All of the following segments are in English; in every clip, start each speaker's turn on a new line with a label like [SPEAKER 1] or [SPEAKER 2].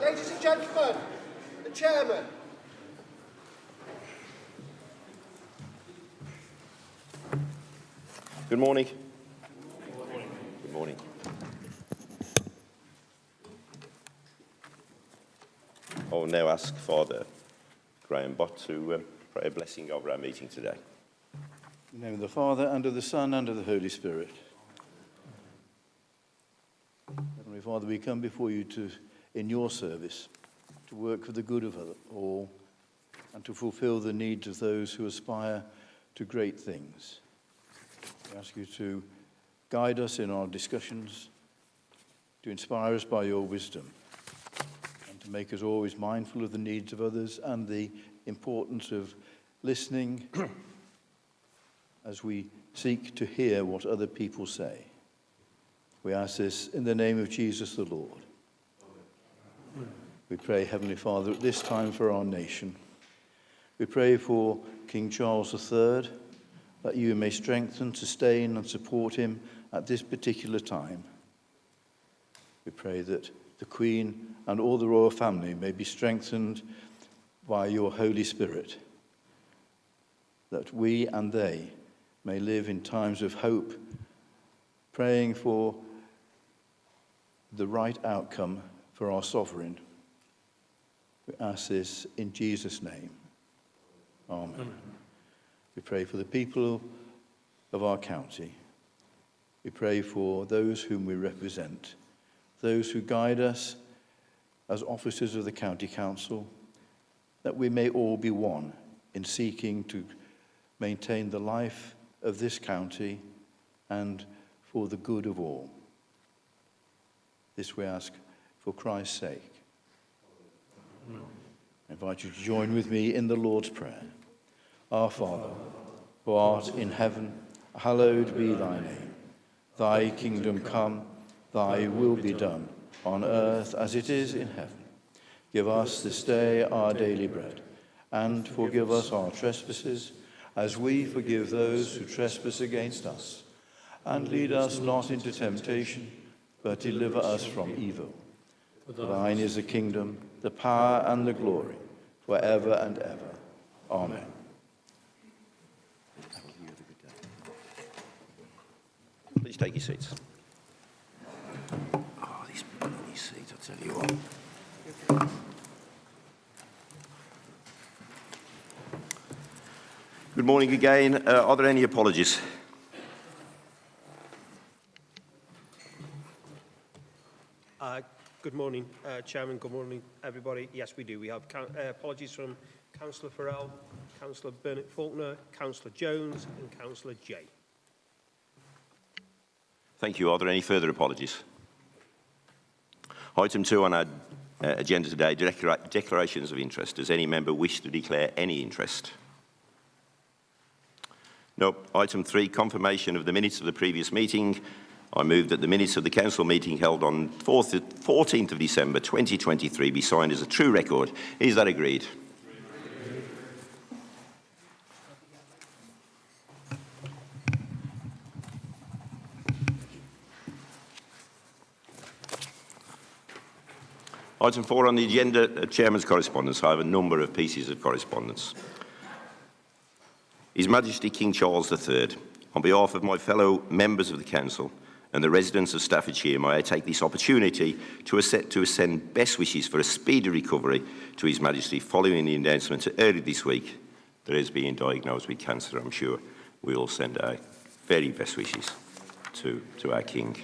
[SPEAKER 1] Ladies and gentlemen, the chairman.
[SPEAKER 2] Good morning. Good morning. I will now ask Father Graham Bott to pray a blessing over our meeting today.
[SPEAKER 3] In the name of the Father, and of the Son, and of the Holy Spirit. Heavenly Father, we come before you in your service to work for the good of all and to fulfill the needs of those who aspire to great things. We ask you to guide us in our discussions, to inspire us by your wisdom, and to make us always mindful of the needs of others and the importance of listening as we seek to hear what other people say. We ask this in the name of Jesus the Lord. We pray, Heavenly Father, at this time for our nation. We pray for King Charles III, that you may strengthen, sustain, and support him at this particular time. We pray that the Queen and all the royal family may be strengthened by your Holy Spirit, that we and they may live in times of hope, praying for the right outcome for our sovereign. We ask this in Jesus' name. Amen. Amen. We pray for the people of our county. We pray for those whom we represent, those who guide us as officers of the county council, that we may all be one in seeking to maintain the life of this county and for the good of all. This we ask for Christ's sake. I invite you to join with me in the Lord's Prayer. Our Father, who art in heaven, hallowed be thy name. Thy kingdom come, thy will be done, on earth as it is in heaven. Give us this day our daily bread, and forgive us our trespasses, as we forgive those who trespass against us. And lead us not into temptation, but deliver us from evil. For thine is the kingdom, the power, and the glory, forever and ever. Amen.
[SPEAKER 2] Please take your seats. Oh, these seats, I'll tell you what. Good morning again. Are there any apologies?
[SPEAKER 4] Good morning, Chairman. Good morning, everybody. Yes, we do. We have apologies from Councillor Farrell, Councillor Bernard Faulkner, Councillor Jones, and Councillor Jay.
[SPEAKER 2] Thank you. Are there any further apologies? Item 2 on our agenda today, declarations of interest. Does any member wish to declare any interest? No. Item 3, confirmation of the minutes of the previous meeting. I move that the minutes of the council meeting held on 14th of December 2023 be signed as a true record. Is that agreed? Item 4 on the agenda, Chairman's correspondence. I have a number of pieces of correspondence. His Majesty King Charles III, on behalf of my fellow members of the Council and the residents of Staffordshire, may I take this opportunity to send best wishes for a speedy recovery to His Majesty following the announcement earlier this week that he is being diagnosed with cancer. I'm sure we all send our very best wishes to our King.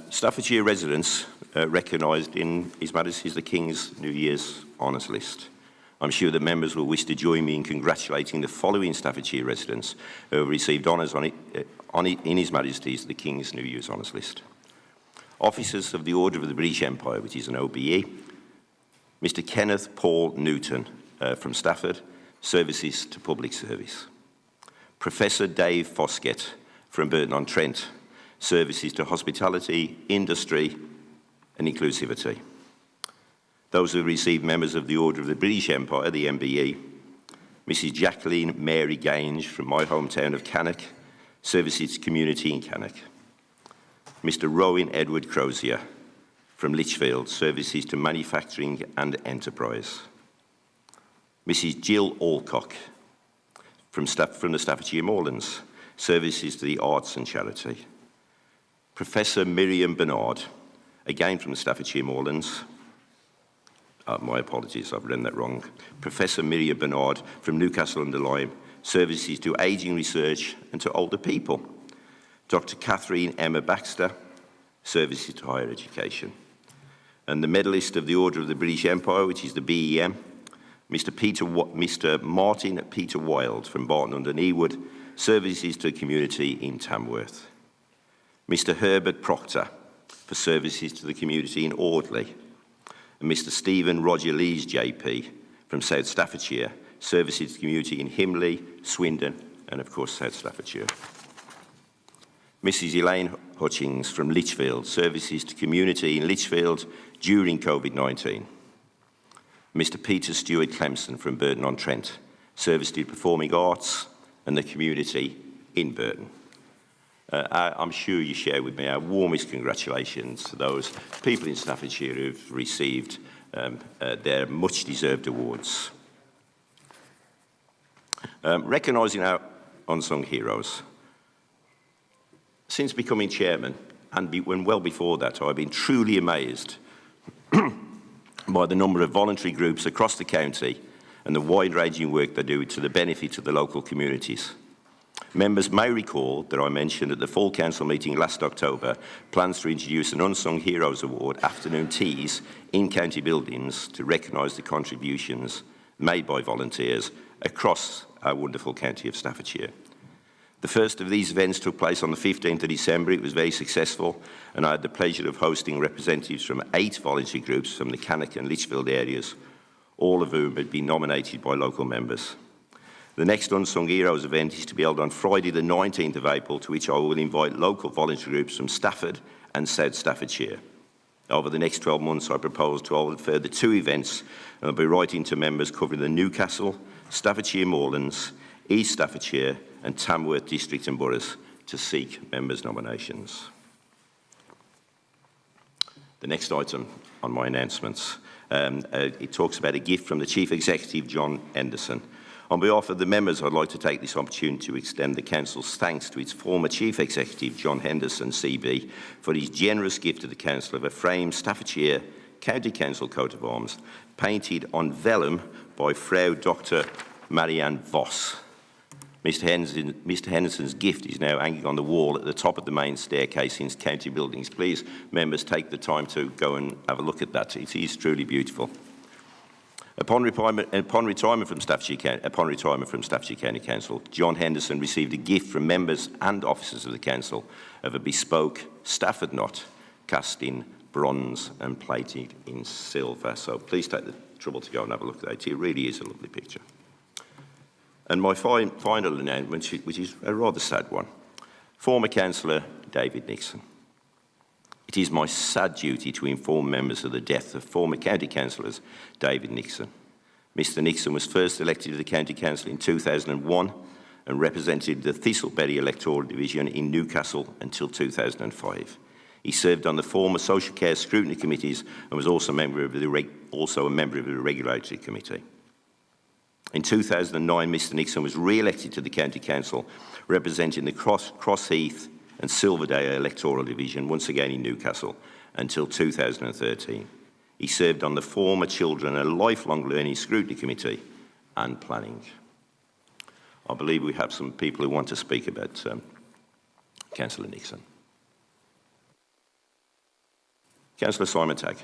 [SPEAKER 2] Staffordshire residents recognised in His Majesty's the King's New Year's Honours List. I'm sure that members will wish to join me in congratulating the following Staffordshire residents who have received honours in His Majesty's the King's New Year's Honours List. Officers of the Order of the British Empire, which is an OBE, Mr Kenneth Paul Newton from Stafford, Services to Public Service. Professor Dave Foskett from Burton-on-Trent, Services to Hospitality, Industry and Inclusivity. Those who have received members of the Order of the British Empire, the MBE, Mrs Jacqueline Mary Gange from my hometown of Cannock, Services Community in Cannock. Mr. Rowan Edward Crozier from Lichfield, services to manufacturing and enterprise. Mrs. Jill Alcock from the Staffordshire Moorlands, services to the arts and charity. Professor Miriam Bernard, again from the Staffordshire Moorlands. My apologies, I've written that wrong. Professor Miriam Bernard from Newcastle-under-Lyme, services to ageing research and to older people. Dr. Catherine Emma Baxter, services to higher education. And the medalist of the Order of the British Empire, which is the BEM, Mr. Martin Peter Wild from Barton-under-Newood, services to the community in Tamworth. Mr. Herbert Proctor for services to the community in Audley. And Mr. Stephen Roger Lees, JP, from South Staffordshire, services to the community in Himley, Swindon, and of course South Staffordshire. Mrs. Elaine Hutchings from Lichfield, services to community in Lichfield during COVID-19. Mr. Peter Stewart Clemson from Burton-on-Trent, service to performing arts and the community in Burton. I'm sure you share with me our warmest congratulations to those people in Staffordshire who've received their much-deserved awards. Recognising our unsung heroes. Since becoming chairman, and well before that, I've been truly amazed by the number of voluntary groups across the county and the wide-ranging work they do to the benefit of the local communities. Members may recall that I mentioned at the full council meeting last October plans to introduce an Unsung Heroes Award afternoon teas in county buildings to recognise the contributions made by volunteers across our wonderful county of Staffordshire. The first of these events took place on the 15th of December. It was very successful, and I had the pleasure of hosting representatives from 8 voluntary groups from the Cannock and Lichfield areas, all of whom had been nominated by local members. The next Unsung Heroes event is to be held on Friday the 19th of April, to which I will invite local voluntary groups from Stafford and South Staffordshire. Over the next 12 months, I propose to hold further 2 events, and I'll be writing to members covering the Newcastle, Staffordshire Moorlands, East Staffordshire and Tamworth district and boroughs to seek members' nominations. The next item on my announcements, it talks about a gift from the Chief Executive, John Henderson. On behalf of the members, I'd like to take this opportunity to extend the Council's thanks to its former Chief Executive, John Henderson, CB, for his generous gift to the Council of a framed Staffordshire County Council coat of arms, painted on vellum by Frau Dr. Marianne Voss. Mr. Henderson's gift is now hanging on the wall at the top of the main staircase in county buildings. Please, members, take the time to go and have a look at that. It is truly beautiful. Upon retirement from Staffordshire County Council, John Henderson received a gift from members and officers of the council of a bespoke Stafford knot cast in bronze and plated in silver. So please take the trouble to go and have a look at it. It really is a lovely picture. And my final announcement, which is a rather sad one, former councillor David Nixon. It is my sad duty to inform members of the death of former county councillors David Nixon. Mr. Nixon was first elected to the county council in 2001 and represented the Thistleberry electoral division in Newcastle until 2005. He served on the former social care scrutiny committees and was also a member of the regulatory committee. In 2009, Mr. Nixon was re-elected to the County Council, representing the Crossheath and Silverdale electoral division, once again in Newcastle, until 2013. He served on the former Children and Lifelong Learning Scrutiny Committee and Planning. I believe we have some people who want to speak about Councillor Nixon. Councillor Simon Tagg.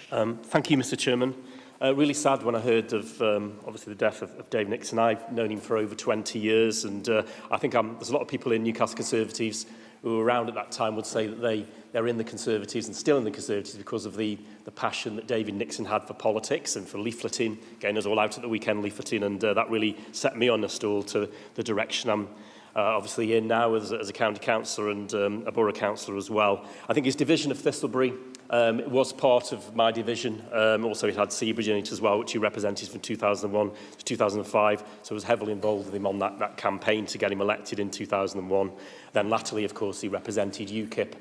[SPEAKER 5] Thank you, Mr. Chairman. Really sad when I heard of, obviously, the death of Dave Nixon. I've known him for over 20 years, and I think there's a lot of people in Newcastle Conservatives who were around at that time would say that they're in the Conservatives and still in the Conservatives because of the passion that David Nixon had for politics and for leafleting, getting us all out at the weekend leafleting, and that really set me on a stool to the direction I'm obviously in now as a county councillor and a borough councillor as well. I think his division of Thistleberry It was part of my division. Also, it had Seabridge in it as well, which he represented from 2001 to 2005. So I was heavily involved with him on that campaign to get him elected in 2001. Then latterly, of course, he represented UKIP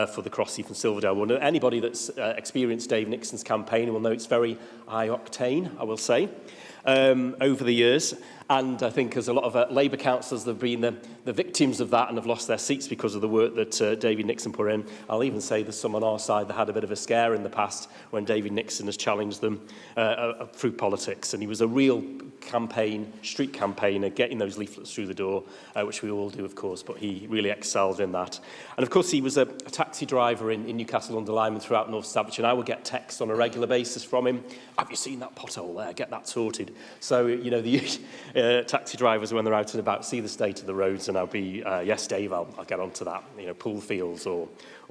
[SPEAKER 5] for the Crossheath and Silverdale one. Anybody that's experienced Dave Nixon's campaign will know it's very high-octane, I will say, over the years. And I think as a lot of Labour councillors have been the victims of that and have lost their seats because of the work that David Nixon put in. I'll even say there's some on our side that had a bit of a scare in the past when David Nixon has challenged them through politics. And he was a real street campaigner, getting those leaflets through the door, which we all do, of course, but he really excelled in that. And of course, he was a taxi driver in Newcastle-under-Lyme and throughout North Staffordshire, and I would get texts on a regular basis from him. Have you seen that pothole there? Get that sorted. So, you know, the taxi drivers, when they're out and about, see the state of the roads, and I'll be, yes, Dave, I'll get onto that, you know, Poolfields or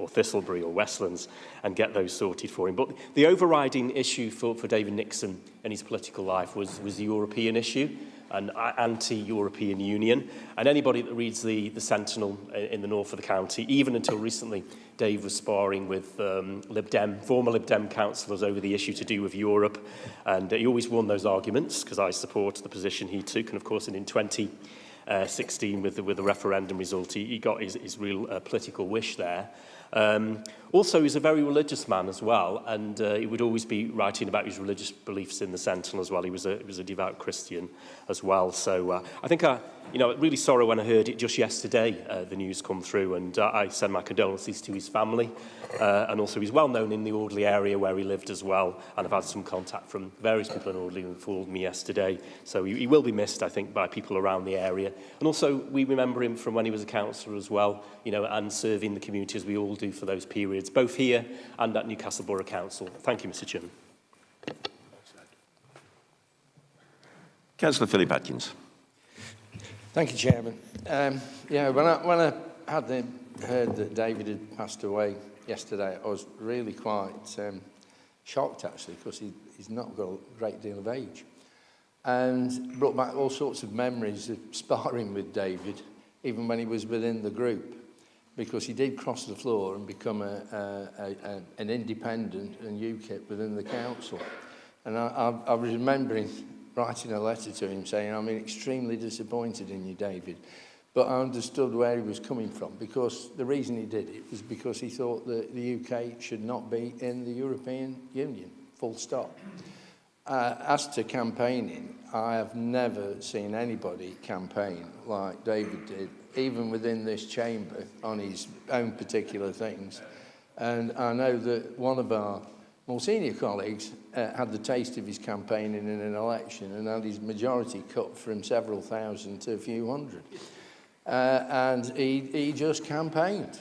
[SPEAKER 5] Thistlebury or Westlands, and get those sorted for him. But the overriding issue for David Nixon in his political life was the European issue, an anti-European Union. And anybody that reads the Sentinel in the north of the county, even until recently, Dave was sparring with former Lib Dem councillors over the issue to do with Europe. And he always won those arguments, because I support the position he took. And of course, in 2016, with the referendum result, he got his real political wish there. Also, he's a very religious man as well, and he would always be writing about his religious beliefs in the Sentinel as well. He was a devout Christian as well. So I think really sorry when I heard it just yesterday, the news come through, and I send my condolences to his family. And also, he's well known in the Audley area where he lived as well, and I've had some contact from various people in Audley who informed me yesterday. So he will be missed, I think, by people around the area. And also, we remember him from when he was a councillor as well, you know, and serving the community as we all do for those periods, both here and at Newcastle Borough Council. Thank you, Mr. Chairman.
[SPEAKER 2] Councillor Philip Atkins.
[SPEAKER 6] Thank you, Chairman. When I heard that David had passed away yesterday, I was really quite shocked, actually, because he's not got a great deal of age. And brought back all sorts of memories of sparring with David, even when he was within the group, because he did cross the floor and become an independent and UKIP within the council. And I was remembering writing a letter to him saying, I'm extremely disappointed in you, David. But I understood where he was coming from, because the reason he did it was because he thought that the UK should not be in the European Union, full stop. As to campaigning, I have never seen anybody campaign like David did, even within this chamber, on his own particular things. And I know that one of our more senior colleagues had the taste of his campaigning in an election and had his majority cut from several thousand to a few hundred. And he just campaigned.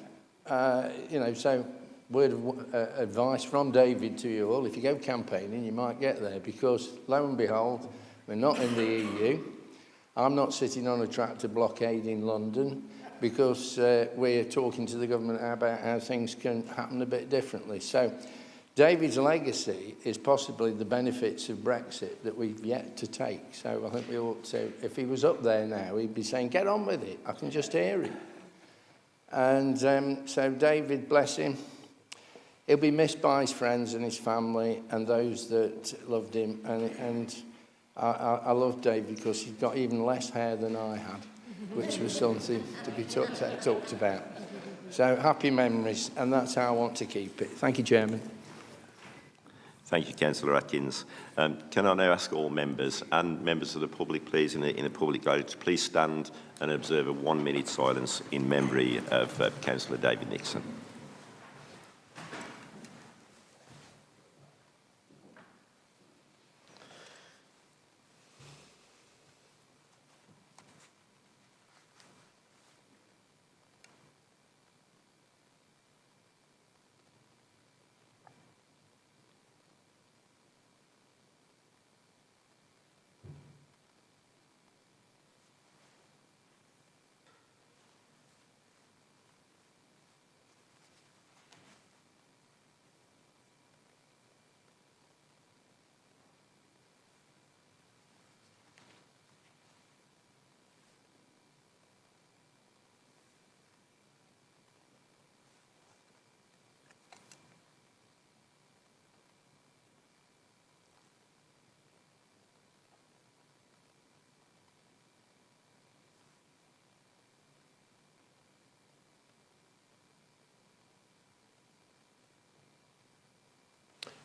[SPEAKER 6] So word of advice from David to you all: if you go campaigning, you might get there, because lo and behold, we're not in the EU. I'm not sitting on a tractor blockading London, because we're talking to the government about how things can happen a bit differently. So David's legacy is possibly the benefits of Brexit that we've yet to take. So I think we ought to, if he was up there now, he'd be saying, get on with it. I can just hear him. And so David, bless him, he'll be missed by his friends and his family and those that loved him. And I love David because he's got even less hair than I had, which was something to be talked about. So happy memories, and that's how I want to keep it. Thank you, Chairman.
[SPEAKER 2] Thank you, Councillor Atkins. Can I now ask all members and members of the public, please, in a public gallery, to please stand and observe a 1-minute silence in memory of Councillor David Nixon.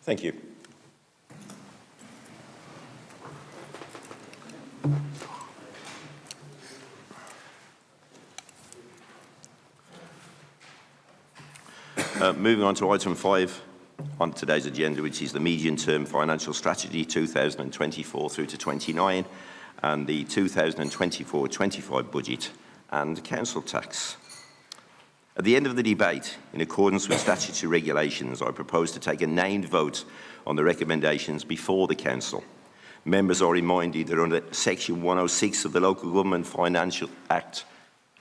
[SPEAKER 2] Thank you. Moving on to item 5 on today's agenda, which is the medium-term financial strategy 2024 through to 29 and the 2024-25 budget and council tax. At the end of the debate, in accordance with statutory regulations, I propose to take a named vote on the recommendations before the council. Members are reminded that under section 106 of the Local Government Financial Act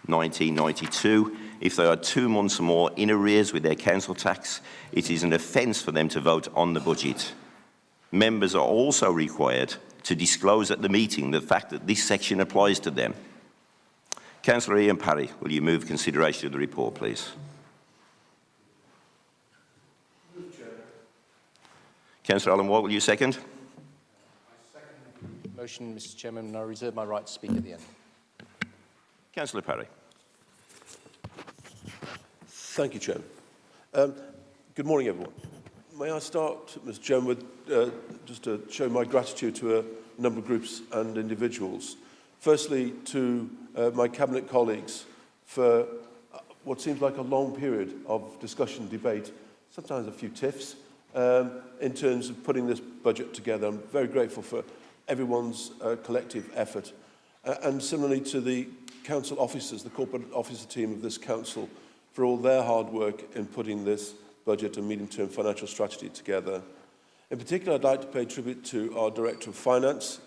[SPEAKER 2] 1992, if they are 2 months or more in arrears with their council tax, it is an offence for them to vote on the budget. Members are also required to disclose at the meeting the fact that this section applies to them. Councillor Ian Parry, will you move consideration of the report, please? Councillor Alan White, will you second?
[SPEAKER 7] I second the motion, Mr. Chairman, and I reserve my right to speak at the end.
[SPEAKER 2] Councillor Parry.
[SPEAKER 8] Thank you, Chairman. Good morning, everyone. May I start, Mr. Chairman, with just to show my gratitude to a number of groups and individuals. Firstly, to my Cabinet colleagues for what seems like a long period of discussion, debate, sometimes a few tiffs, in terms of putting this budget together. I'm very grateful for everyone's collective effort. And similarly to the council officers, the corporate officer team of this council, for all their hard work in putting this budget and medium-term financial strategy together. In particular, I'd like to pay tribute to our Director of Finance.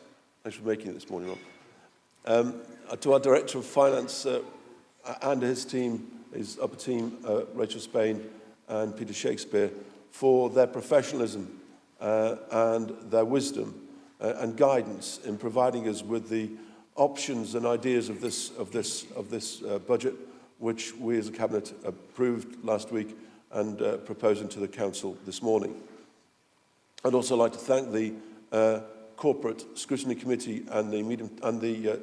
[SPEAKER 8] Thanks for making it this morning, Rob. To our Director of Finance and his team, his upper team, Rachel Spain and Peter Shakespeare, for their professionalism and their wisdom and guidance in providing us with the options and ideas of this budget, which we as a Cabinet approved last week and proposing to the Council this morning. I'd also like to thank the Corporate Scrutiny Committee and the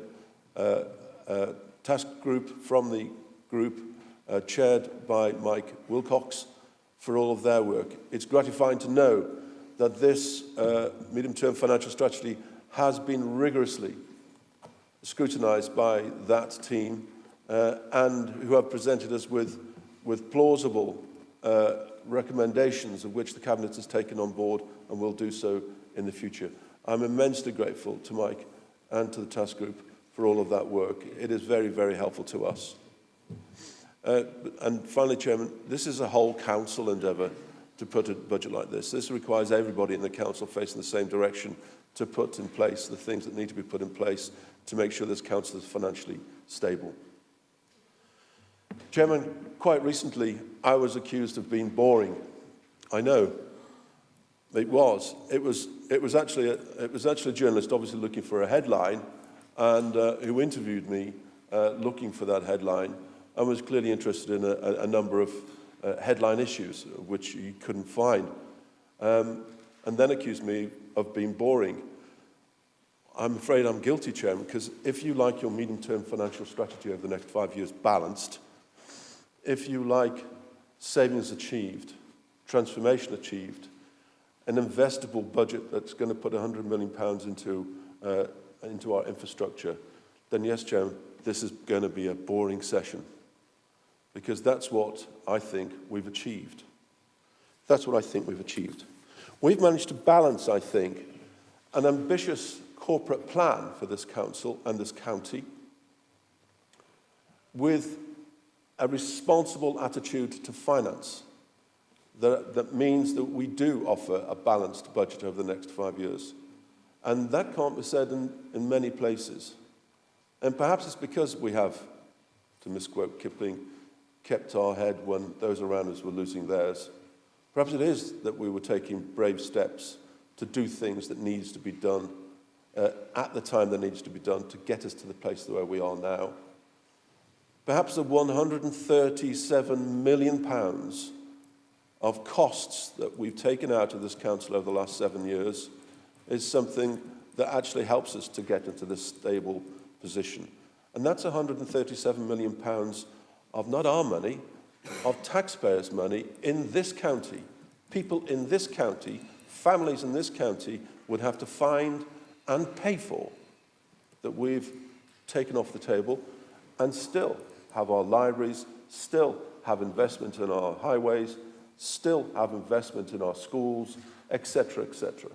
[SPEAKER 8] task group from the group chaired by Mike Wilcox for all of their work. It's gratifying to know that this medium-term financial strategy has been rigorously scrutinised by that team and who have presented us with plausible recommendations of which the Cabinet has taken on board and will do so in the future. I'm immensely grateful to Mike and to the task group for all of that work. It is very, very helpful to us. And finally, Chairman, this is a whole council endeavour to put a budget like this. This requires everybody in the council facing the same direction to put in place the things that need to be put in place to make sure this council is financially stable. Chairman, quite recently, I was accused of being boring. I know. It was actually a journalist, obviously looking for a headline, and who interviewed me looking for that headline, and was clearly interested in a number of headline issues which he couldn't find, and then accused me of being boring. I'm afraid I'm guilty, Chairman, because if you like your medium-term financial strategy over the next 5 years balanced, if you like savings achieved, transformation achieved, an investable budget that's going to put £100 million into our infrastructure, then yes, Chairman, this is going to be a boring session. Because that's what I think we've achieved. That's what I think we've achieved. We've managed to balance, I think, an ambitious corporate plan for this council and this county with a responsible attitude to finance that means that we do offer a balanced budget over the next 5 years. And that can't be said in many places. And perhaps it's because we have, to misquote Kipling, kept our head when those around us were losing theirs. Perhaps it is that we were taking brave steps to do things that needs to be done at the time that needs to be done to get us to the place where we are now. Perhaps the £137 million of costs that we've taken out of this council over the last 7 years is something that actually helps us to get into this stable position. And that's £137 million of not our money, of taxpayers' money in this county, people in this county families in this county would have to find and pay for that we've taken off the table, and still have our libraries, still have investment in our highways, still have investment in our schools, etc., etc.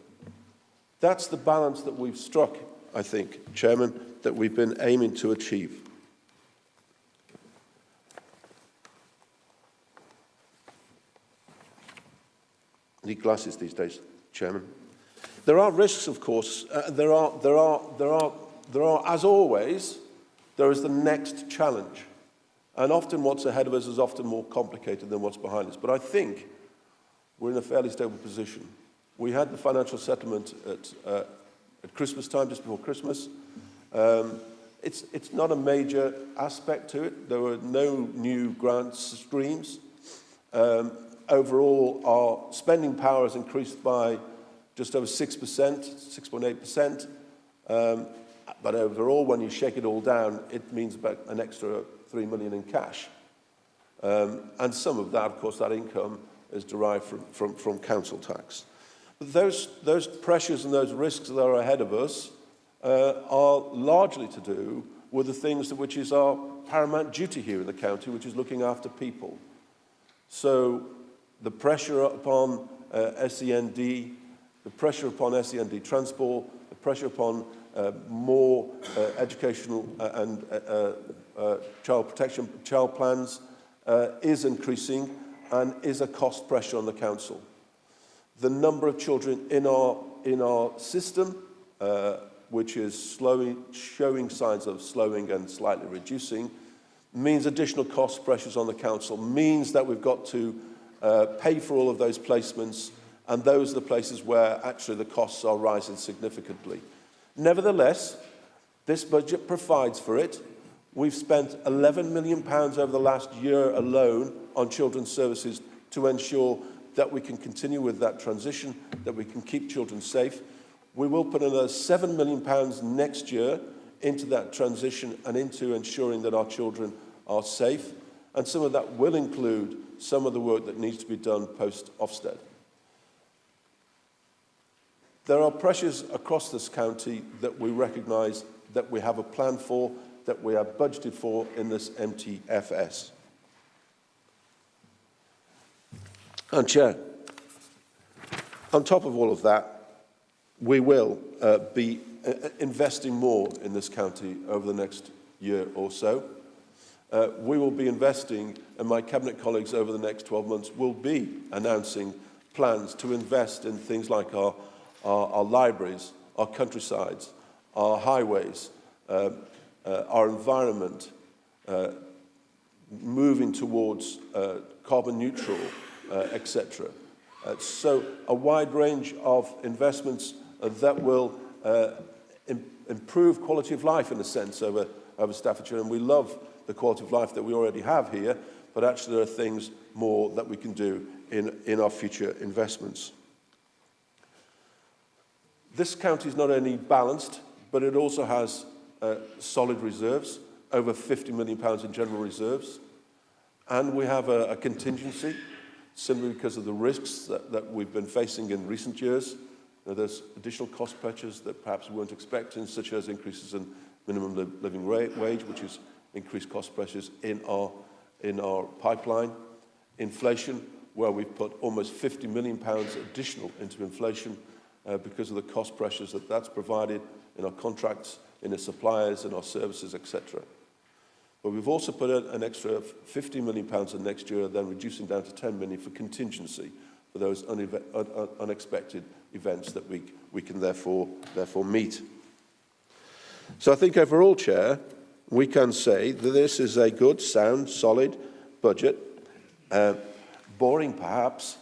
[SPEAKER 8] That's the balance that we've struck, I think, Chairman, that we've been aiming to achieve. I need glasses these days, Chairman. There are risks, of course. There are, as always, there is the next challenge. And often what's ahead of us is often more complicated than what's behind us. But I think we're in a fairly stable position. We had the financial settlement at Christmas time, just before Christmas. It's not a major aspect to it. There were no new grant streams. Overall, our spending power has increased by just over 6%, 6.8%. But overall, when you shake it all down, it means about an extra 3 million in cash. And some of that, of course, that income is derived from council tax. But those pressures and those risks that are ahead of us are largely to do with the things which is our paramount duty here in the county, which is looking after people. So the pressure upon SEND, the pressure upon SEND transport, the pressure upon more educational and child protection, child plans is increasing and is a cost pressure on the council. The number of children in our system, which is showing signs of slowing and slightly reducing, means additional cost pressures on the council, means that we've got to pay for all of those placements, and those are the places where actually the costs are rising significantly. Nevertheless, this budget provides for it. We've spent £11 million over the last year alone on children's services to ensure that we can continue with that transition, that we can keep children safe. We will put another £7 million next year into that transition and into ensuring that our children are safe. And some of that will include some of the work that needs to be done post-Ofsted. There are pressures across this county that we recognise, that we have a plan for, that we have budgeted for in this MTFS. And Chair, on top of all of that, we will be investing more in this county over the next year or so. We will be investing, and my Cabinet colleagues over the next 12 months will be announcing plans to invest in things like our libraries, our countrysides, our highways, our environment, moving towards carbon neutral, etc. So a wide range of investments that will improve quality of life, in a sense, over Staffordshire. And we love the quality of life that we already have here, but actually there are things more that we can do in our future investments. This county is not only balanced, but it also has solid reserves, over £50 million in general reserves. And we have a contingency, simply because of the risks that we've been facing in recent years. There's additional cost pressures that perhaps we weren't expecting, such as increases in minimum living wage, which is increased cost pressures in our pipeline. Inflation, where we've put almost £50 million additional into inflation because of the cost pressures that's provided in our contracts, in our suppliers, in our services, etc. But we've also put an extra £50 million in next year, then reducing down to £10 million for contingency for those unexpected events that we can therefore meet. So I think overall, Chair, we can say that this is a good, sound, solid budget, boring perhaps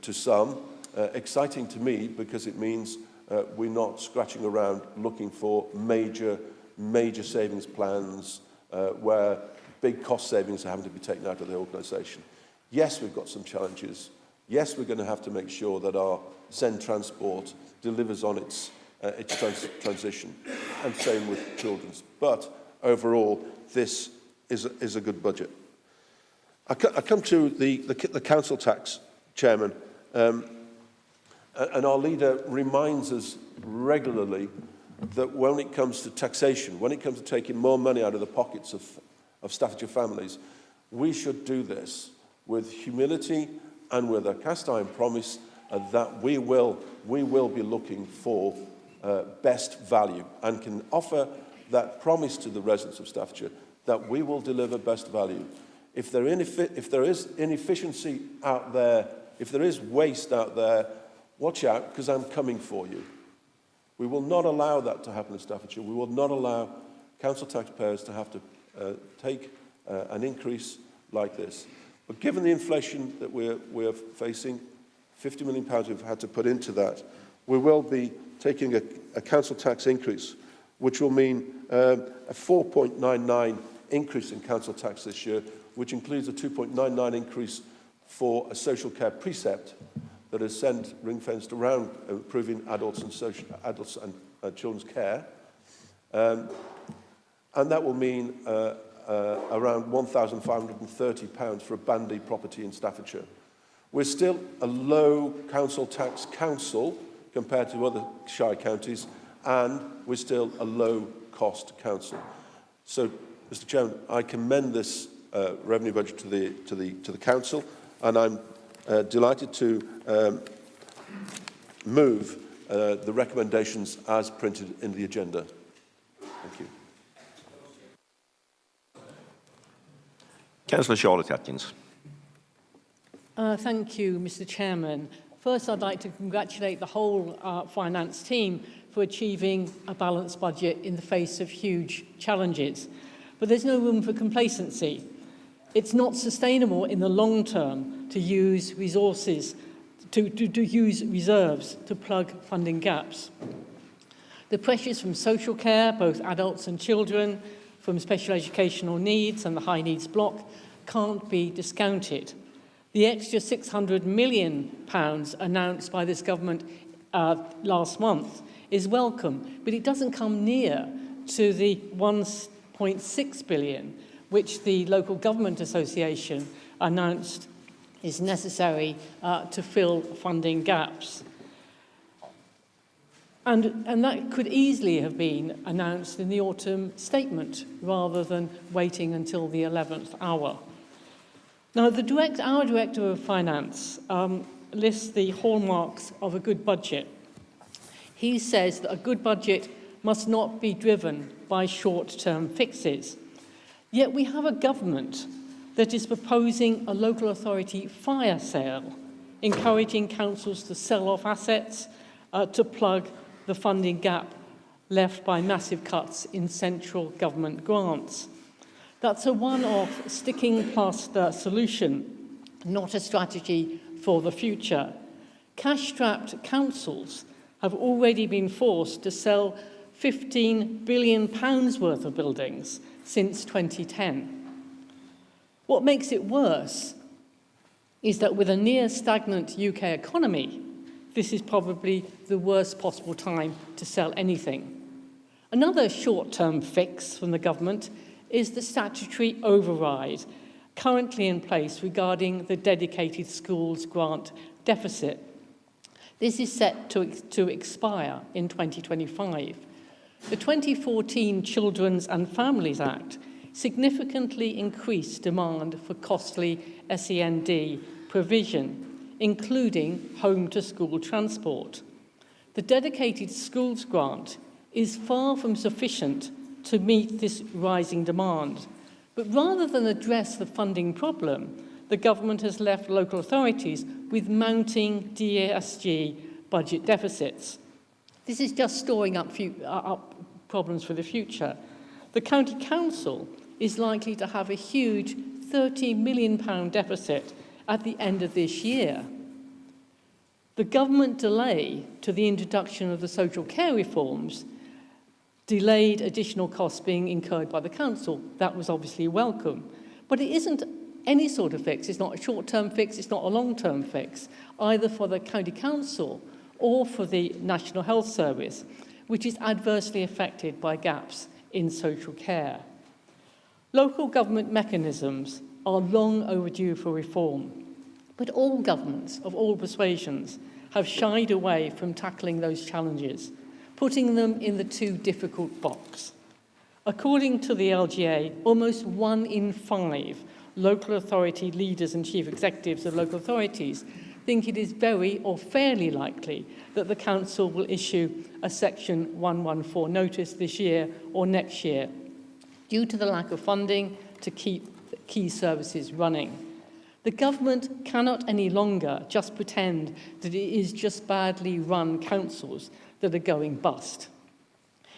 [SPEAKER 8] to some, exciting to me because it means we're not scratching around looking for major savings plans where big cost savings are having to be taken out of the organisation. Yes, we've got some challenges. Yes, we're going to have to make sure that our SEND transport delivers on its transition, and same with children's. But overall, this is a good budget. I come to the council tax, Chairman. And our leader reminds us regularly that when it comes to taxation, when it comes to taking more money out of the pockets of Staffordshire families, we should do this with humility and with a cast iron promise that we will be looking for best value and can offer that promise to the residents of Staffordshire that we will deliver best value. If there is inefficiency out there, if there is waste out there, watch out, because I'm coming for you. We will not allow that to happen in Staffordshire. We will not allow council taxpayers to have to take an increase like this. But given the inflation that we're facing, £50 million we've had to put into that, we will be taking a council tax increase, which will mean a 4.99 increase in council tax this year, which includes a 2.99 increase for a social care precept that is ring-fenced around improving adults and children's care. And that will mean around £1,530 for a Band D property in Staffordshire. We're still a low council tax council compared to other shire counties, and we're still a low-cost council. So, Mr. Chairman, I commend this revenue budget to the council, and I'm delighted to move the recommendations as printed in the agenda. Thank you.
[SPEAKER 2] Councillor Charlotte Atkins.
[SPEAKER 9] Thank you, Mr. Chairman. First, I'd like to congratulate the whole finance team for achieving a balanced budget in the face of huge challenges. But there's no room for complacency. It's not sustainable in the long term to use resources, to use reserves to plug funding gaps. The pressures from social care, both adults and children, from special educational needs and the high needs block can't be discounted. The extra £600 million announced by this government last month is welcome, but it doesn't come near to the £1.6 billion which the Local Government Association announced is necessary to fill funding gaps. And that could easily have been announced in the autumn statement rather than waiting until the 11th hour. Now, our Director of Finance lists the hallmarks of a good budget. He says that a good budget must not be driven by short-term fixes. Yet we have a government that is proposing a local authority fire sale, encouraging councils to sell off assets to plug the funding gap left by massive cuts in central government grants. That's a one-off sticking plaster solution, not a strategy for the future. Cash-strapped councils have already been forced to sell £15 billion worth of buildings since 2010. What makes it worse is that with a near stagnant UK economy, this is probably the worst possible time to sell anything. Another short-term fix from the government is the statutory override currently in place regarding the dedicated schools grant deficit. This is set to expire in 2025. The 2014 Children's and Families Act significantly increased demand for costly SEND provision, including home-to-school transport. The dedicated schools grant is far from sufficient to meet this rising demand. But rather than address the funding problem, the government has left local authorities with mounting DASG budget deficits. This is just storing up problems for the future. The County Council is likely to have a huge £30 million deficit at the end of this year. The government delay to the introduction of the social care reforms delayed additional costs being incurred by the council. That was obviously welcome. But it isn't any sort of fix. It's not a short-term fix. It's not a long-term fix, either for the county council or for the National Health Service, which is adversely affected by gaps in social care. Local government mechanisms are long overdue for reform, but all governments of all persuasions have shied away from tackling those challenges, putting them in the too difficult box. According to the LGA, almost 1 in 5 local authority leaders and chief executives of local authorities think it is very or fairly likely that the council will issue a Section 114 notice this year or next year due to the lack of funding to keep key services running. The government cannot any longer just pretend that it is just badly run councils that are going bust.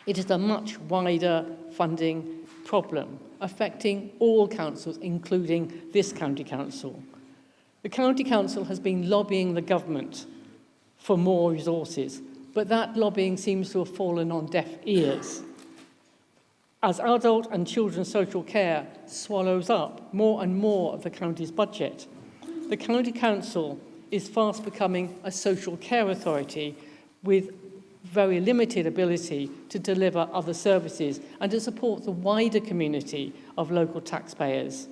[SPEAKER 9] It is a much wider funding problem affecting all councils, including this county council. The county council has been lobbying the government for more resources, but that lobbying seems to have fallen on deaf ears. As adult and children's social care swallows up more and more of the county's budget, the county council is fast becoming a social care authority with very limited ability to deliver other services and to support the wider community of local taxpayers.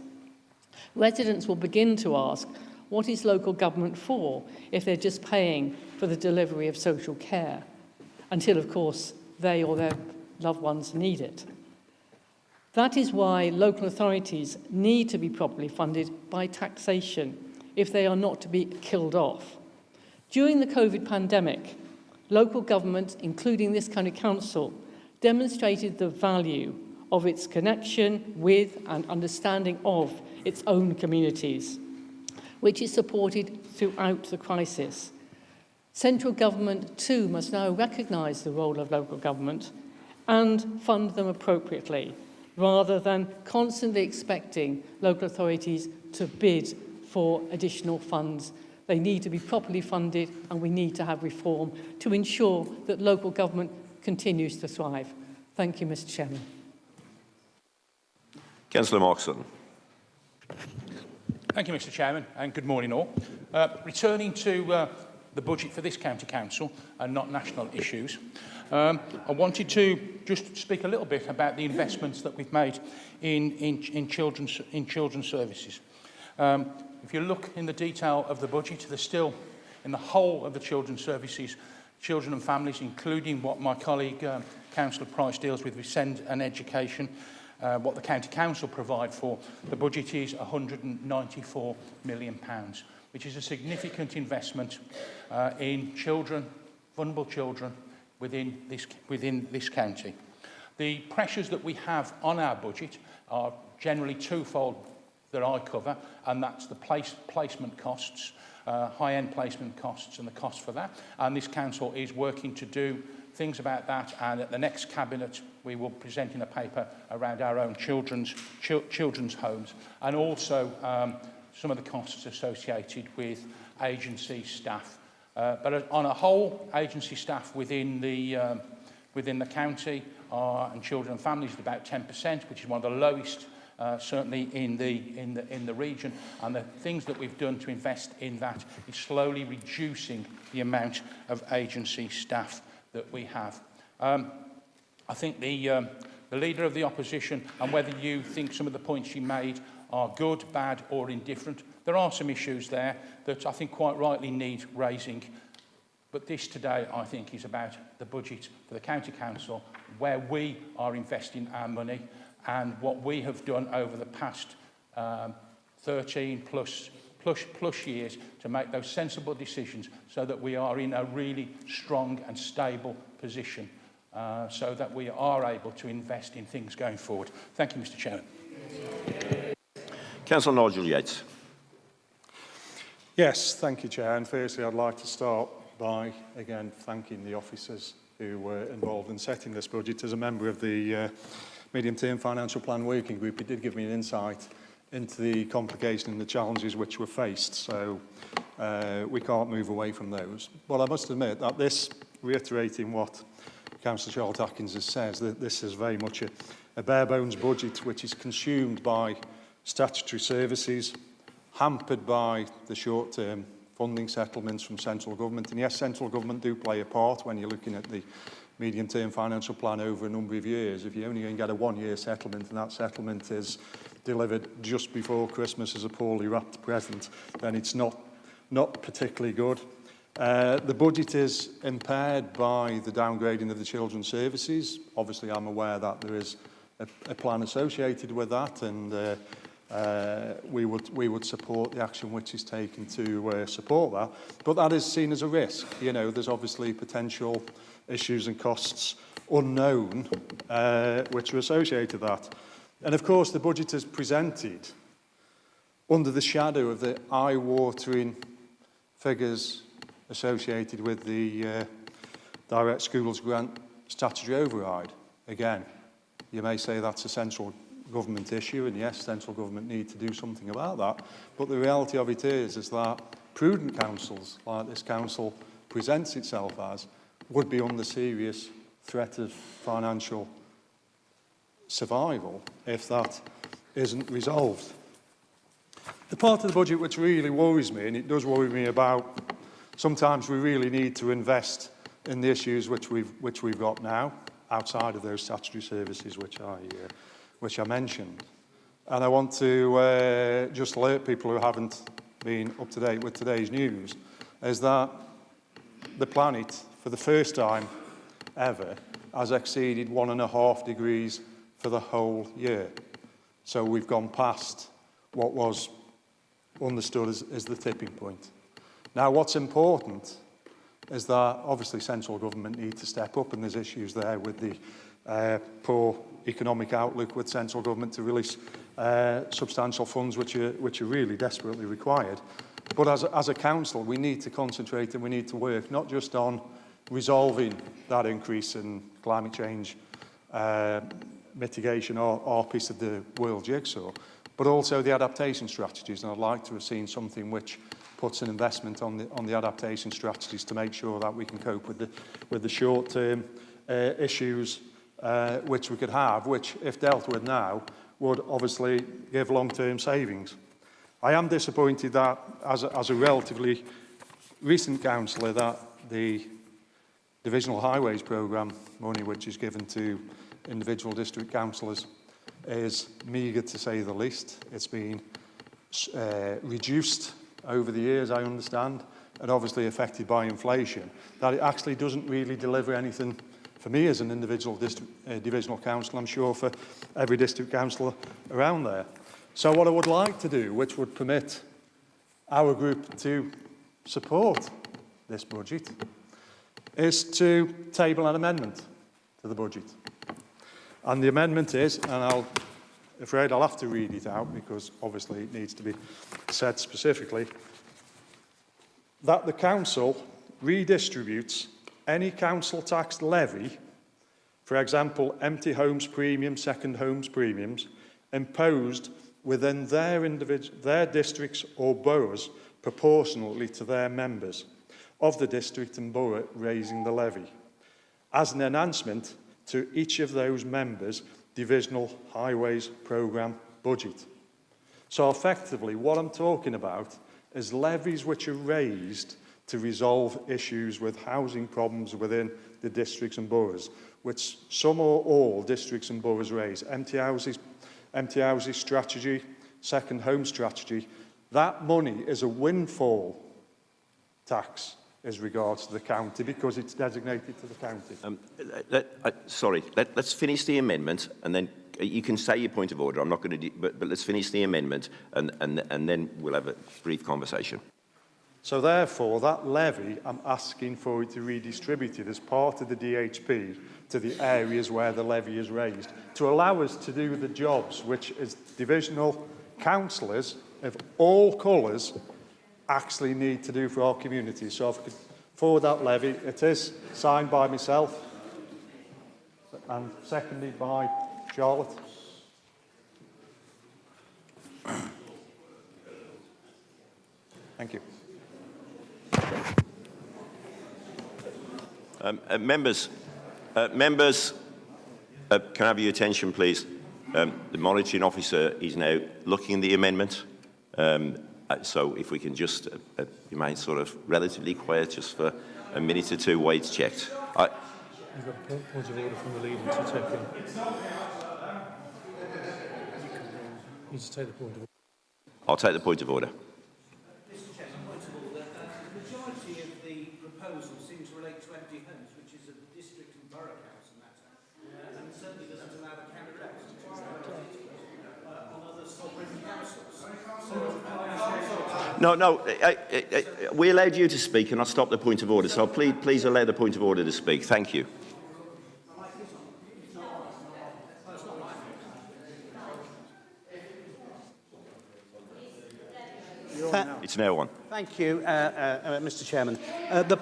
[SPEAKER 9] Residents will begin to ask, what is local government for if they're just paying for the delivery of social care? Until, of course, they or their loved ones need it. That is why local authorities need to be properly funded by taxation if they are not to be killed off. During the COVID pandemic, local government, including this county council, demonstrated the value of its connection with and understanding of its own communities, which is supported throughout the crisis. Central government, too, must now recognise the role of local government and fund them appropriately, rather than constantly expecting local authorities to bid for additional funds. They need to be properly funded, and we need to have reform to ensure that local government continues to thrive. Thank you, Mr. Chairman.
[SPEAKER 2] Councillor Markson.
[SPEAKER 10] Thank you, Mr. Chairman, and good morning all. Returning to the budget for this county council and not national issues, I wanted to just speak a little bit about the investments that we've made in children's services. If you look in the detail of the budget, there's still, in the whole of the children's services, children and families, including what my colleague, Councillor Price, deals with SEND and education, what the county council provide for, the budget is £194 million, which is a significant investment in children, vulnerable children, within this county. The pressures that we have on our budget are generally twofold that I cover, and that's the placement costs, high-end placement costs and the cost for that. And this council is working to do things about that, and at the next cabinet we will present in a paper around our own children's homes, and also some of the costs associated with agency staff. But on a whole, agency staff within the county and children and families is about 10%, which is one of the lowest certainly in the region, and the things that we've done to invest in that is slowly reducing the amount of agency staff that we have. I think the Leader of the Opposition, and whether you think some of the points she made are good, bad or indifferent, there are some issues there that I think quite rightly need raising. But this today, I think, is about the budget for the County Council, where we are investing our money and what we have done over the past 13 plus years to make those sensible decisions so that we are in a really strong and stable position so that we are able to invest in things going forward. Thank you, Mr. Chairman.
[SPEAKER 2] Councillor Nigel Yates.
[SPEAKER 11] Yes, thank you, Chair. And firstly, I'd like to start by, again, thanking the officers who were involved in setting this budget. As a member of the Medium-Term Financial Plan Working Group, it did give me an insight into the complication and the challenges which were faced, so we can't move away from those. But I must admit that this, reiterating what Councillor Charlotte Atkins has said, that this is very much a bare-bones budget which is consumed by statutory services, hampered by the short-term funding settlements from central government. And yes, central government do play a part when you're looking at the medium-term financial plan over a number of years. If you're only going to get a one-year settlement and that settlement is delivered just before Christmas as a poorly wrapped present, then it's not particularly good. The budget is impaired by the downgrading of the children's services. Obviously, I'm aware that there is a plan associated with that, and we would support the action which is taken to support that. But that is seen as a risk. You know, there's obviously potential issues and costs unknown which are associated with that. And of course, the budget is presented under the shadow of the eye-watering figures associated with the Direct Schools Grant statutory override. Again, you may say that's a central government issue, and yes, central government need to do something about that. But the reality of it is that prudent councils, like this council presents itself as, would be under serious threat of financial survival if that isn't resolved. The part of the budget which really worries me, and it does worry me about, sometimes we really need to invest in the issues which we've got now, outside of those statutory services which I mentioned. And I want to just alert people who haven't been up to date with today's news, is that the planet, for the first time ever, has exceeded 1.5 degrees for the whole year. So we've gone past what was understood as the tipping point. Now, what's important is that obviously central government need to step up, and there's issues there with the poor economic outlook with central government to release substantial funds which are really desperately required. But as a council, we need to concentrate and we need to work not just on resolving that increase in climate change mitigation or piece of the world jigsaw, but also the adaptation strategies. And I'd like to have seen something which puts an investment on the adaptation strategies to make sure that we can cope with the short-term issues which we could have, which, if dealt with now, would obviously give long-term savings. I am disappointed that, as a relatively recent councillor, that the Divisional Highways Programme money which is given to individual district councillors is meagre, to say the least. It's been reduced over the years, I understand, and obviously affected by inflation, that it actually doesn't really deliver anything for me as an individual divisional councillor, I'm sure for every district councillor around there. So what I would like to do, which would permit our group to support this budget, is to table an amendment to the budget. And the amendment is, and I'm afraid I'll have to read it out because obviously it needs to be said specifically, that the council redistributes any council tax levy, for example, empty homes premium, second homes premiums, imposed within their districts or boroughs proportionally to their members of the district and borough raising the levy, as an enhancement to each of those members' divisional highways programme budget. So effectively, what I'm talking about is levies which are raised to resolve issues with housing problems within the districts and boroughs, which some or all districts and boroughs raise. Empty houses strategy, second home strategy. That money is a windfall tax as regards to the county because it's designated to the county.
[SPEAKER 2] Let's finish the amendment, and then you can say your point of order. I'm not going to, but let's finish the amendment, and then we'll have a brief conversation.
[SPEAKER 11] So therefore, that levy, I'm asking for it to be redistributed as part of the DHP to the areas where the levy is raised, to allow us to do the jobs which, as divisional councillors of all colours, actually need to do for our community. So if I could forward that levy, it is signed by myself and seconded by Charlotte. Thank you.
[SPEAKER 2] Members, can I have your attention, please? The monitoring officer is now looking at the amendment. So if we can just remain sort of relatively quiet just for a minute or two while it's checked.
[SPEAKER 12] You've got a point of order from the leader to take in. You need to take the point of order.
[SPEAKER 2] I'll take the point of order.
[SPEAKER 13] Mr. Chairman, point of order. The majority of the proposal seem to relate to empty homes, which is a district and borough council matter, and certainly doesn't allow the county council to on other sovereign councils.
[SPEAKER 2] No, we allowed you to speak and I stopped the point of order, so please allow the point of order to speak. Thank you. It's now on.
[SPEAKER 13] Thank you, Mr. Chairman. The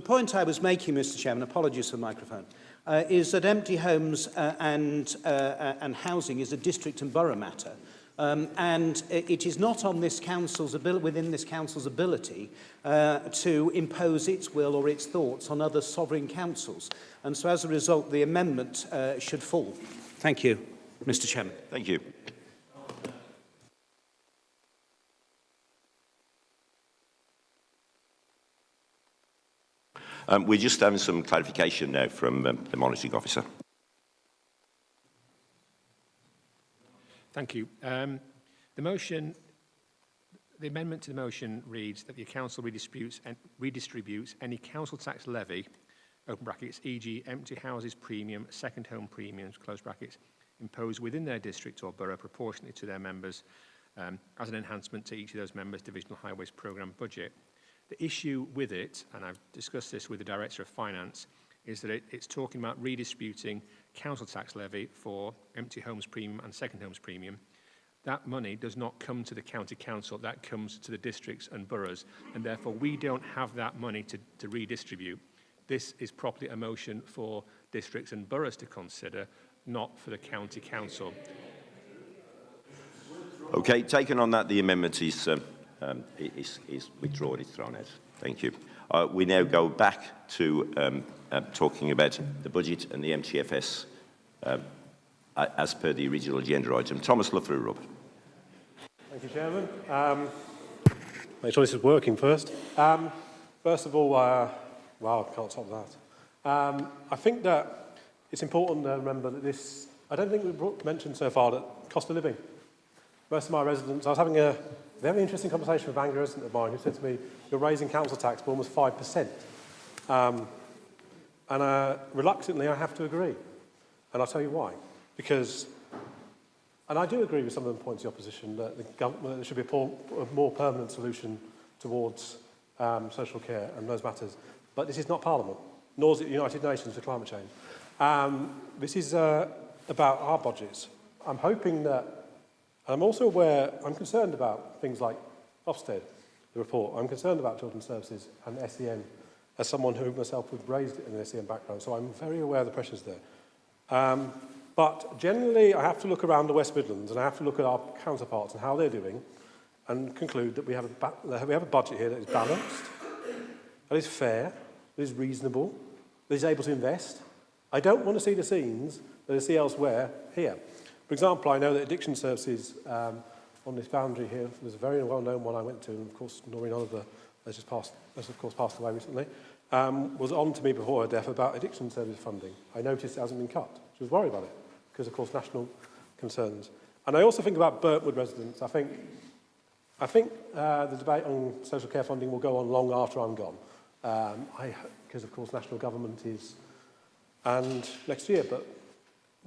[SPEAKER 13] point I was making, Mr. Chairman, apologies for the microphone, is that empty homes and housing is a district and borough matter. And it is not on this council's within this council's ability to impose its will or its thoughts on other sovereign councils. And so as a result, the amendment should fall. Thank you, Mr. Chairman.
[SPEAKER 2] Thank you. We're just having some clarification now from the monitoring officer.
[SPEAKER 14] Thank you. The amendment to the motion reads that the council redistributes any council tax levy, open brackets, e.g. empty houses premium, second home premiums, close brackets, imposed within their district or borough proportionately to their members as an enhancement to each of those members' divisional highways programme budget. The issue with it, and I've discussed this with the Director of Finance, is that it's talking about redistributing council tax levy for empty homes premium and second homes premium. That money does not come to the county council, that comes to the districts and boroughs, and therefore we don't have that money to redistribute. This is properly a motion for districts and boroughs to consider, not for the county council.
[SPEAKER 2] Okay, taken on that, the amendment is withdrawn, it's thrown out. Thank you. We now go back to talking about the budget and the MTFS as per the original agenda item. Thomas Lufferer.
[SPEAKER 12] Thank you, Chairman. Make sure this is working first. First of all, wow, I can't top that. I think that it's important to remember that this, I don't think we've mentioned so far that cost of living. Most of my residents, I was having a very interesting conversation with a Bangor resident of mine who said to me, you're raising council tax by almost 5%. And reluctantly, I have to agree. And I'll tell you why. Because, and I do agree with some of the points of the opposition, that there should be a more permanent solution towards social care and those matters. But this is not Parliament, nor is it the United Nations for climate change. This is about our budgets. I'm hoping that, and I'm also aware, I'm concerned about things like Ofsted, the report. I'm concerned about children's services and SEN, as someone who myself was raised in an SEN background, so I'm very aware of the pressures there. But generally, I have to look around the West Midlands and I have to look at our counterparts and how they're doing and conclude that we have a budget here that is balanced, that is fair, that is reasonable, that is able to invest. I don't want to see the scenes that I see elsewhere here. For example, I know that addiction services on this boundary here, there's a very well-known one I went to, and of course Noreen Oliver has of course passed away recently, was on to me before her death about addiction service funding. I noticed it hasn't been cut. She was worried about it because, of course, national concerns. And I also think about Burntwood residents. I think the debate on social care funding will go on long after I'm gone, because, of course, national government is and next year. But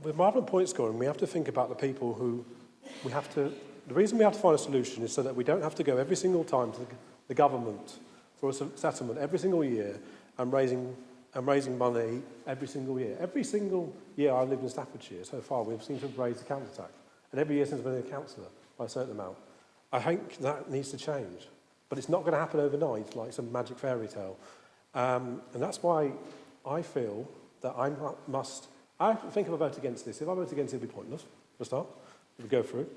[SPEAKER 12] with Marvin point scoring, we have to think about the people who we have to. The reason we have to find a solution is so that we don't have to go every single time to the government for a settlement every single year and raising money every single year. Every single year I've lived in Staffordshire so far, we've seemed to have raised the council tax. And every year since I've been a councillor by a certain amount. I think that needs to change. But it's not going to happen overnight like some magic fairy tale. And that's why I feel that I think if I vote against this, if I vote against it, it'll be pointless, for a start. It would go through.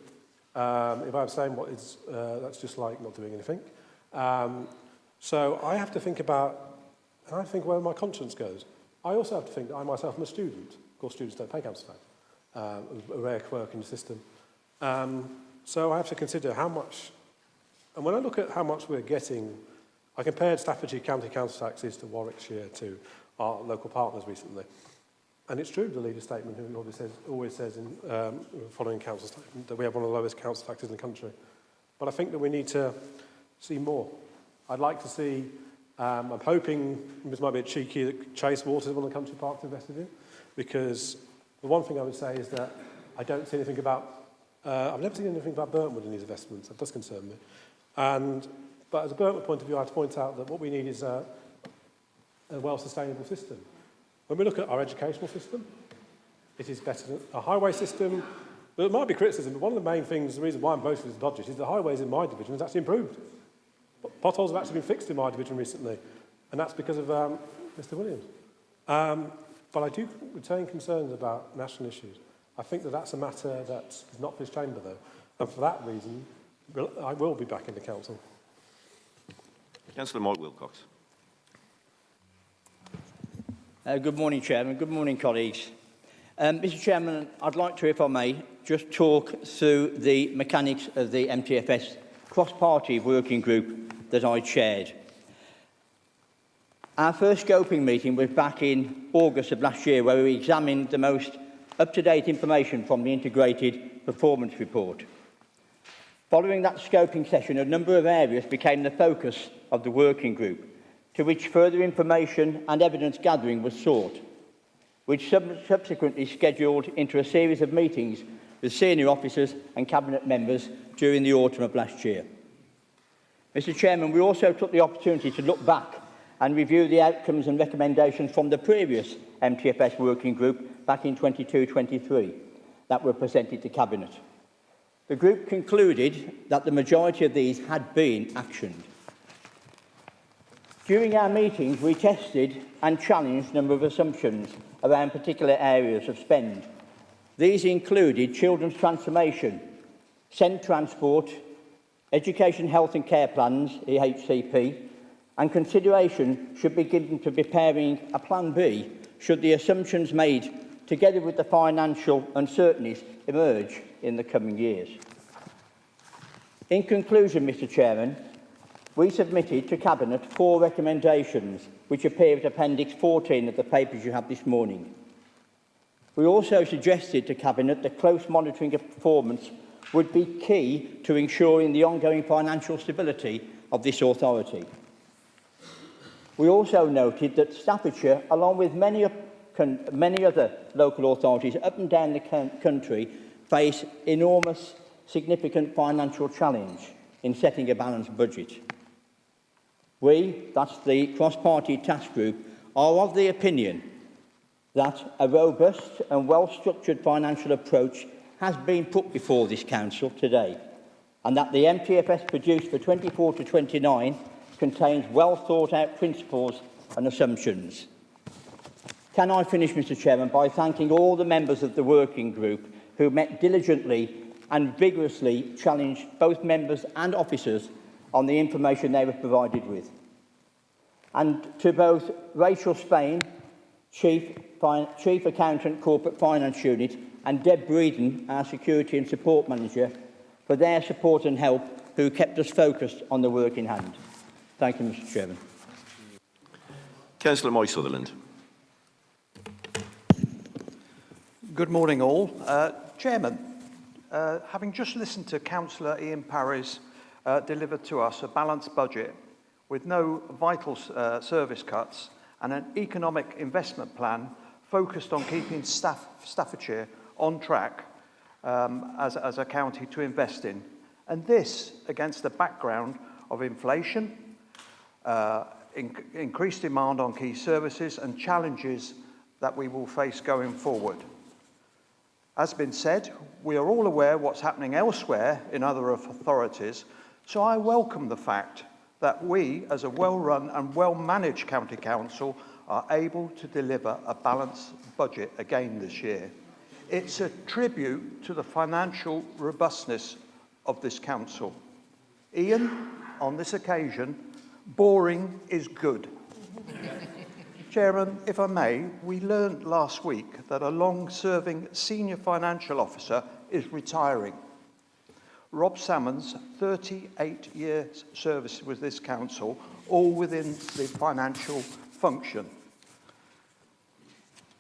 [SPEAKER 12] If I'm saying what is, that's just like not doing anything. So I have to think about, and I think where my conscience goes. I also have to think that I myself am a student. Of course, students don't pay council tax. A rare quirk in the system. So I have to consider how much, and when I look at how much we're getting, I compared Staffordshire County Council taxes to Warwickshire to our local partners recently. And it's true, the leader's statement, who always says in following council statement, that we have one of the lowest council taxes in the country. But I think that we need to see more. I'd like to see, I'm hoping, this might be a cheeky, that Chase Waters, one of the country parks, invested in, because the one thing I would say is that I don't see anything about, I've never seen anything about Burntwood in these investments. That does concern me. But as a Burntwood point of view, I have to point out that what we need is a well-sustainable system. When we look at our educational system, it is better than a highway system. There might be criticism, but one of the main things, the reason why I'm voting for this budget, is the highways in my division has actually improved. Potholes have actually been fixed in my division recently, and that's because of Mr Williams. But I do retain concerns about national issues. I think that that's a matter that is not for this chamber, though, and for that reason, I will be back in the council.
[SPEAKER 2] Councillor Mike Wilcox.
[SPEAKER 15] Good morning, Chairman. Good morning, colleagues. Mr Chairman, I'd like to, if I may, just talk through the mechanics of the MTFS cross-party working group that I chaired. Our first scoping meeting was back in August of last year, where we examined the most up-to-date information from the Integrated Performance Report. Following that scoping session, a number of areas became the focus of the working group, to which further information and evidence gathering was sought, which subsequently scheduled into a series of meetings with senior officers and cabinet members during the autumn of last year. Mr Chairman, we also took the opportunity to look back and review the outcomes and recommendations from the previous MTFS working group back in 22-23 that were presented to Cabinet. The group concluded that the majority of these had been actioned. During our meetings, we tested and challenged a number of assumptions around particular areas of spend. These included children's transformation, SEND transport, education, health and care plans, EHCP, and consideration should be given to preparing a Plan B should the assumptions made, together with the financial uncertainties, emerge in the coming years. In conclusion, Mr Chairman, we submitted to Cabinet 4 recommendations, which appear at Appendix 14 of the papers you have this morning. We also suggested to Cabinet that close monitoring of performance would be key to ensuring the ongoing financial stability of this authority. We also noted that Staffordshire, along with many other local authorities up and down the country, face enormous, significant financial challenge in setting a balanced budget. We, that's the cross-party task group, are of the opinion that a robust and well-structured financial approach has been put before this Council today, and that the MTFS produced for 24 to 29 contains well-thought-out principles and assumptions. Can I finish, Mr Chairman, by thanking all the members of the working group who met diligently and vigorously challenged both members and officers on the information they were provided with. And to both Rachel Spain, Chief Accountant, Corporate Finance Unit, and Deb Breeden, our Security and Support Manager, for their support and help, who kept us focused on the work in hand. Thank you, Mr Chairman.
[SPEAKER 2] Councillor Mike Sutherland.
[SPEAKER 16] Good morning, all. Chairman, having just listened to Councillor Ian Parry's delivered to us a balanced budget with no vital service cuts and an economic investment plan focused on keeping Staffordshire on track as a county to invest in. And this against the background of inflation, increased demand on key services and challenges that we will face going forward. As been said, we are all aware of what's happening elsewhere in other authorities, so I welcome the fact that we, as a well-run and well-managed county council, are able to deliver a balanced budget again this year. It's a tribute to the financial robustness of this council. Ian, on this occasion, boring is good. Chairman, if I may, we learned last week that a long-serving senior financial officer is retiring. Rob Salmon's 38 years service with this council, all within the financial function.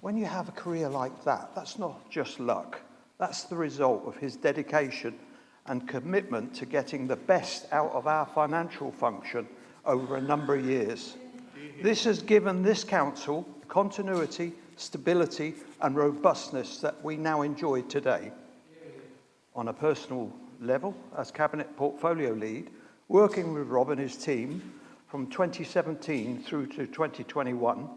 [SPEAKER 16] When you have a career like that, that's not just luck. That's the result of his dedication and commitment to getting the best out of our financial function over a number of years. This has given this council continuity, stability and robustness that we now enjoy today. On a personal level, as Cabinet Portfolio Lead, working with Rob and his team from 2017 through to 2021,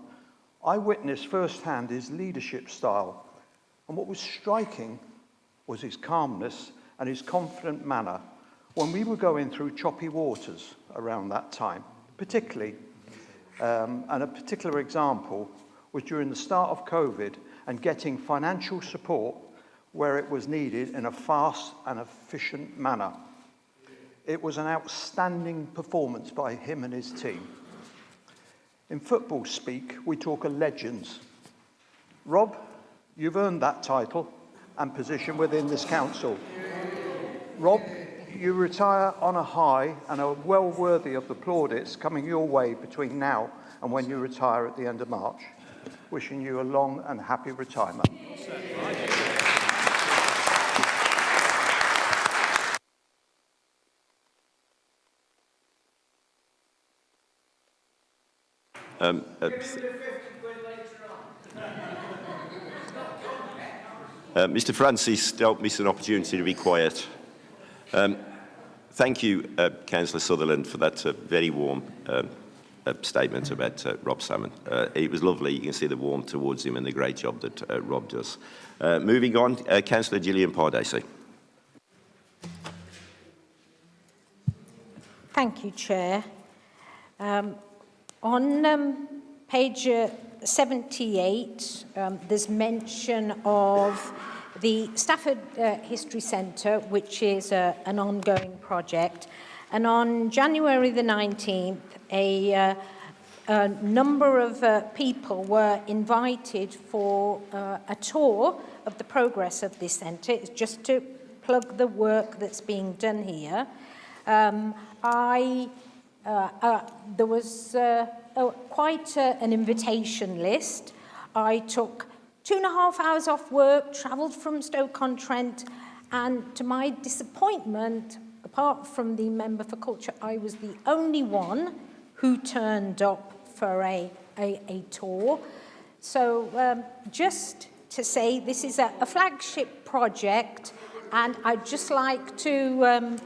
[SPEAKER 16] I witnessed firsthand his leadership style, and what was striking was his calmness and his confident manner when we were going through choppy waters around that time, particularly, and a particular example was during the start of COVID and getting financial support where it was needed in a fast and efficient manner. It was an outstanding performance by him and his team. In football speak, we talk of legends. Rob, you've earned that title and position within this council. Rob, you retire on a high and are well worthy of the plaudits coming your way between now and when you retire at the end of March. Wishing you a long and happy retirement.
[SPEAKER 2] Mr Francis don't miss an opportunity to be quiet. Thank you, Councillor Sutherland, for that very warm statement about Rob Salmon. It was lovely. You can see the warmth towards him and the great job that Rob does. Moving on, Councillor Gillian Pardesi.
[SPEAKER 17] Thank you, Chair. On page 78, there's mention of the Stafford History Centre, which is an ongoing project. And on January the 19th, a number of people were invited for a tour of the progress of this centre. It's just to plug the work that's being done here. There was quite an invitation list. I took 2.5 hours off work, travelled from Stoke-on-Trent, and to my disappointment, apart from the member for culture, I was the only one who turned up for a tour. So just to say this is a flagship project, and I'd just like to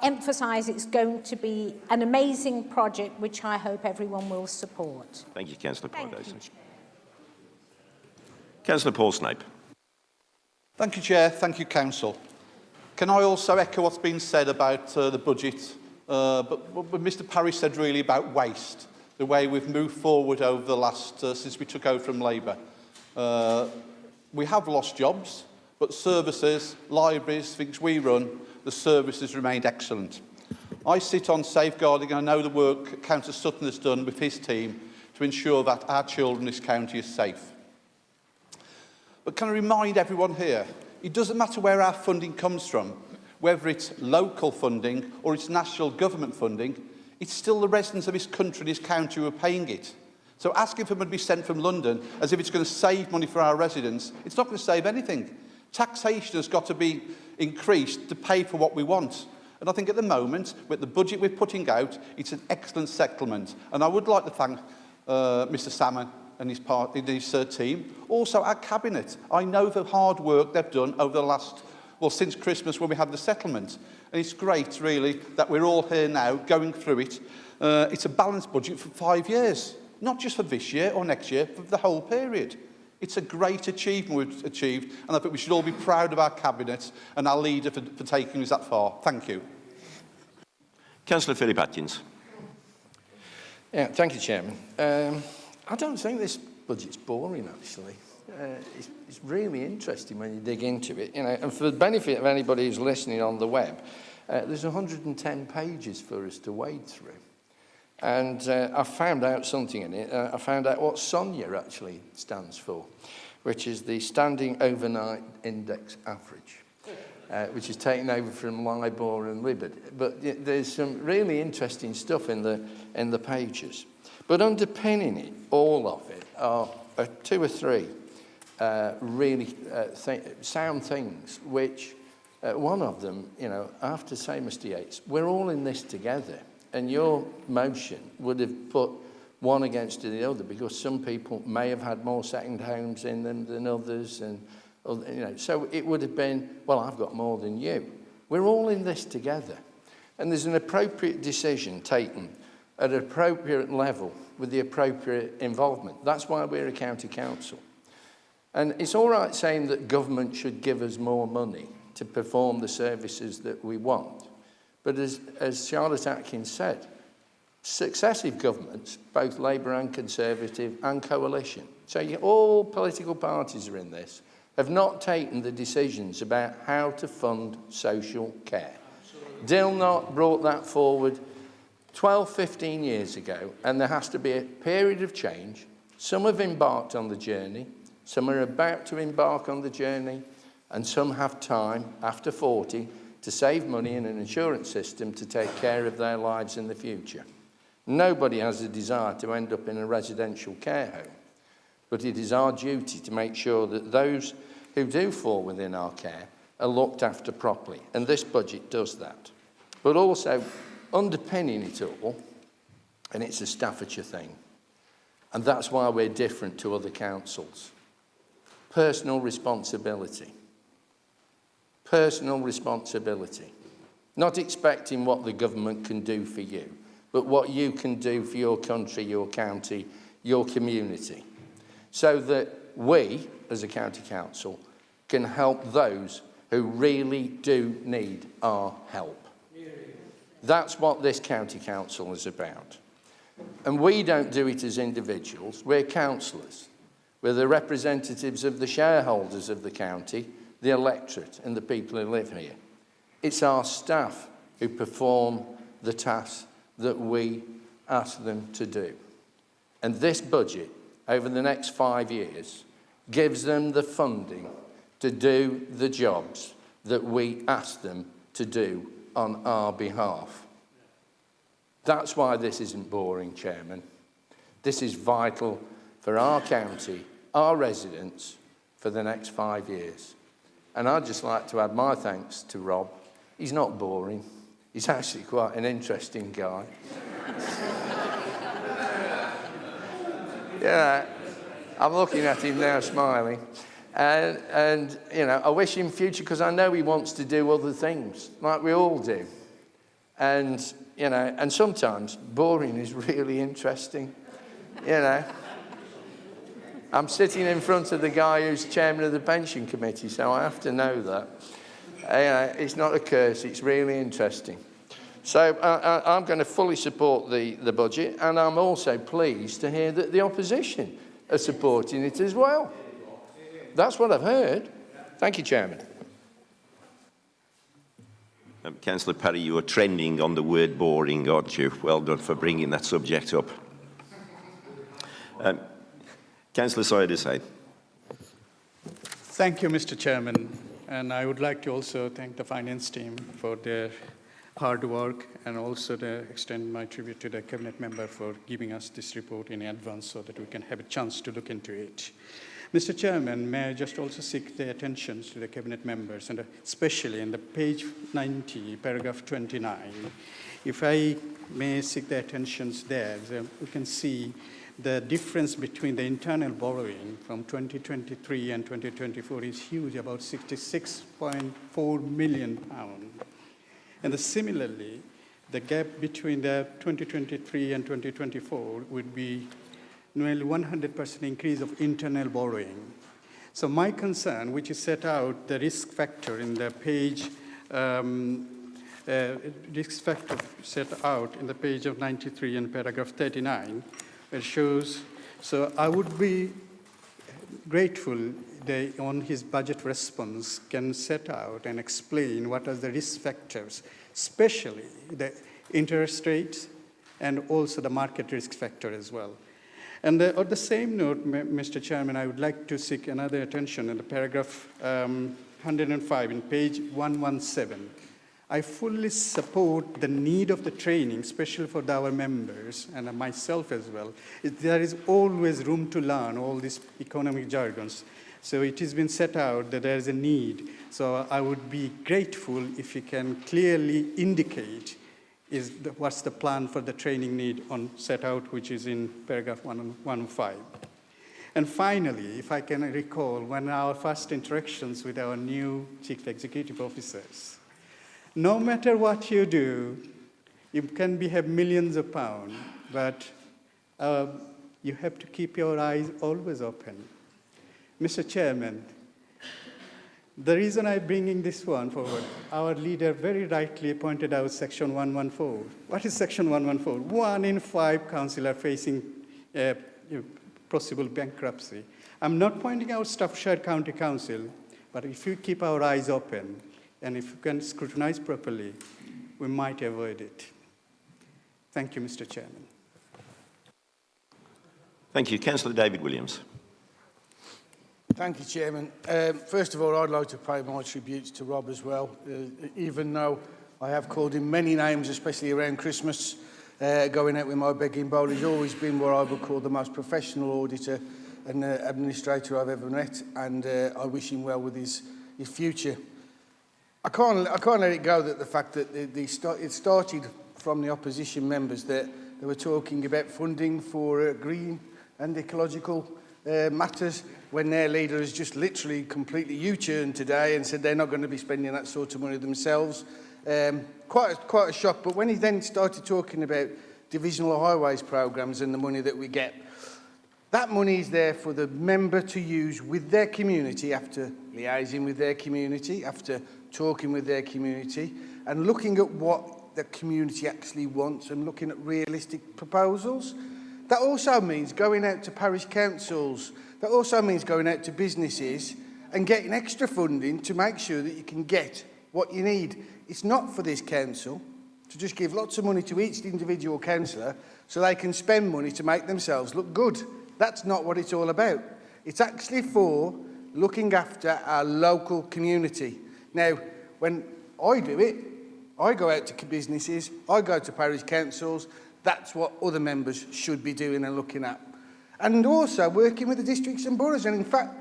[SPEAKER 17] emphasise it's going to be an amazing project which I hope everyone will support.
[SPEAKER 2] Thank you, Councillor Pardesi. Councillor Paul Snape.
[SPEAKER 18] Thank you, Chair. Thank you, Council. Can I also echo what's been said about the budget? But what Mr Parry said really about waste, the way we've moved forward over the last, since we took over from Labour. We have lost jobs, but services, libraries, things we run, the services remained excellent. I sit on safeguarding, and I know the work Councillor Sutton has done with his team to ensure that our children in this county are safe. But can I remind everyone here, it doesn't matter where our funding comes from, whether it's local funding or it's national government funding, it's still the residents of this country and this county who are paying it. So asking for money to be sent from London as if it's going to save money for our residents, it's not going to save anything. Taxation has got to be increased to pay for what we want. And I think at the moment, with the budget we're putting out, it's an excellent settlement. And I would like to thank Mr Salmon and his team. Also our Cabinet. I know the hard work they've done over the last, well, since Christmas when we had the settlement. And it's great, really, that we're all here now going through it. It's a balanced budget for 5 years, not just for this year or next year, for the whole period. It's a great achievement we've achieved, and I think we should all be proud of our Cabinet and our leader for taking us that far. Thank you.
[SPEAKER 2] Councillor Philip Atkins.
[SPEAKER 6] Yeah, thank you, Chairman. I don't think this budget's boring, actually. It's really interesting when you dig into it. You know, and for the benefit of anybody who's listening on the web, there's 110 pages for us to wade through. And I found out something in it. I found out what SONIA actually stands for, which is the Standing Overnight Index Average, which is taken over from LIBOR and LIBOR. But there's some really interesting stuff in the pages. But underpinning it, all of it, are two or three really sound things, which one of them, you know, after say Mr Yates, we're all in this together. and your motion would have put one against the other, because some people may have had more second homes in them than others, and so it would have been, well, I've got more than you. We're all in this together, and there's an appropriate decision taken at an appropriate level with the appropriate involvement. That's why we're a county council. And it's all right saying that government should give us more money to perform the services that we want. But as Charlotte Atkins said, successive governments, both Labour and Conservative and coalition, so all political parties are in this, have not taken the decisions about how to fund social care. Dilnot brought that forward 12, 15 years ago, and there has to be a period of change. Some have embarked on the journey, some are about to embark on the journey, and some have time after 40 to save money in an insurance system to take care of their lives in the future. Nobody has a desire to end up in a residential care home, but it is our duty to make sure that those who do fall within our care are looked after properly, and this budget does that. But also, underpinning it all, and it's a Staffordshire thing, and that's why we're different to other councils. Personal responsibility. Personal responsibility. Not expecting what the government can do for you, but what you can do for your country, your county, your community, so that we, as a county council, can help those who really do need our help. That's what this county council is about. And we don't do it as individuals, we're councillors. We're the representatives of the shareholders of the county, the electorate, and the people who live here. It's our staff who perform the tasks that we ask them to do. And this budget, over the next 5 years, gives them the funding to do the jobs that we ask them to do on our behalf. That's why this isn't boring, Chairman. This is vital for our county, our residents, for the next 5 years. And I'd just like to add my thanks to Rob. He's not boring. He's actually quite an interesting guy. Yeah, I'm looking at him now smiling. And I wish him future, because I know he wants to do other things, like we all do. And, and sometimes boring is really interesting, I'm sitting in front of the guy who's chairman of the pension committee, so I have to know that. It's not a curse, it's really interesting. So I'm going to fully support the budget, and I'm also pleased to hear that the opposition are supporting it as well. That's what I've heard. Thank you, Chairman.
[SPEAKER 2] Councillor Parry, you are trending on the word boring, aren't you? Well done for bringing that subject up. Councillor Syed Hussain.
[SPEAKER 19] Thank you, Mr. Chairman. And I would like to also thank the finance team for their hard work, and also to extend my tribute to the cabinet member for giving us this report in advance so that we can have a chance to look into it. Mr. Chairman, may I just also seek the attention to the cabinet members, and especially in the page 90, paragraph 29. If I may seek the attentions there, we can see the difference between the internal borrowing from 2023 and 2024 is huge, about £66.4 million. And similarly, the gap between the 2023 and 2024 would be nearly 100% increase of internal borrowing. So my concern, which is set out the risk factor in the page, risk factor set out in the page of 93 and paragraph 39, it shows, so I would be grateful they, on his budget response, can set out and explain what are the risk factors, especially the interest rates and also the market risk factor as well. And on the same note, Mr. Chairman, I would like to seek another attention in the paragraph 105 in page 117. I fully support the need of the training, especially for our members and myself as well. There is always room to learn all these economic jargons. So it has been set out that there is a need. So I would be grateful if you can clearly indicate what's the plan for the training need on set out, which is in paragraph 105. And finally, if I can recall, one of our first interactions with our new chief executive officers, no matter what you do, you can have millions of pounds, but you have to keep your eyes always open. Mr. Chairman, the reason I'm bringing this one forward, our leader very rightly pointed out Section 114. What is Section 114? 1 in 5 councillors facing possible bankruptcy. I'm not pointing out Staffordshire County Council, but if you keep our eyes open and if you can scrutinize properly, we might avoid it. Thank you, Mr. Chairman.
[SPEAKER 2] Thank you. Councillor David Williams.
[SPEAKER 6] Thank you, Chairman. First of all, I'd like to pay my tributes to Rob as well, even though I have called him many names, especially around Christmas, going out with my begging bowl. He's always been what I would call the most professional auditor and administrator I've ever met, and I wish him well with his future. I can't let it go that the fact that it started from the opposition members that they were talking about funding for green and ecological matters, when their leader has just literally completely U-turned today and said they're not going to be spending that sort of money themselves. Quite a shock. But when he then started talking about divisional highways programmes and the money that we get, that money is there for the member to use with their community, after liaising with their community, after talking with their community, and looking at what the community actually wants and looking at realistic proposals. That also means going out to parish councils. That also means going out to businesses and getting extra funding to make sure that you can get what you need. It's not for this council to just give lots of money to each individual councillor so they can spend money to make themselves look good. That's not what it's all about. It's actually for looking after our local community. Now, when I do it, I go out to businesses, I go to parish councils. That's what other members should be doing and looking at. And also working with the districts and boroughs. And in fact,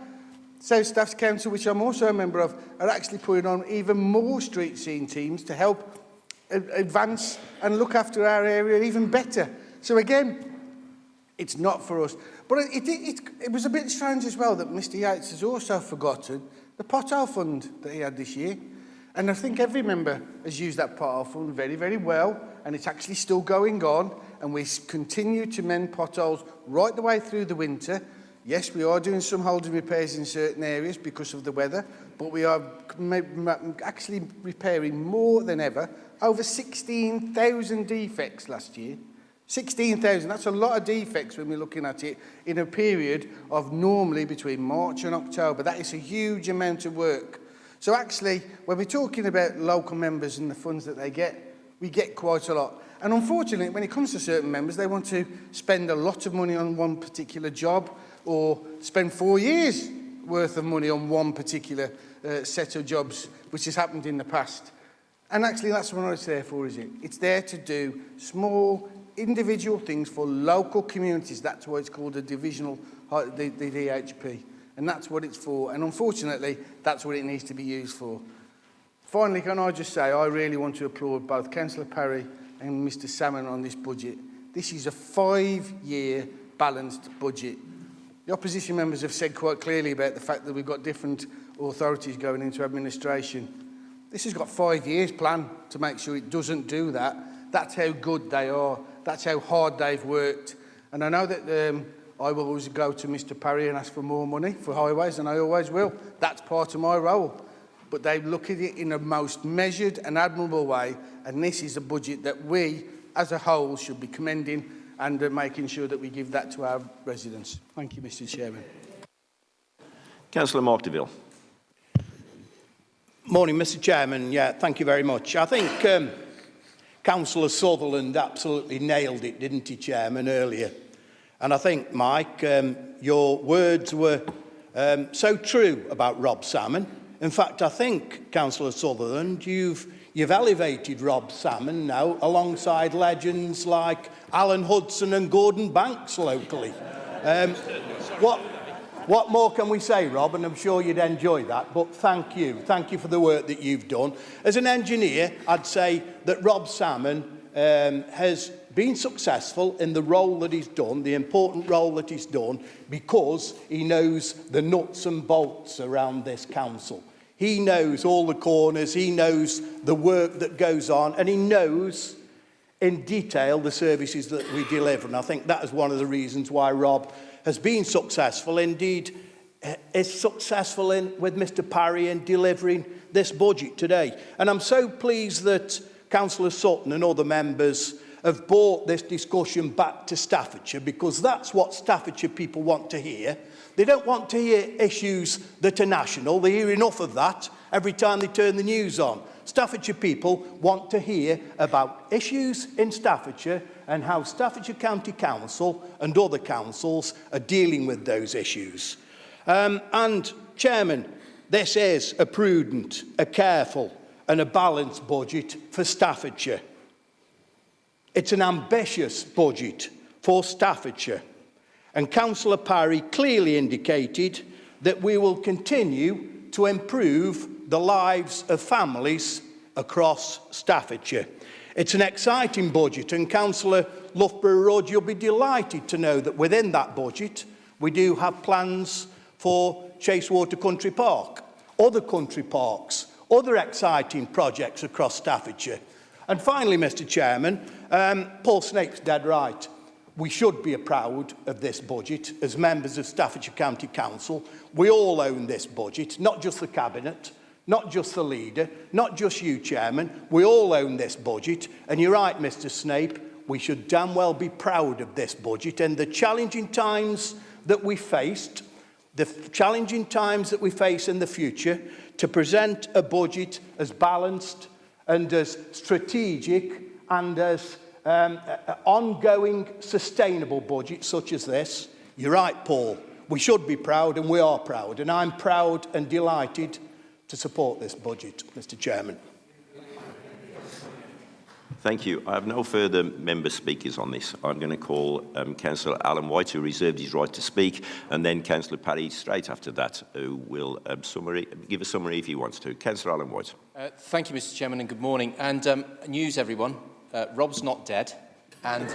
[SPEAKER 6] South Staffs Council, which I'm also a member of, are actually putting on even more street scene teams to help advance and look after our area even better. So again, it's not for us. But it was a bit strange as well that Mr Yates has also forgotten the pothole fund that he had this year. And I think every member has used that pothole fund very, very well, and it's actually still going on, and we continue to mend potholes right the way through the winter. Yes, we are doing some holding repairs in certain areas because of the weather, but we are actually repairing more than ever. Over 16,000 defects last year. 16,000, that's a lot of defects when we're looking at it in a period of normally between March and October. That is a huge amount of work. So actually, when we're talking about local members and the funds that they get, we get quite a lot. And unfortunately, when it comes to certain members, they want to spend a lot of money on one particular job or spend 4 years worth of money on one particular set of jobs, which has happened in the past. And actually, that's what it's there for, is it? It's there to do small, individual things for local communities. That's why it's called a divisional, the DHP. And that's what it's for. And unfortunately, that's what it needs to be used for. Finally, can I just say, I really want to applaud both Councillor Parry and Mr Salmon on this budget. This is a 5-year balanced budget. The opposition members have said quite clearly about the fact that we've got different authorities going into administration. This has got 5 years planned to make sure it doesn't do that. That's how good they are. That's how hard they've worked. And I know that I will always go to Mr Parry and ask for more money for highways, and I always will. That's part of my role. But they look at it in a most measured and admirable way, and this is a budget that we, as a whole, should be commending and making sure that we give that to our residents. Thank you, Mr Chairman.
[SPEAKER 2] Councillor Mark DeVille.
[SPEAKER 20] Morning, Mr Chairman. Yeah, thank you very much. I think Councillor Sutherland absolutely nailed it, didn't he, Chairman, earlier? And I think, Mike, your words were so true about Rob Salmon. In fact, I think, Councillor Sutherland, you've elevated Rob Salmon now alongside legends like Alan Hudson and Gordon Banks locally. What more can we say, Rob? And I'm sure you'd enjoy that. But thank you. Thank you for the work that you've done. As an engineer, I'd say that Rob Salmon has been successful in the role that he's done, the important role that he's done, because he knows the nuts and bolts around this council. He knows all the corners, he knows the work that goes on, and he knows in detail the services that we deliver. And I think that is one of the reasons why Rob has been successful, indeed is successful with Mr Parry in delivering this budget today. And I'm so pleased that Councillor Sutton and other members have brought this discussion back to Staffordshire, because that's what Staffordshire people want to hear. They don't want to hear issues that are national. They hear enough of that every time they turn the news on. Staffordshire people want to hear about issues in Staffordshire and how Staffordshire County Council and other councils are dealing with those issues. And, Chairman, this is a prudent, a careful and a balanced budget for Staffordshire. It's an ambitious budget for Staffordshire. And Councillor Parry clearly indicated that we will continue to improve the lives of families across Staffordshire. It's an exciting budget, and Councillor Loughborough-Rudd, you'll be delighted to know that within that budget we do have plans for Chasewater Country Park, other country parks, other exciting projects across Staffordshire. And finally, Mr Chairman, Paul Snape's dead right. We should be proud of this budget as members of Staffordshire County Council. We all own this budget, not just the Cabinet, not just the leader, not just you, Chairman. We all own this budget. And you're right, Mr Snape, we should damn well be proud of this budget and the challenging times that we faced, the challenging times that we face in the future, to present a budget as balanced and as strategic and as ongoing sustainable budget such as this. You're right, Paul. We should be proud, and we are proud. And I'm proud and delighted to support this budget, Mr Chairman.
[SPEAKER 2] Thank you. I have no further member speakers on this. I'm going to call Councillor Alan White, who reserved his right to speak, and then Councillor Parry straight after that, who will give a summary if he wants to. Councillor Alan White.
[SPEAKER 7] Thank you, Mr Chairman, and good morning. And news, everyone. Rob's not dead, and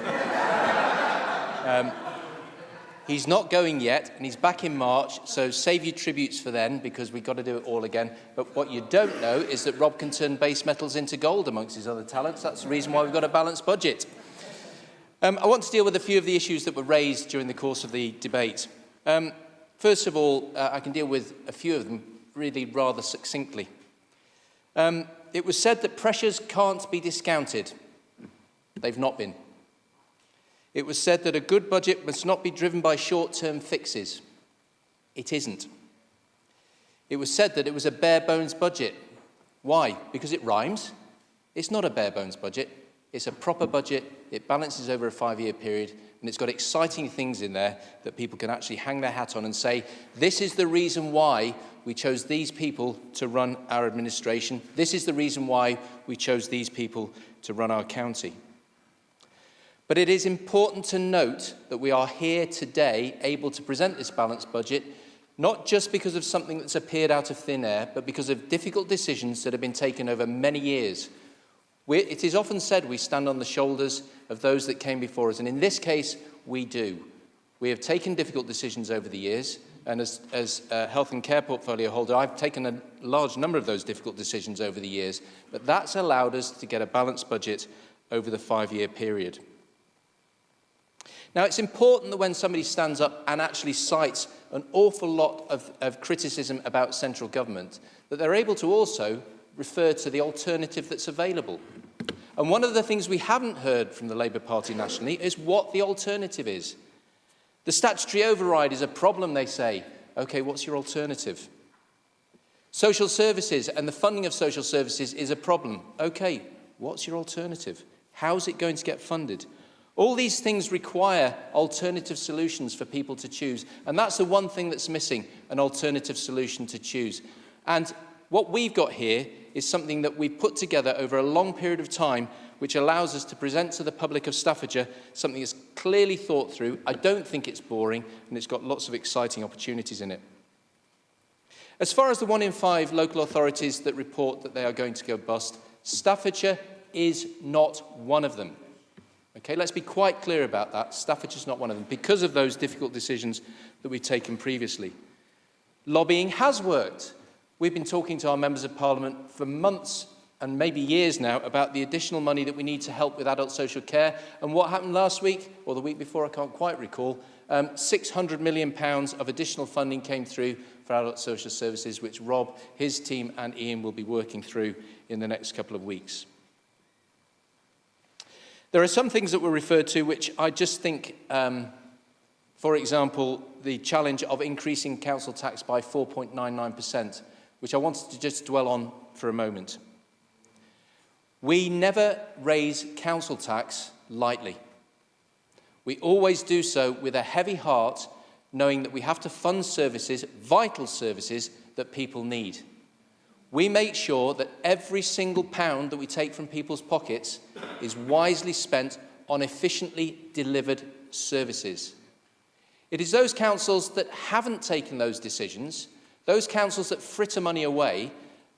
[SPEAKER 7] he's not going yet, and he's back in March, so save your tributes for then, because we've got to do it all again. But what you don't know is that Rob can turn base metals into gold amongst his other talents. That's the reason why we've got a balanced budget. I want to deal with a few of the issues that were raised during the course of the debate. First of all, I can deal with a few of them really rather succinctly. It was said that pressures can't be discounted. They've not been. It was said that a good budget must not be driven by short-term fixes. It isn't. It was said that it was a bare-bones budget. Why? Because it rhymes. It's not a bare-bones budget. It's a proper budget. It balances over a 5-year period, and it's got exciting things in there that people can actually hang their hat on and say, this is the reason why we chose these people to run our administration. This is the reason why we chose these people to run our county. But it is important to note that we are here today able to present this balanced budget, not just because of something that's appeared out of thin air, but because of difficult decisions that have been taken over many years. It is often said we stand on the shoulders of those that came before us, and in this case, we do. We have taken difficult decisions over the years, and as health and care portfolio holder, I've taken a large number of those difficult decisions over the years, but that's allowed us to get a balanced budget over the 5-year period. Now, it's important that when somebody stands up and actually cites an awful lot of criticism about central government, that they're able to also refer to the alternative that's available. And one of the things we haven't heard from the Labour Party nationally is what the alternative is. The statutory override is a problem, they say. OK, what's your alternative? Social services and the funding of social services is a problem. OK, what's your alternative? How's it going to get funded? All these things require alternative solutions for people to choose. And that's the one thing that's missing, an alternative solution to choose. And what we've got here is something that we've put together over a long period of time, which allows us to present to the public of Staffordshire something that's clearly thought through. I don't think it's boring, and it's got lots of exciting opportunities in it. As far as the 1 in 5 local authorities that report that they are going to go bust, Staffordshire is not one of them. Okay, let's be quite clear about that. Stafford is not one of them because of those difficult decisions that we've taken previously. Lobbying has worked. We've been talking to our members of parliament for months and maybe years now about the additional money that we need to help with adult social care. And what happened last week, or the week before, I can't quite recall, £600 million of additional funding came through for adult social services, which Rob, his team and Ian will be working through in the next couple of weeks. There are some things that were referred to which I just think, for example, the challenge of increasing council tax by 4.99%, which I wanted to just dwell on for a moment. We never raise council tax lightly. We always do so with a heavy heart, knowing that we have to fund services, vital services, that people need. We make sure that every single pound that we take from people's pockets is wisely spent on efficiently delivered services. It is those councils that haven't taken those decisions, those councils that fritter money away,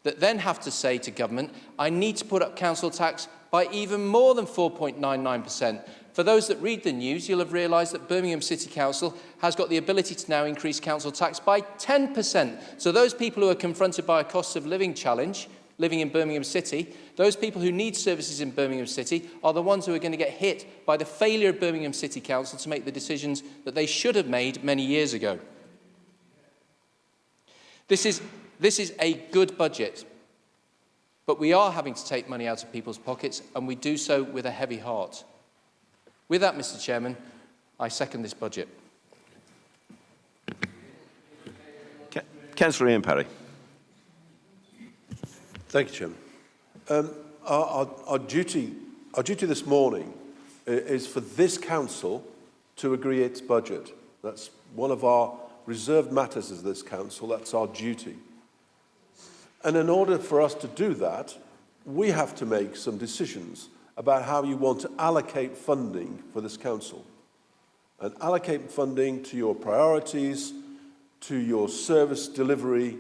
[SPEAKER 7] that then have to say to government, I need to put up council tax by even more than 4.99%. For those that read the news, you'll have realised that Birmingham City Council has got the ability to now increase council tax by 10%. So those people who are confronted by a cost of living challenge, living in Birmingham City, those people who need services in Birmingham City are the ones who are going to get hit by the failure of Birmingham City Council to make the decisions that they should have made many years ago. This is a good budget, but we are having to take money out of people's pockets, and we do so with a heavy heart. With that, Mr. Chairman, I second this budget.
[SPEAKER 2] Councillor Ian Parry.
[SPEAKER 8] Thank you, Chairman. Our duty this morning is for this council to agree its budget. That's one of our reserved matters as this council. That's our duty. And in order for us to do that, we have to make some decisions about how you want to allocate funding for this council. And allocate funding to your priorities, to your service delivery,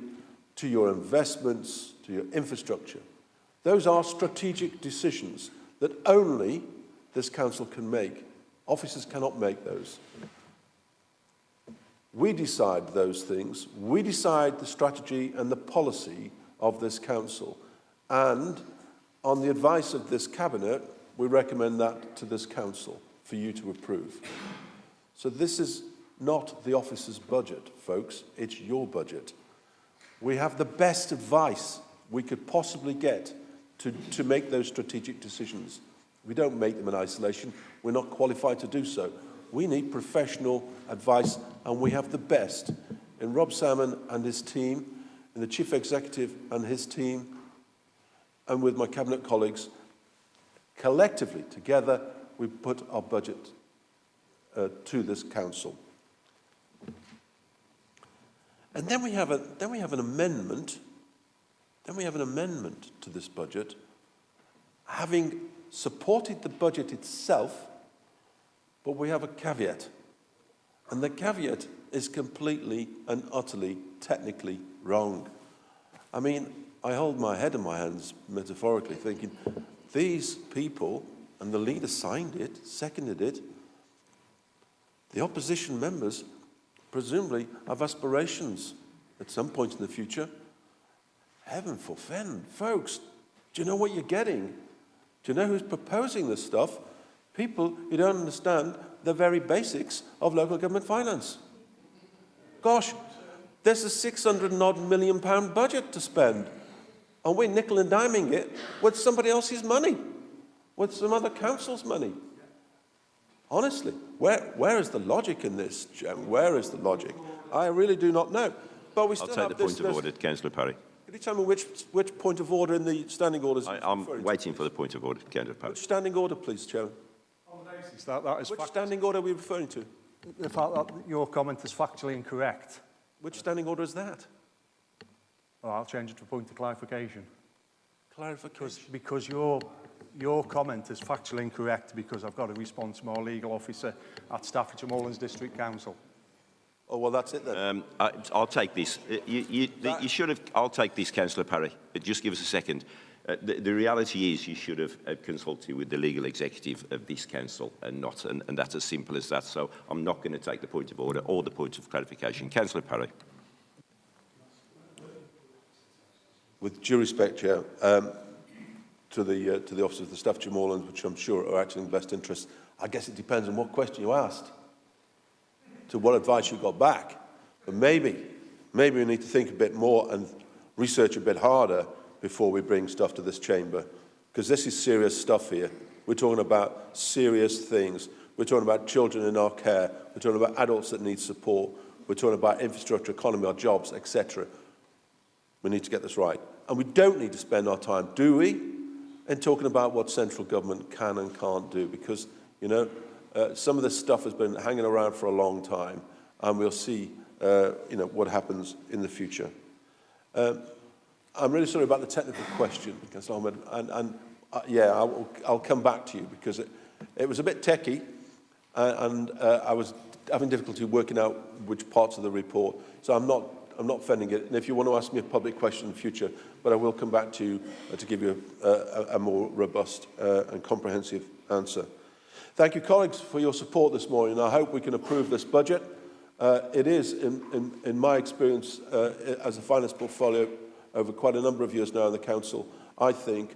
[SPEAKER 8] to your investments, to your infrastructure. Those are strategic decisions that only this council can make. Officers cannot make those. We decide those things. We decide the strategy and the policy of this council. And on the advice of this cabinet, we recommend that to this council for you to approve. So this is not the officer's budget, folks. It's your budget. We have the best advice we could possibly get to make those strategic decisions. We don't make them in isolation. We're not qualified to do so. We need professional advice, and we have the best in Rob Salmon and his team, in the Chief Executive and his team, and with my Cabinet colleagues. Collectively, together, we put our budget to this council. And then we have an amendment. Then we have an amendment to this budget, having supported the budget itself, but we have a caveat. And the caveat is completely and utterly technically wrong. I mean, I hold my head in my hands, metaphorically, thinking, these people, and the leader signed it, seconded it, the opposition members presumably have aspirations at some point in the future. Heaven forfend, folks, do you know what you're getting? Do you know who's proposing this stuff? People who don't understand the very basics of local government finance. Gosh, there's a £600 million budget to spend, and we're nickel and diming it with somebody else's money, with some other council's money. Honestly, where is the logic in this, Jim? Where is the logic? I really do not know. But we still
[SPEAKER 2] I'll take the point of order, Councillor Parry.
[SPEAKER 8] Could you tell me which point of order in the standing orders?
[SPEAKER 2] I'm waiting for the point of order, Councillor Parry.
[SPEAKER 8] Which standing order, please, Chairman? Which standing order are we referring to?
[SPEAKER 11] The fact that your comment is factually incorrect.
[SPEAKER 8] Which standing order is that?
[SPEAKER 11] Well, I'll change it to a point of clarification.
[SPEAKER 8] Clarification?
[SPEAKER 11] Because your comment is factually incorrect, because I've got a response from our legal officer at Stafford and Morelands District Council.
[SPEAKER 8] Oh, well, that's it then.
[SPEAKER 2] I'll take this. You should have. I'll take this, Councillor Parry. Just give us a second. The reality is you should have consulted with the legal executive of this council and not, and that's as simple as that. So I'm not going to take the point of order or the point of clarification. Councillor Parry.
[SPEAKER 8] With due respect, Chair, to the officers of the Staffordshire Moorlands, which I'm sure are acting in the best interest, I guess it depends on what question you asked, to what advice you got back. But maybe we need to think a bit more and research a bit harder before we bring stuff to this chamber, because this is serious stuff here. We're talking about serious things. We're talking about children in our care. We're talking about adults that need support. We're talking about infrastructure, economy, our jobs, etc. We need to get this right. And we don't need to spend our time, do we, in talking about what central government can and can't do, because, you know, some of this stuff has been hanging around for a long time, and we'll see, you know, what happens in the future. I'm really sorry about the technical question, Councillor Ahmed, and yeah, I'll come back to you, because it was a bit techie, and I was having difficulty working out which parts of the report, so I'm not defending it. And if you want to ask me a public question in the future, but I will come back to you to give you a more robust and comprehensive answer. Thank you, colleagues, for your support this morning. I hope we can approve this budget. It is, in my experience as a finance portfolio over quite a number of years now in the Council, I think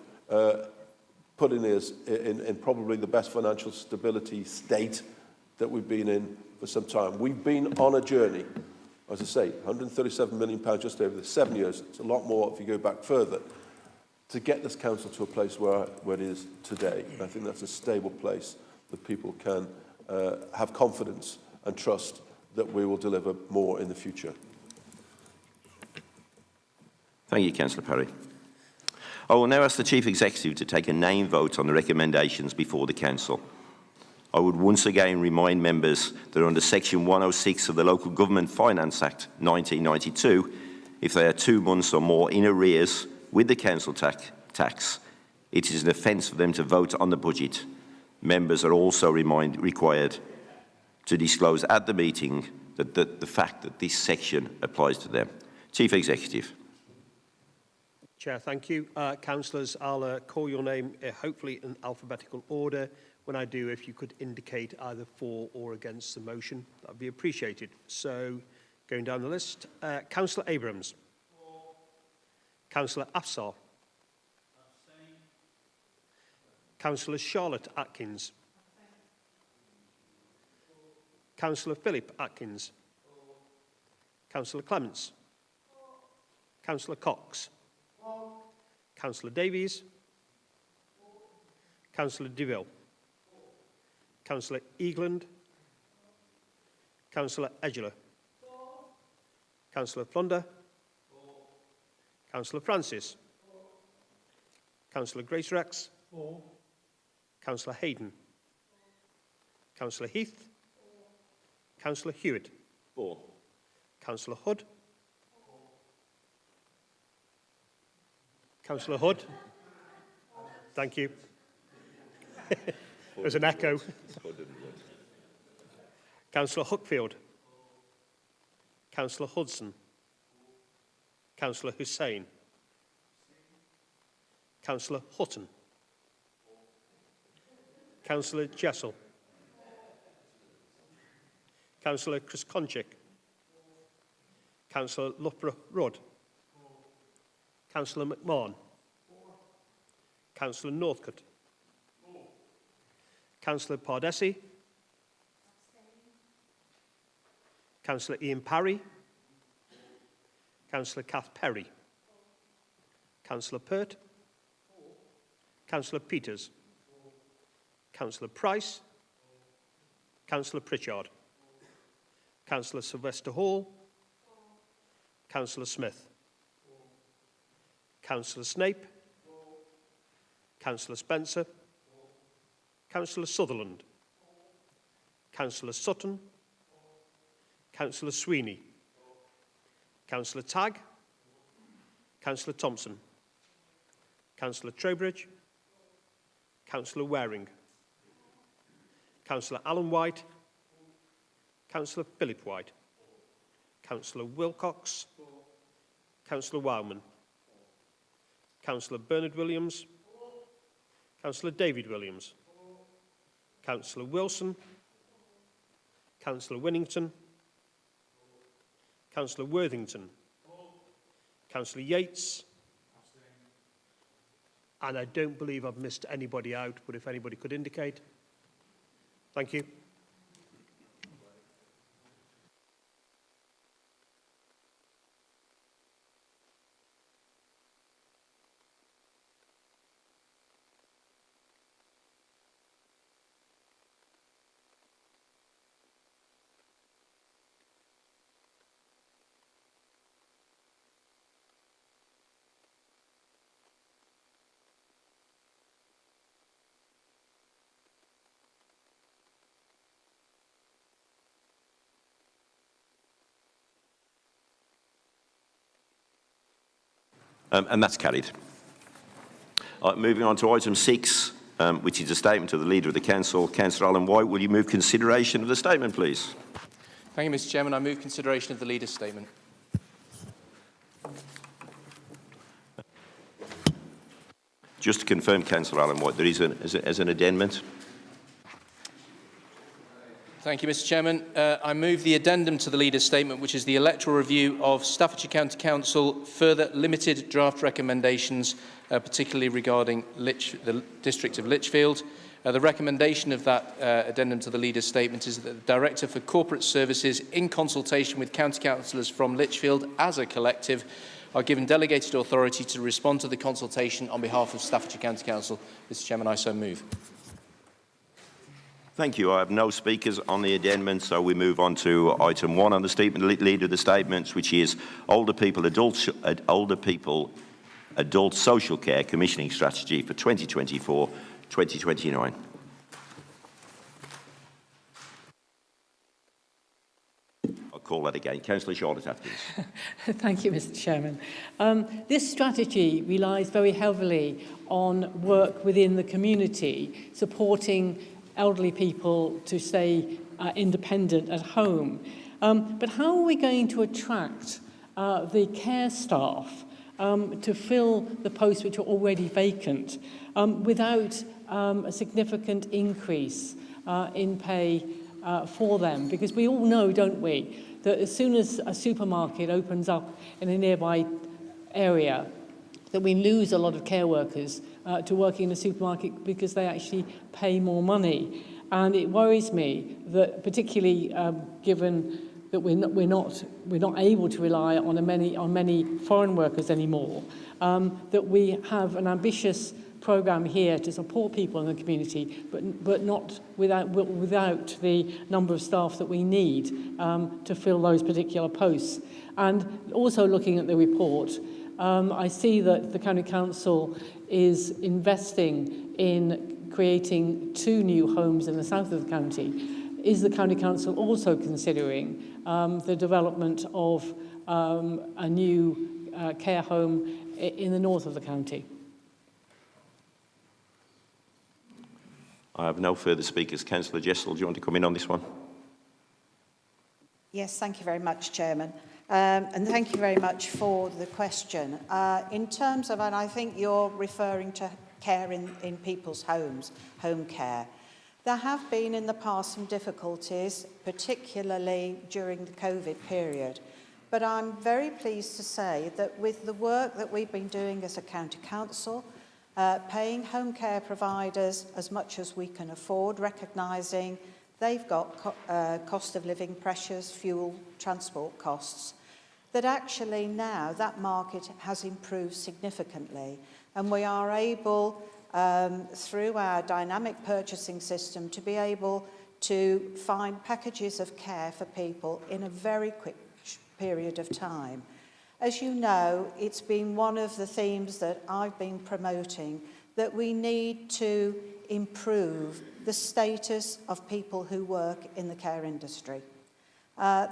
[SPEAKER 8] putting us in probably the best financial stability state that we've been in for some time. We've been on a journey, as I say, £137 million just over the 7 years. It's a lot more if you go back further, to get this Council to a place where it is today. And I think that's a stable place that people can have confidence and trust that we will deliver more in the future.
[SPEAKER 2] Thank you, Councillor Parry. I will now ask the Chief Executive to take a name vote on the recommendations before the Council. I would once again remind members that under Section 106 of the Local Government Finance Act 1992, if they are 2 months or more in arrears with the council tax, it is an offence for them to vote on the budget. Members are also required to disclose at the meeting that the fact that this section applies to them. Chief Executive.
[SPEAKER 4] Chair, thank you. Councillors, I'll call your name, hopefully in alphabetical order. When I do, if you could indicate either for or against the motion, that would be appreciated. So, going down the list, Councillor Abrams. For. Councillor Afsar. Abstain. Councillor Charlotte Atkins. For. Councillor Philip Atkins. For. Councillor Clements. For. Councillor Cox. For. Councillor Davies. For. Councillor DeVille. Councillor Eagland. Councillor Edgeler. Councillor Flunder. Councillor Francis. Councillor Grace Rex. Councillor Hayden. Councillor Heath. Councillor Hewitt. Councillor Hood. Councillor Hood. Thank you. There's an echo. Councillor Huckfield. Councillor Hudson. Councillor Hussain. Councillor Hutton. Councillor Jessel. Councillor Chris-Conchick. Councillor Loughborough Rudd. Councillor McMahon. Councillor Northcote. Councillor Pardesi. Councillor Ian Parry. Councillor Kath Perry. Councillor Pert. Councillor Peters. Councillor Price. Councillor Pritchard. Councillor Sylvester Hall. Councillor Smith. Councillor Snape. Councillor Spencer. Councillor Sutherland. Councillor Sutton. Councillor Sweeney. Councillor Tagg. Councillor Thompson. Councillor Trowbridge. Councillor Waring. Councillor Alan White. Councillor Philip White. Councillor Wilcox. Councillor Wildman. Councillor Bernard Williams. Councillor David Williams. Councillor Wilson. Councillor Winnington. Councillor Worthington. Councillor Yates. And I don't believe I've missed anybody out, but if anybody could indicate. Thank you.
[SPEAKER 2] And that's carried. Moving on to item 6, which is a statement of the Leader of the Council. Councillor Alan White, will you move consideration of the statement, please?
[SPEAKER 7] Thank you, Mr Chairman. I move consideration of the Leader's statement.
[SPEAKER 2] Just to confirm, Councillor Alan White, there is an addendum.
[SPEAKER 7] Thank you, Mr Chairman. I move the addendum to the Leader's statement, which is the electoral review of Staffordshire County Council, further limited draft recommendations, particularly regarding the district of Lichfield. The recommendation of that addendum to the Leader's statement is that the Director for Corporate Services, in consultation with county councillors from Lichfield as a collective, are given delegated authority to respond to the consultation on behalf of Staffordshire County Council. Mr Chairman, I so move.
[SPEAKER 2] Thank you. I have no speakers on the addendum, so we move on to item 1 on the statement, Leader of the Statements, which is Older People Adult Social Care Commissioning Strategy for 2024-2029. I'll call that again. Councillor Charlotte Atkins.
[SPEAKER 9] Thank you, Mr Chairman. This strategy relies very heavily on work within the community, supporting elderly people to stay independent at home. But how are we going to attract the care staff to fill the posts which are already vacant without a significant increase in pay for them? Because we all know, don't we, that as soon as a supermarket opens up in a nearby area, that we lose a lot of care workers to working in a supermarket because they actually pay more money. And it worries me that, particularly given that we're not able to rely on many foreign workers anymore, that we have an ambitious programme here to support people in the community, but not without the number of staff that we need to fill those particular posts. And also looking at the report, I see that the County Council is investing in creating 2 new homes in the south of the county. Is the County Council also considering the development of a new care home in the north of the county?
[SPEAKER 2] I have no further speakers. Councillor Jessel, do you want to come in on this one?
[SPEAKER 21] Yes, thank you very much, Chairman. And thank you very much for the question. In terms of, and I think you're referring to care in people's homes, home care. There have been in the past some difficulties, particularly during the COVID period. But I'm very pleased to say that with the work that we've been doing as a county council, paying home care providers as much as we can afford, recognising they've got cost of living pressures, fuel, transport costs, that actually now that market has improved significantly. And we are able, through our dynamic purchasing system, to be able to find packages of care for people in a very quick period of time. As you know, it's been one of the themes that I've been promoting, that we need to improve the status of people who work in the care industry.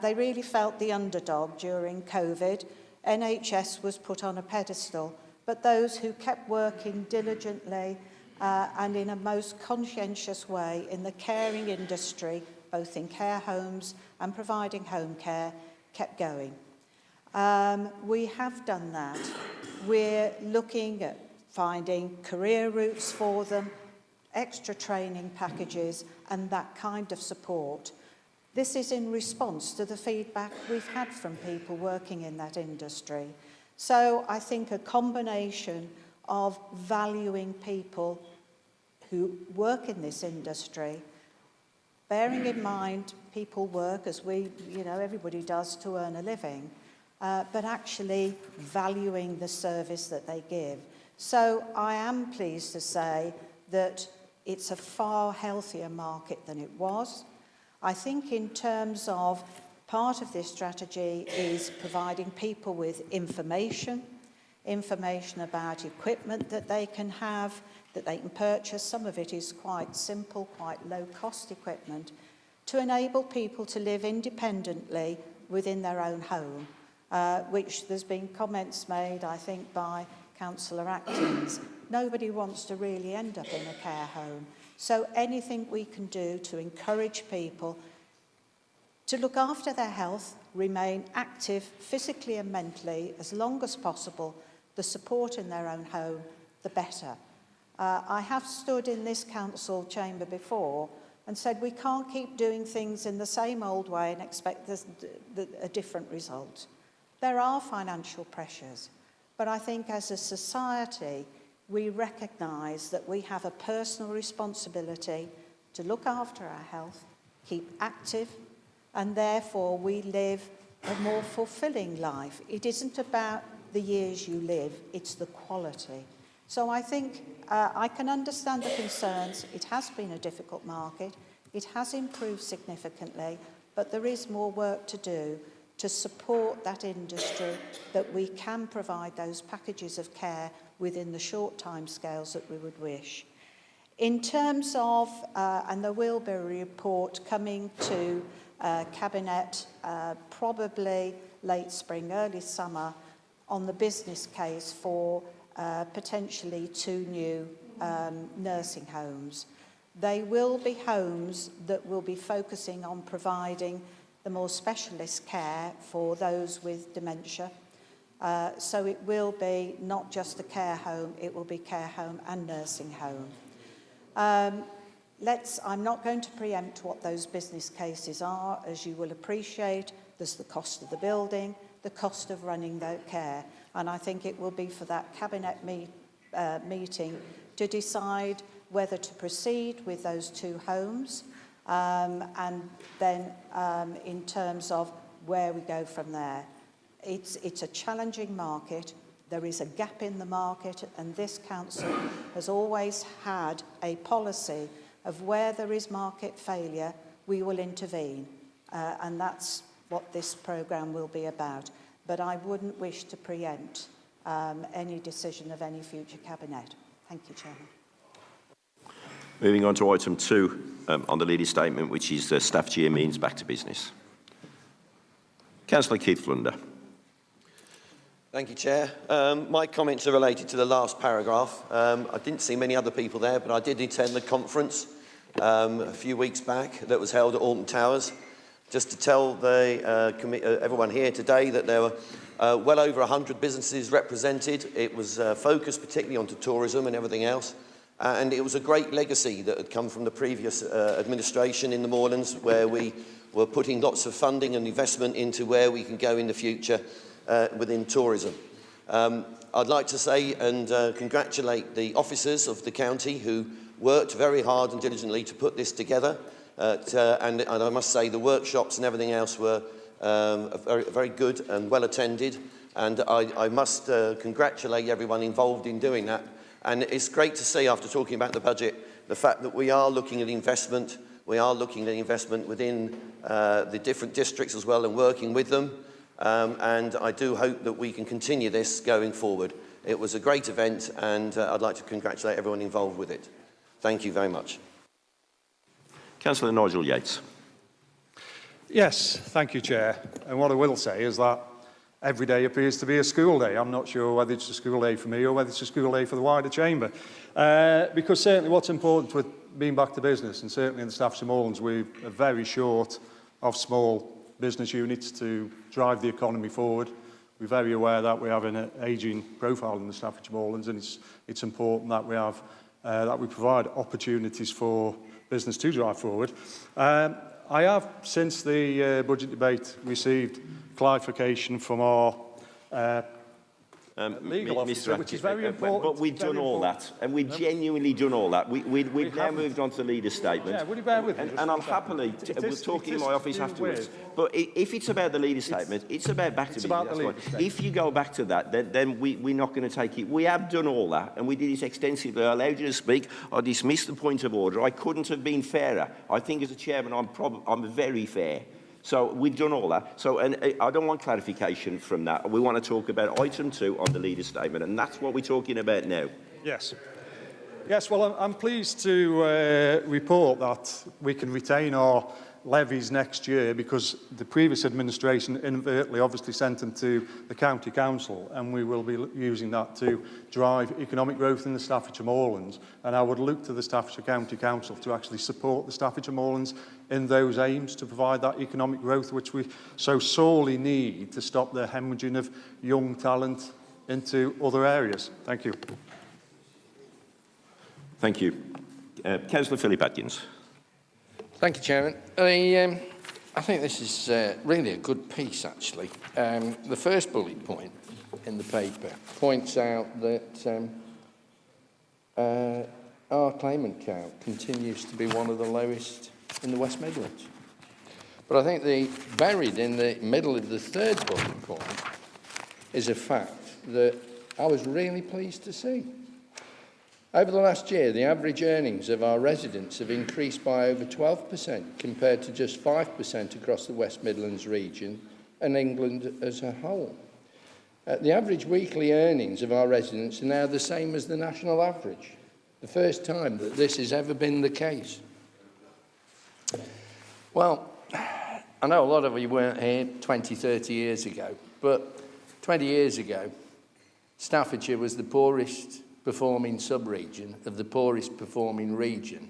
[SPEAKER 21] They really felt the underdog during COVID. NHS was put on a pedestal, but those who kept working diligently and in a most conscientious way in the caring industry, both in care homes and providing home care, kept going. We have done that. we're looking at finding career routes for them, extra training packages and that kind of support. This is in response to the feedback we've had from people working in that industry. So I think a combination of valuing people who work in this industry, bearing in mind people work as everybody does to earn a living, but actually valuing the service that they give. So I am pleased to say that it's a far healthier market than it was. I think in terms of part of this strategy is providing people with information about equipment that they can have, that they can purchase. Some of it is quite simple, quite low-cost equipment, to enable people to live independently within their own home, which there's been comments made, I think, by Councillor Atkins. Nobody wants to really end up in a care home. So anything we can do to encourage people to look after their health, remain active physically and mentally as long as possible, the support in their own home, the better. I have stood in this council chamber before and said we can't keep doing things in the same old way and expect a different result. There are financial pressures, but I think as a society we recognise that we have a personal responsibility to look after our health, keep active, and therefore we live a more fulfilling life. It isn't about the years you live, it's the quality. So I think I can understand the concerns. It has been a difficult market. It has improved significantly, but there is more work to do to support that industry, that we can provide those packages of care within the short timescales that we would wish. In terms of, and there will be a report coming to Cabinet probably late spring, early summer, on the business case for potentially 2 new nursing homes. They will be homes that will be focusing on providing the more specialist care for those with dementia. So it will be not just a care home, it will be care home and nursing home. I'm not going to preempt what those business cases are. As you will appreciate, there's the cost of the building, the cost of running the care, and I think it will be for that Cabinet meeting to decide whether to proceed with those 2 homes, and then in terms of where we go from there. It's a challenging market. There is a gap in the market, and this council has always had a policy of where there is market failure, we will intervene, and that's what this programme will be about. But I wouldn't wish to preempt any decision of any future Cabinet. Thank you, Chairman.
[SPEAKER 2] Moving on to item 2 on the leader statement, which is Staffordshire means back to business. Councillor Keith Flunder.
[SPEAKER 1] Thank you, Chair. My comments are related to the last paragraph. I didn't see many other people there, but I did attend the conference a few weeks back that was held at Alton Towers. Just to tell everyone here today that there were well over 100 businesses represented. It was focused particularly onto tourism and everything else. And it was a great legacy that had come from the previous administration in the Moorlands, where we were putting lots of funding and investment into where we can go in the future within tourism. I'd like to say and congratulate the officers of the county who worked very hard and diligently to put this together. And I must say the workshops and everything else were very, very good and well attended. And I must congratulate everyone involved in doing that. And it's great to see, after talking about the budget, the fact that we are looking at investment. We are looking at investment within the different districts as well and working with them. And I do hope that we can continue this going forward. It was a great event, and I'd like to congratulate everyone involved with it. Thank you very much.
[SPEAKER 2] Councillor Nigel Yates.
[SPEAKER 11] Yes, thank you, Chair. And what I will say is that every day appears to be a school day. I'm not sure whether it's a school day for me or whether it's a school day for the wider chamber. Because certainly what's important with being back to business, and certainly in the Staffordshire Moorlands, we're very short of small business units to drive the economy forward. we're very aware that we have an ageing profile in the Staffordshire Moorlands, and it's important that we have that we provide opportunities for business to drive forward. I have, since the budget debate, received clarification from our legal officer, which is very important.
[SPEAKER 2] But we've done all that, and we've genuinely done all that. We've now moved on to leader's statement.
[SPEAKER 11] Yeah, would you bear with me?
[SPEAKER 2] And I'll happily, we'll talk in my office afterwards. But if it's about the leader's statement, it's about back to business. If you go back to that, then we're not going to take it. We have done all that, and we did it extensively. I allowed you to speak. I dismissed the point of order. I couldn't have been fairer. I think as a chairman, I'm very fair. So we've done all that. So, and I don't want clarification from that. We want to talk about item 2 on the leader's statement, and that's what we're talking about now.
[SPEAKER 11] Yes. Yes, well, I'm pleased to report that we can retain our levies next year, because the previous administration inadvertently obviously sent them to the county council, and we will be using that to drive economic growth in the Staffordshire Moorlands. And I would look to the Staffordshire County Council to actually support the Staffordshire Moorlands in those aims to provide that economic growth which we so sorely need to stop the hemorrhaging of young talent into other areas. Thank you.
[SPEAKER 2] Thank you. Councillor Philip Atkins.
[SPEAKER 6] Thank you, Chairman. I think this is really a good piece, actually. The first bullet point in the paper points out that our claimant count continues to be one of the lowest in the West Midlands. But I think buried in the middle of the third bullet point is a fact that I was really pleased to see. Over the last year, the average earnings of our residents have increased by over 12% compared to just 5% across the West Midlands region and England as a whole. The average weekly earnings of our residents are now the same as the national average, the first time that this has ever been the case. Well, I know a lot of you weren't here 20, 30 years ago, but 20 years ago, Staffordshire was the poorest performing sub-region of the poorest performing region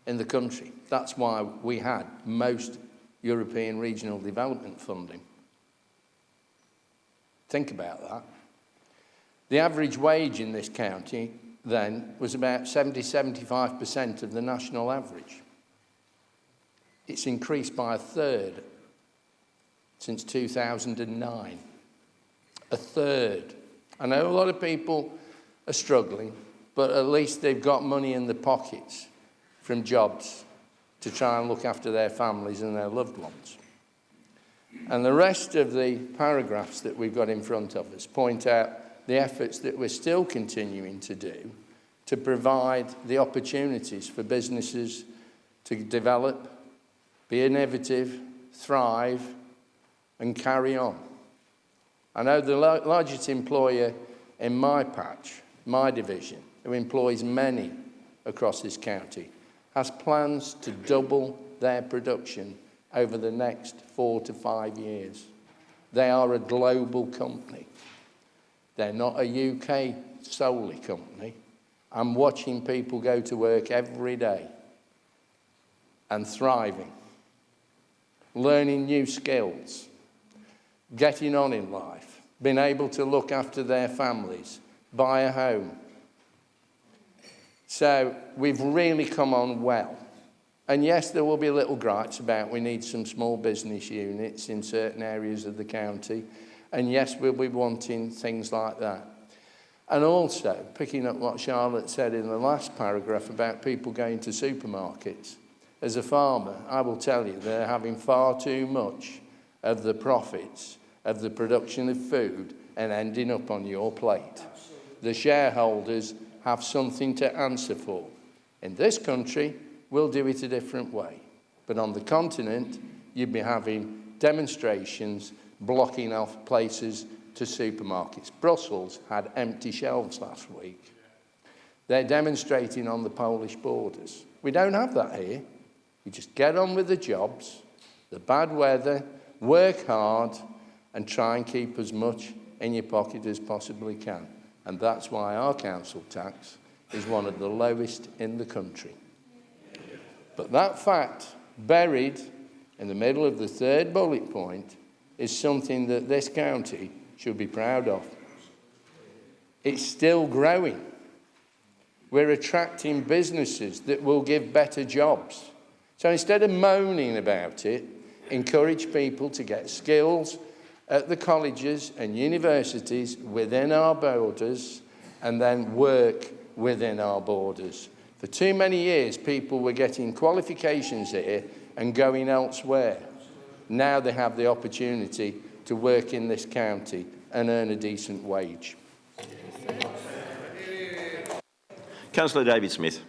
[SPEAKER 6] in the country. That's why we had most European regional development funding. Think about that. The average wage in this county then was about 70-75% of the national average. It's increased by a third since 2009. A third. I know a lot of people are struggling, but at least they've got money in their pockets from jobs to try and look after their families and their loved ones. And the rest of the paragraphs that we've got in front of us point out the efforts that we're still continuing to do to provide the opportunities for businesses to develop, be innovative, thrive, and carry on. I know the largest employer in my patch, my division, who employs many across this county, has plans to double their production over the next 4 to 5 years. They are a global company. They're not a UK solely company. I'm watching people go to work every day and thriving, learning new skills, getting on in life, being able to look after their families, buy a home. So we've really come on well. And yes, there will be little gripes about we need some small business units in certain areas of the county. And yes, we'll be wanting things like that. And also, picking up what Charlotte said in the last paragraph about people going to supermarkets. As a farmer, I will tell you, they're having far too much of the profits of the production of food and ending up on your plate. The shareholders have something to answer for. In this country, we'll do it a different way. But on the continent, you'd be having demonstrations blocking off places to supermarkets. Brussels had empty shelves last week. They're demonstrating on the Polish borders. We don't have that here. You just get on with the jobs, the bad weather, work hard, and try and keep as much in your pocket as possibly can. And that's why our council tax is one of the lowest in the country. But that fact, buried in the middle of the third bullet point, is something that this county should be proud of. It's still growing. We're attracting businesses that will give better jobs. So instead of moaning about it, encourage people to get skills at the colleges and universities within our borders and then work within our borders. For too many years, people were getting qualifications here and going elsewhere. Now they have the opportunity to work in this county and earn a decent wage.
[SPEAKER 2] Councillor David Smith.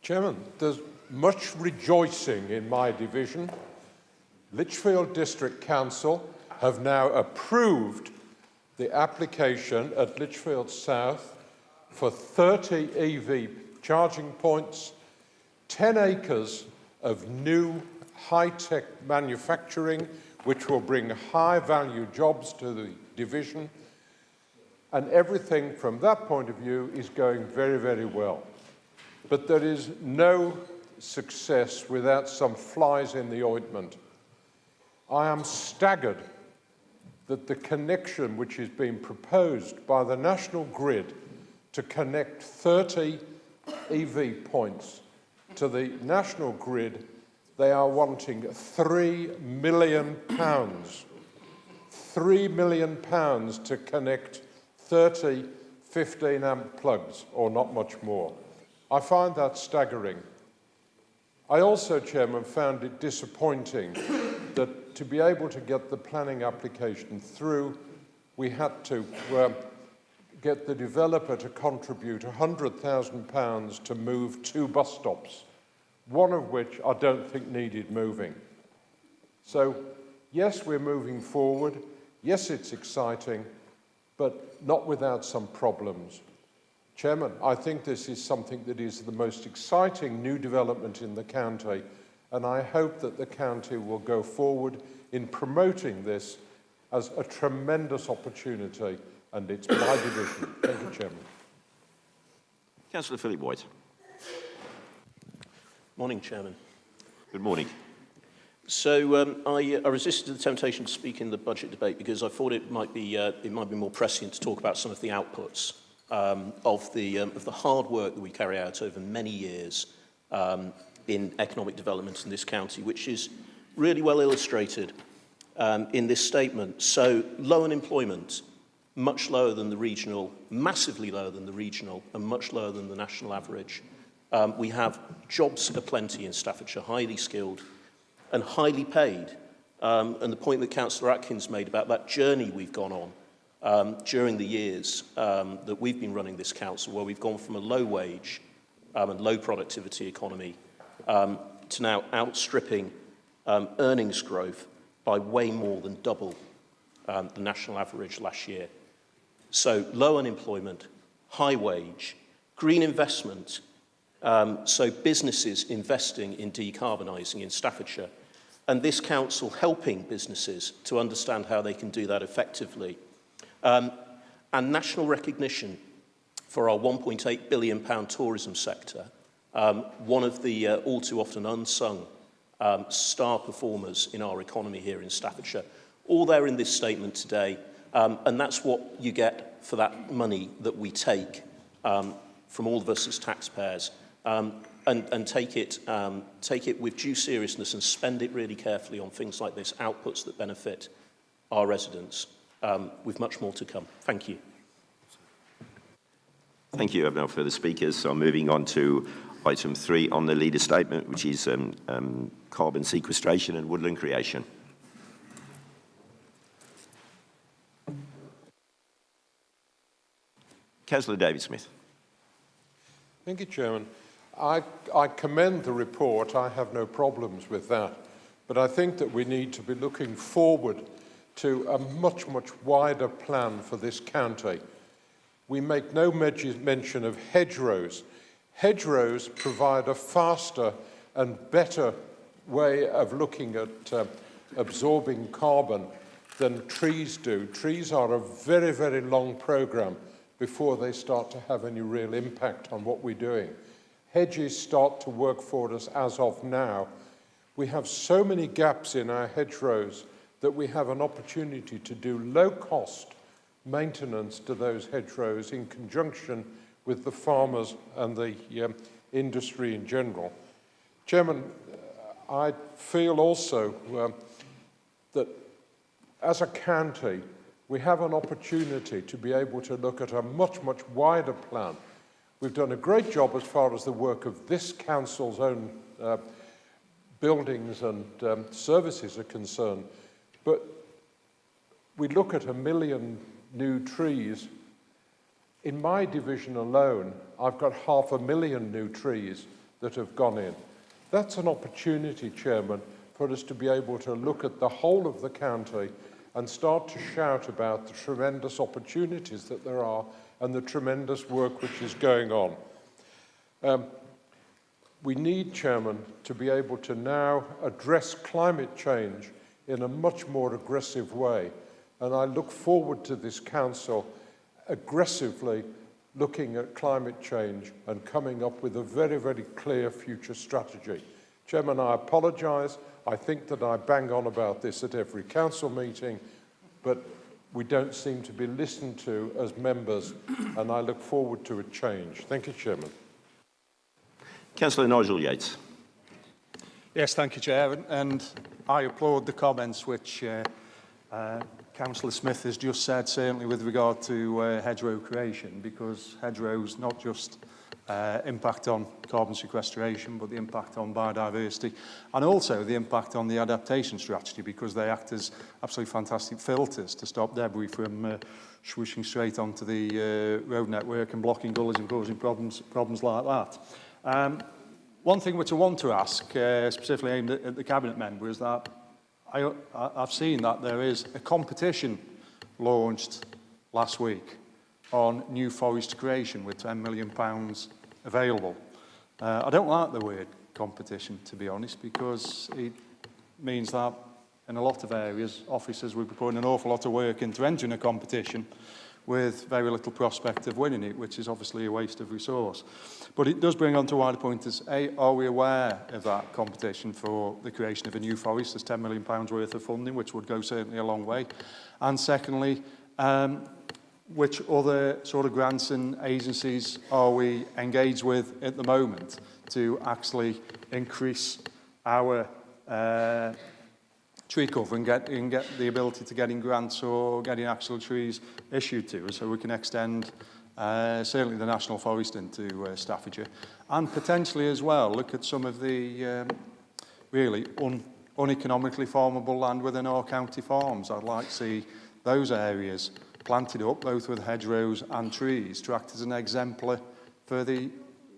[SPEAKER 3] Chairman, there's much rejoicing in my division. Lichfield District Council have now approved the application at Lichfield South for 30 EV charging points, 10 acres of new high-tech manufacturing, which will bring high-value jobs to the division, and everything from that point of view is going very, very well. But there is no success without some flies in the ointment. I am staggered that the connection which is being proposed by the National Grid to connect 30 EV points to the National Grid, they are wanting £3 million. £3 million to connect 30 15-amp plugs, or not much more. I find that staggering. I also, Chairman, found it disappointing that to be able to get the planning application through, we had to get the developer to contribute £100,000 to move 2 bus stops, one of which I don't think needed moving. So, yes, we're moving forward. Yes, it's exciting, but not without some problems. Chairman, I think this is something that is the most exciting new development in the county, and I hope that the county will go forward in promoting this as a tremendous opportunity, and it's my division. Thank you, Chairman.
[SPEAKER 2] Councillor Philip White.
[SPEAKER 22] Morning, Chairman.
[SPEAKER 2] Good morning.
[SPEAKER 22] So I resisted the temptation to speak in the budget debate because I thought it might be more prescient to talk about some of the outputs of the hard work that we carry out over many years in economic development in this county, which is really well illustrated in this statement. So low unemployment, much lower than the regional, massively lower than the regional, and much lower than the national average. We have jobs aplenty in Staffordshire, highly skilled and highly paid. And the point that Councillor Atkins made about that journey we've gone on during the years that we've been running this council, where we've gone from a low wage and low productivity economy to now outstripping earnings growth by way more than double the national average last year. So low unemployment, high wage, green investment, so businesses investing in decarbonising in Staffordshire, and this council helping businesses to understand how they can do that effectively. And national recognition for our £1.8 billion tourism sector, one of the all too often unsung star performers in our economy here in Staffordshire. All there in this statement today, and that's what you get for that money that we take from all of us as taxpayers, and take it with due seriousness and spend it really carefully on things like this, outputs that benefit our residents, with much more to come. Thank you.
[SPEAKER 2] Thank you. I have no further speakers, so I'm moving on to item 3 on the leader statement, which is carbon sequestration and woodland creation. Councillor David Smith.
[SPEAKER 3] Thank you, Chairman. I commend the report. I have no problems with that. But I think that we need to be looking forward to a much, much wider plan for this county. We make no mention of hedgerows. Hedgerows provide a faster and better way of looking at absorbing carbon than trees do. Trees are a very, very long programme before they start to have any real impact on what we're doing. Hedges start to work for us as of now. We have so many gaps in our hedgerows that we have an opportunity to do low-cost maintenance to those hedgerows in conjunction with the farmers and the industry in general. Chairman, I feel also that as a county, we have an opportunity to be able to look at a much, much wider plan. We've done a great job as far as the work of this council's own buildings and services are concerned, but we look at 1 million new trees. In my division alone, I've got 500,000 new trees that have gone in. That's an opportunity, Chairman, for us to be able to look at the whole of the county and start to shout about the tremendous opportunities that there are and the tremendous work which is going on. We need, Chairman, to be able to now address climate change in a much more aggressive way. And I look forward to this council aggressively looking at climate change and coming up with a very, very clear future strategy. Chairman, I apologise. I think that I bang on about this at every council meeting, but we don't seem to be listened to as members, and I look forward to a change. Thank you, Chairman.
[SPEAKER 2] Councillor Nigel Yates.
[SPEAKER 11] Yes, thank you, Chair. And I applaud the comments which Councillor Smith has just said, certainly with regard to hedgerow creation, because hedgerows not just impact on carbon sequestration, but the impact on biodiversity, and also the impact on the adaptation strategy, because they act as absolutely fantastic filters to stop debris from swooshing straight onto the road network and blocking gullies and causing problems like that. One thing which I want to ask, specifically aimed at the Cabinet member, is that I've seen that there is a competition launched last week on new forest creation with £10 million available. I don't like the word competition, to be honest, because it means that in a lot of areas, officers will be putting an awful lot of work into entering a competition with very little prospect of winning it, which is obviously a waste of resource. But it does bring on to a wider point as, A, are we aware of that competition for the creation of a new forest? There's £10 million worth of funding, which would go certainly a long way. And secondly, which other sort of grants and agencies are we engaged with at the moment to actually increase our tree cover and get the ability to getting grants or getting actual trees issued to us, so we can extend certainly the National Forest into Staffordshire, and potentially as well look at some of the really uneconomically farmable land within our county farms. I'd like to see those areas planted up, both with hedgerows and trees, to act as an exemplar for the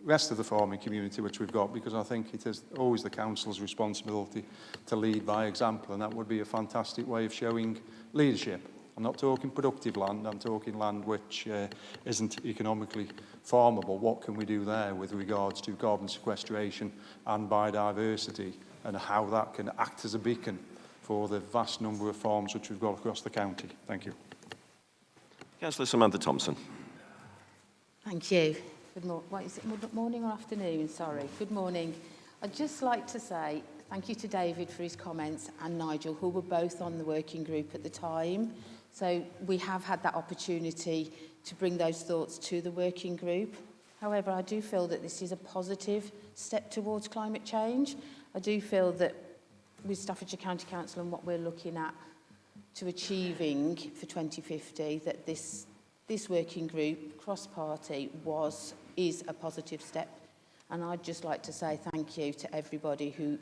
[SPEAKER 11] rest of the farming community which we've got, because I think it is always the council's responsibility to lead by example, and that would be a fantastic way of showing leadership. I'm not talking productive land, I'm talking land which isn't economically farmable. What can we do there with regards to carbon sequestration and biodiversity, and how that can act as a beacon for the vast number of farms which we've got across the county? Thank you.
[SPEAKER 2] Councillor Samantha Thompson.
[SPEAKER 5] Thank you. Good morning or afternoon, sorry. Good morning. I'd just like to say thank you to David for his comments and Nigel, who were both on the working group at the time. So we have had that opportunity to bring those thoughts to the working group. However, I do feel that this is a positive step towards climate change. I do feel that with Staffordshire County Council and what we're looking at to achieving for 2050, that this working group, cross-party, is a positive step. And I'd just like to say thank you to everybody who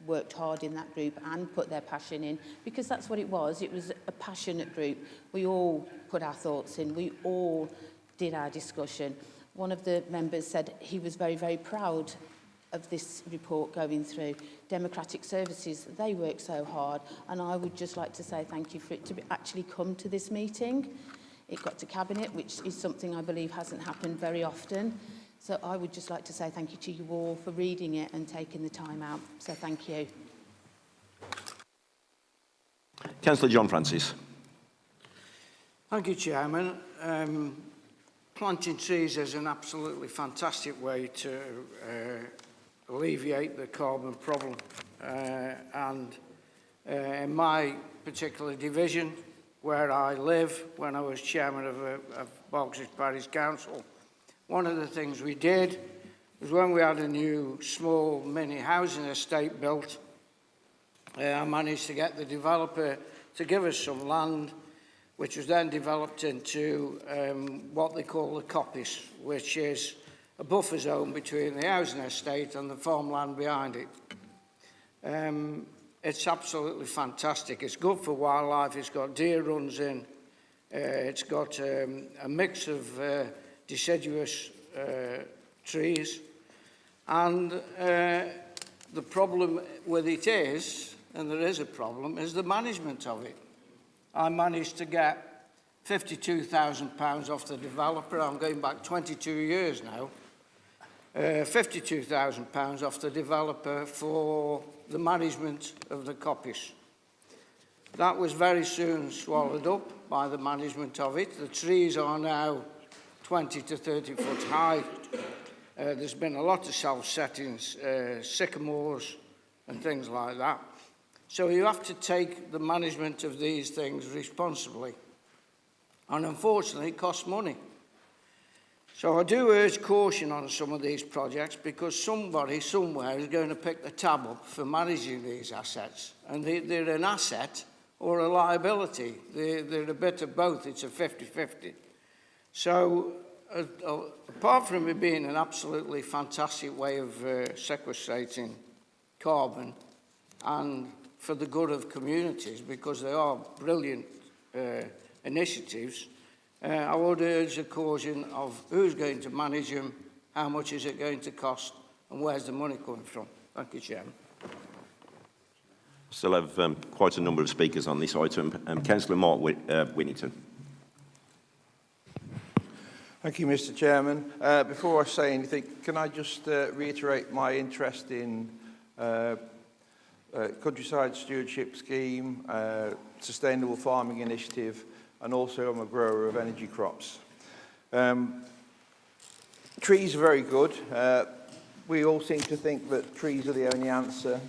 [SPEAKER 5] worked hard in that group and put their passion in, because that's what it was. It was a passionate group. We all put our thoughts in. We all did our discussion. One of the members said he was very, very proud of this report going through. Democratic Services, they work so hard, and I would just like to say thank you for it to actually come to this meeting. It got to Cabinet, which is something I believe hasn't happened very often. So I would just like to say thank you to you all for reading it and taking the time out. So thank you.
[SPEAKER 2] Councillor John Francis.
[SPEAKER 10] Thank you, Chairman. Planting trees is an absolutely fantastic way to alleviate the carbon problem. In my particular division where I live when I was chairman of Boxers Parish Council. One of the things we did was when we had a new small mini housing estate built, I managed to get the developer to give us some land, which was then developed into what they call the coppice, which is a buffer zone between the housing estate and the farmland behind it. It's absolutely fantastic. It's good for wildlife. It's got deer runs in. It's got a mix of deciduous trees. And the problem with it is, and there is a problem, is the management of it. I managed to get £52,000 off the developer. I'm going back 22 years now. £52,000 off the developer for the management of the coppice. That was very soon swallowed up by the management of it. The trees are now 20 to 30 foot high. There's been a lot of self-settings, sycamores and things like that. So you have to take the management of these things responsibly. And unfortunately, it costs money. So I do urge caution on some of these projects because somebody somewhere is going to pick the tab up for managing these assets. And they're an asset or a liability. They're a bit of both. It's a 50-50. So apart from it being an absolutely fantastic way of sequestrating carbon and for the good of communities, because they are brilliant initiatives, I would urge the caution of who's going to manage them, how much is it going to cost, and where's the money coming from. Thank you, Chairman.
[SPEAKER 2] Still have quite a number of speakers on this item. Councillor Mark Winnington.
[SPEAKER 13] Thank you, Mr. Chairman. Before I say anything, can I just reiterate my interest in Countryside Stewardship Scheme, Sustainable Farming Initiative, and also I'm a grower of energy crops. Trees are very good. We all seem to think that trees are the only answer,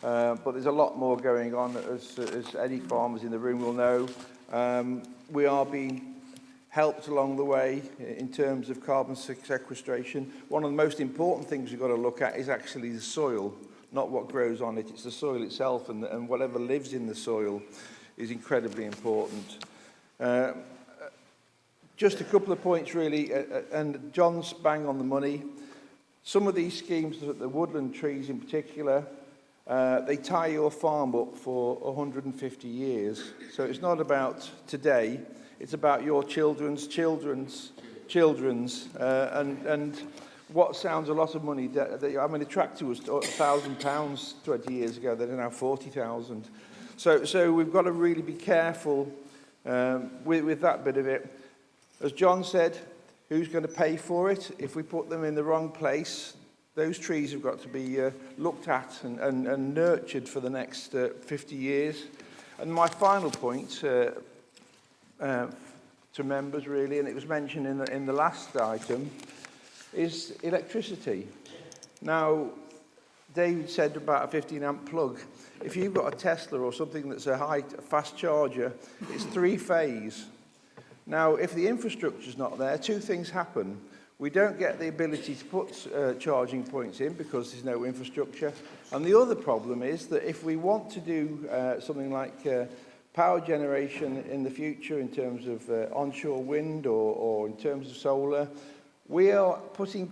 [SPEAKER 13] but there's a lot more going on, as any farmers in the room will know. We are being helped along the way in terms of carbon sequestration. One of the most important things we've got to look at is actually the soil, not what grows on it. It's the soil itself, and whatever lives in the soil is incredibly important. Just a couple of points really, and John's bang on the money. Some of these schemes, the woodland trees in particular, they tie your farm up for 150 years. So it's not about today, it's about your children's children's children's. And what sounds a lot of money, I mean, a tractor was £1,000 20 years ago, they're now 40,000. So we've got to really be careful with that bit of it. As John said, who's going to pay for it? If we put them in the wrong place, those trees have got to be looked at and nurtured for the next 50 years. And my final point to members really, and it was mentioned in the last item, is electricity. Now, David said about a 15 amp plug. If you've got a Tesla or something that's a fast charger, it's 3-phase. Now, if the infrastructure's not there, two things happen. We don't get the ability to put charging points in because there's no infrastructure. And the other problem is that if we want to do something like power generation in the future in terms of onshore wind or in terms of solar, we are putting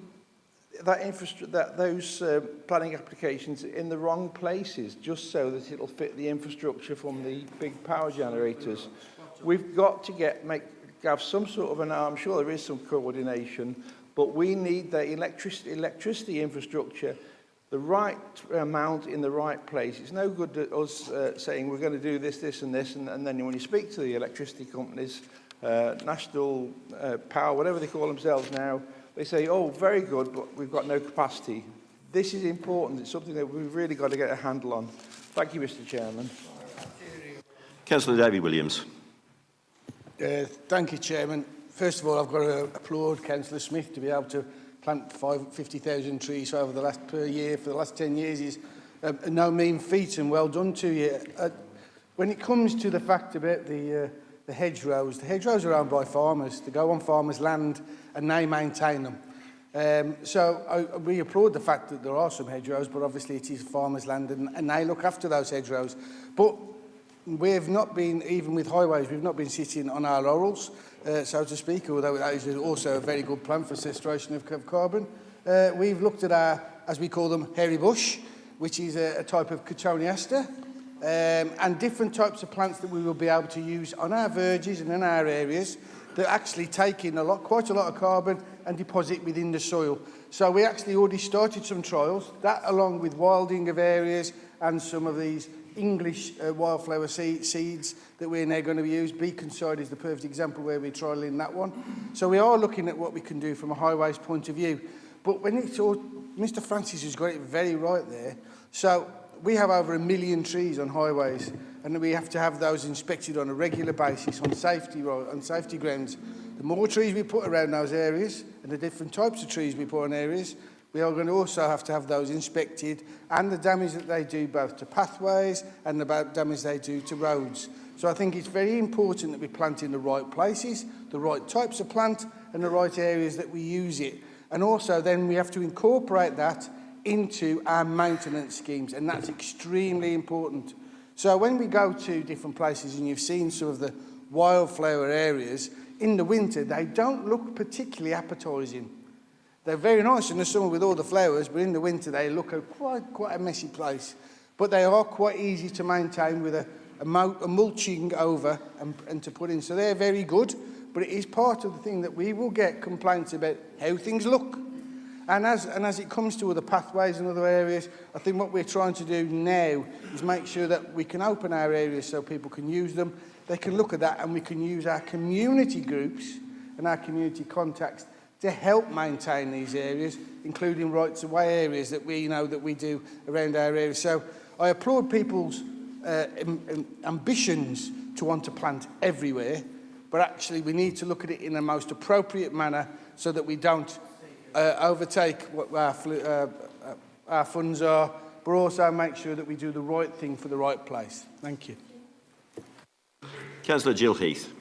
[SPEAKER 13] those planning applications in the wrong places just so that it'll fit the infrastructure from the big power generators. We've got to have some sort of I'm sure there is some coordination, but we need the electricity infrastructure, the right amount in the right place. It's no good that us saying we're going to do this, this and this, and then when you speak to the electricity companies, National Power, whatever they call themselves now, they say, oh, very good, but we've got no capacity. This is important. It's something that we've really got to get a handle on. Thank you, Mr. Chairman.
[SPEAKER 2] Councillor David Williams.
[SPEAKER 14] Thank you, Chairman. First of all, I've got to applaud Councillor Smith to be able to plant 50,000 trees per year for the last 10 years is no mean feat, and well done to you. when it comes to the fact about the hedgerows are owned by farmers. They go on farmers' land and they maintain them. We applaud the fact that there are some hedgerows, but obviously it is farmers' land and they look after those hedgerows. But we have not been, even with highways, we've not been sitting on our laurels, so to speak, although that is also a very good plan for sequestration of carbon. We've looked at our, as we call them, hairy bush, which is a type of cotoneaster, and different types of plants that we will be able to use on our verges and in our areas that actually take in quite a lot of carbon and deposit within the soil. So we actually already started some trials, that along with wilding of areas and some of these English wildflower seeds that we're now going to use. Beaconside is the perfect example where we're trialling that one. So we are looking at what we can do from a highways point of view. But when it's all, Mr. Francis has got it very right there. So we have over 1 million trees on highways, and we have to have those inspected on a regular basis on safety grounds. The more trees we put around those areas, and the different types of trees we put on areas, we are going to also have to have those inspected, and the damage that they do both to pathways and the damage they do to roads. So I think it's very important that we plant in the right places, the right types of plant, and the right areas that we use it. And also then we have to incorporate that into our maintenance schemes, and that's extremely important. So when we go to different places, and you've seen some of the wildflower areas, in the winter they don't look particularly appetising. They're very nice in the summer with all the flowers, but in the winter they look quite a messy place. But they are quite easy to maintain with a mulching over and to put in. So they're very good, but it is part of the thing that we will get complaints about how things look. And as it comes to other pathways and other areas, I think what we're trying to do now is make sure that we can open our areas so people can use them. They can look at that, and we can use our community groups and our community contacts to help maintain these areas, including rights-of-way areas that we know that we do around our areas. So I applaud people's ambitions to want to plant everywhere, but actually we need to look at it in the most appropriate manner so that we don't overtake what our funds are, but also make sure that we do the right thing for the right place. Thank you.
[SPEAKER 2] Councillor Jill Heath.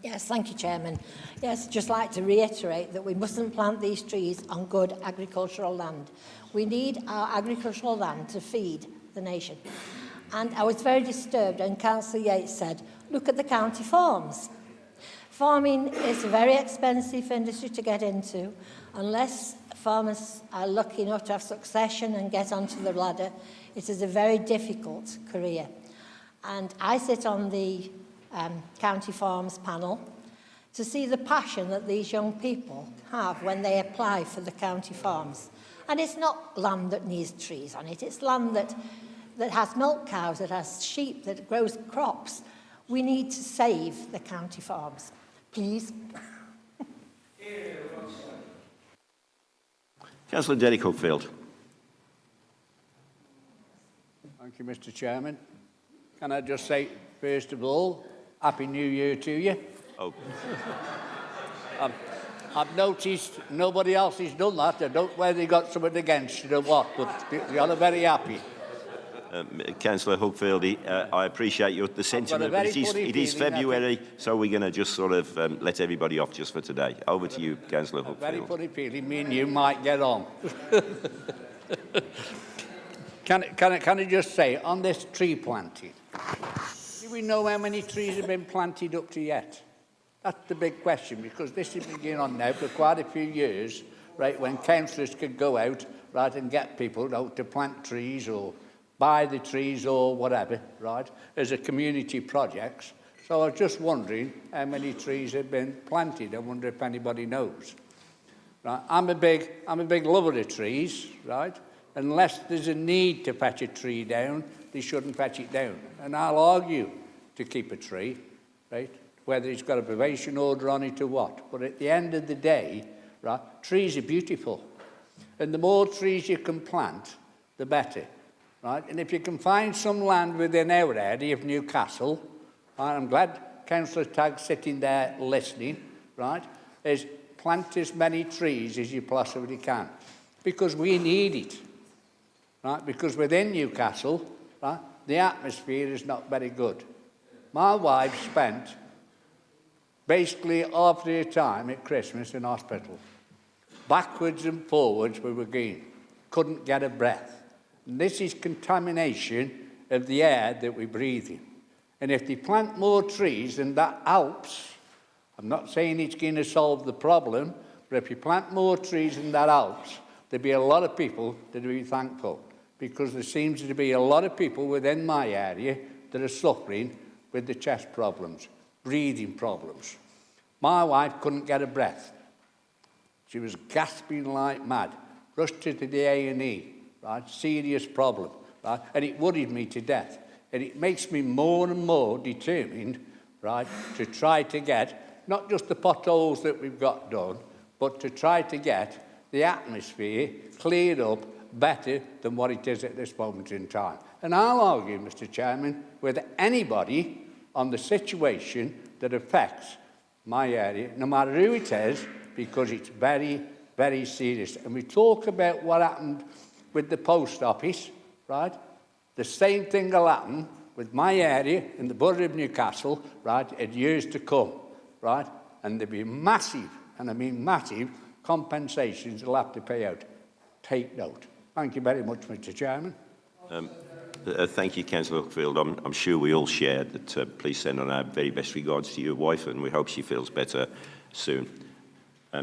[SPEAKER 12] Yes, thank you, Chairman. Yes, just like to reiterate that we mustn't plant these trees on good agricultural land. We need our agricultural land to feed the nation. And I was very disturbed when Councillor Yates said, look at the county farms. Farming is a very expensive industry to get into. Unless farmers are lucky enough to have succession and get onto the ladder, it is a very difficult career. And I sit on the County Farms panel to see the passion that these young people have when they apply for the county farms. And it's not land that needs trees on it, it's land that has milk cows, that has sheep, that grows crops. We need to save the county farms. Please.
[SPEAKER 2] Councillor Derek Hookfield.
[SPEAKER 15] Thank you, Mr. Chairman. Can I just say, first of all, Happy New Year to you.
[SPEAKER 2] Oh.
[SPEAKER 15] I've noticed nobody else has done that. I don't know whether they got something against it or what, but they are very happy.
[SPEAKER 2] Councillor Hookfield, I appreciate the sentiment, but it is February, so we're going to just sort of let everybody off just for today. Over to you, Councillor Hookfield.
[SPEAKER 15] Very funny feeling, me and you might get on. Can I just say, on this tree planting, do we know how many trees have been planted up to yet? That's the big question, because this has been going on now for quite a few years, right, when councillors could go out, right, and get people out to plant trees or buy the trees or whatever, right, as a community projects. So I was just wondering how many trees have been planted. I wonder if anybody knows. Right, I'm a big lover of trees, right? Unless there's a need to patch a tree down, they shouldn't patch it down. And I'll argue to keep a tree, right, whether it's got a probation order on it or what. But at the end of the day, right, trees are beautiful. And the more trees you can plant, the better. Right? And if you can find some land within our area of Newcastle, right, I'm glad Councillor Tagg's sitting there listening, right, is plant as many trees as you possibly can. Because we need it. Right? Because within Newcastle, right, the atmosphere is not very good. My wife spent basically half the time at Christmas in hospital. Backwards and forwards we were going. Couldn't get a breath. And this is contamination of the air that we breathe in. And if they plant more trees, then that helps. I'm not saying it's going to solve the problem, but if you plant more trees and that helps, there'll be a lot of people that will be thankful, because there seems to be a lot of people within my area that are suffering with the chest problems, breathing problems. My wife couldn't get a breath. She was gasping like mad. Rushed her to the A&E, right? Serious problem, right? And it worried me to death. And it makes me more and more determined, right, to try to get not just the potholes that we've got done, but to try to get the atmosphere cleared up better than what it is at this moment in time. And I'll argue, Mr. Chairman, with anybody on the situation that affects my area, no matter who it is, because it's very, very serious. And we talk about what happened with the post office, right? The same thing will happen with my area in the borough of Newcastle, right, in years to come, right? And there'll be massive, and I mean massive, compensations they'll have to pay out. Take note. Thank you very much, Mr. Chairman.
[SPEAKER 2] Thank you, Councillor Uckfield. I'm sure we all share that. Please send on our very best regards to your wife, and we hope she feels better soon.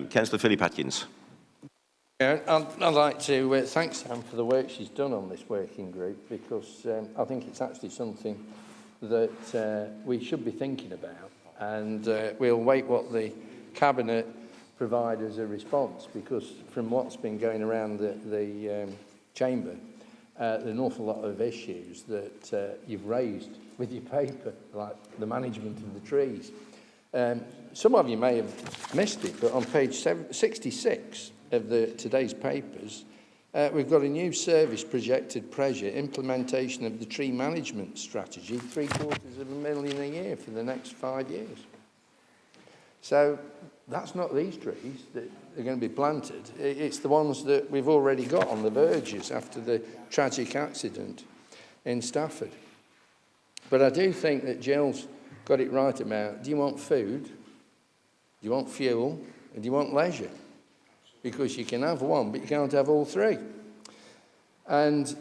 [SPEAKER 2] Councillor Philip Atkins.
[SPEAKER 6] I'd like to thank Sam for the work she's done on this working group, because I think it's actually something that we should be thinking about, and we'll wait what the Cabinet provide as a response, because from what's been going around the Chamber, there's an awful lot of issues that you've raised with your paper, like the management of the trees. Some of you may have missed it, but on page 66 of today's papers, we've got a new service projected pressure, implementation of the tree management strategy, $750,000 a year for the next 5 years. So that's not these trees that are going to be planted. It's the ones that we've already got on the verges after the tragic accident in Stafford. But I do think that Jill's got it right about, do you want food, do you want fuel, and do you want leisure? Because you can have one, but you can't have all three. And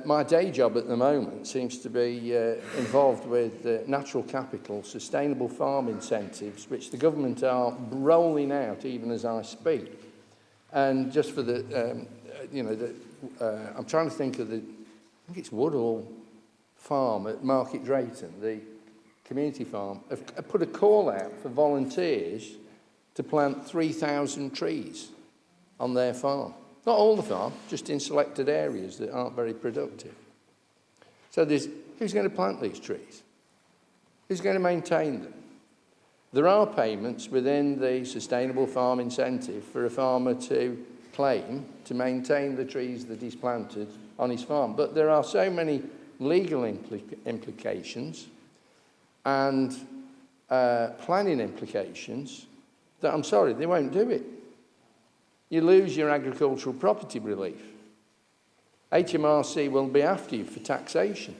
[SPEAKER 6] my day job at the moment seems to be involved with natural capital, sustainable farm incentives, which the government are rolling out even as I speak. And just for the, I'm trying to think of I think it's Woodhall Farm at Market Drayton, the community farm, have put a call out for volunteers to plant 3,000 trees on their farm. Not all the farm, just in selected areas that aren't very productive. So who's going to plant these trees? Who's going to maintain them? There are payments within the Sustainable Farm Incentive for a farmer to claim to maintain the trees that he's planted on his farm. But there are so many legal implications and planning implications that I'm sorry, they won't do it. You lose your agricultural property relief. HMRC will be after you for taxation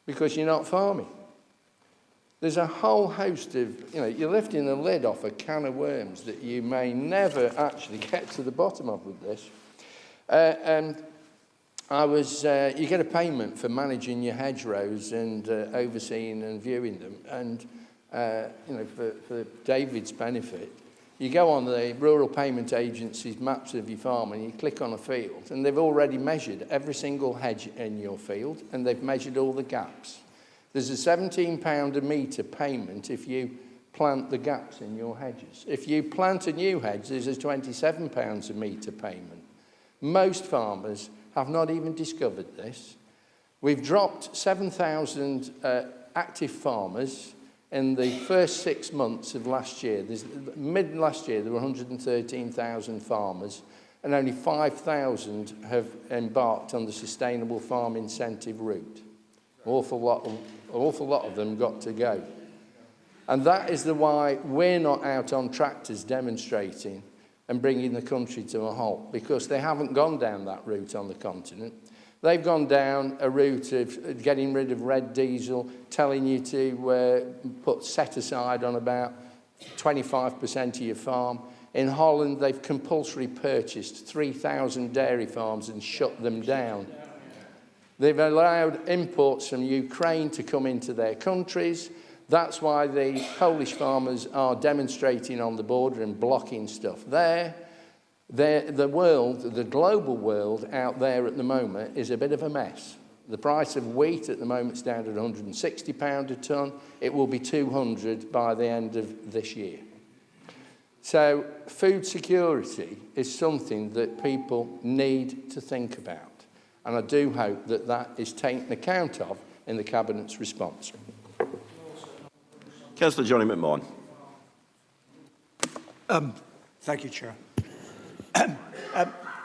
[SPEAKER 6] because you're not farming. There's a whole host of, you're lifting the lid off a can of worms that you may never actually get to the bottom of with this. And you get a payment for managing your hedgerows and overseeing and viewing them. And, for David's benefit, you go on the Rural Payment Agency's maps of your farm and you click on a field, and they've already measured every single hedge in your field, and they've measured all the gaps. There's a £17 a metre payment if you plant the gaps in your hedges. If you plant a new hedge, there's a £27 a metre payment. Most farmers have not even discovered this. We've dropped 7,000 active farmers in the first 6 months of last year. Mid last year, there were 113,000 farmers, and only 5,000 have embarked on the Sustainable Farm Incentive route. Awful lot of them got to go. And that is why we're not out on tractors demonstrating and bringing the country to a halt, because they haven't gone down that route on the continent. They've gone down a route of getting rid of red diesel, telling you to put set aside on about 25% of your farm. In Holland, they've compulsory purchased 3,000 dairy farms and shut them down. They've allowed imports from Ukraine to come into their countries. That's why the Polish farmers are demonstrating on the border and blocking stuff there. The global world out there at the moment is a bit of a mess. The price of wheat at the moment is down at £160 a tonne. It will be 200 by the end of this year. So food security is something that people need to think about. And I do hope that that is taken account of in the Cabinet's response.
[SPEAKER 2] Councillor Johnny McMahon.
[SPEAKER 16] Thank you, Chair.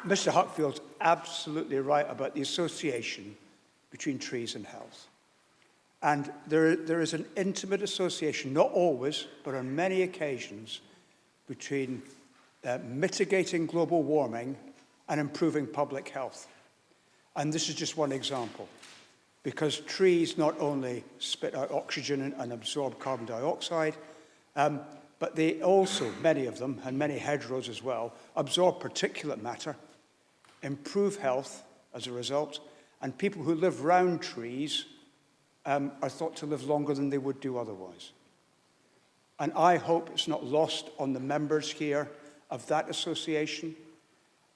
[SPEAKER 16] Mr Huckfield's absolutely right about the association between trees and health. And there is an intimate association, not always, but on many occasions, between mitigating global warming and improving public health. And this is just one example, because trees not only spit out oxygen and absorb carbon dioxide, but they also, many of them, and many hedgerows as well, absorb particulate matter, improve health as a result, and people who live round trees are thought to live longer than they would do otherwise. And I hope it's not lost on the members here of that association,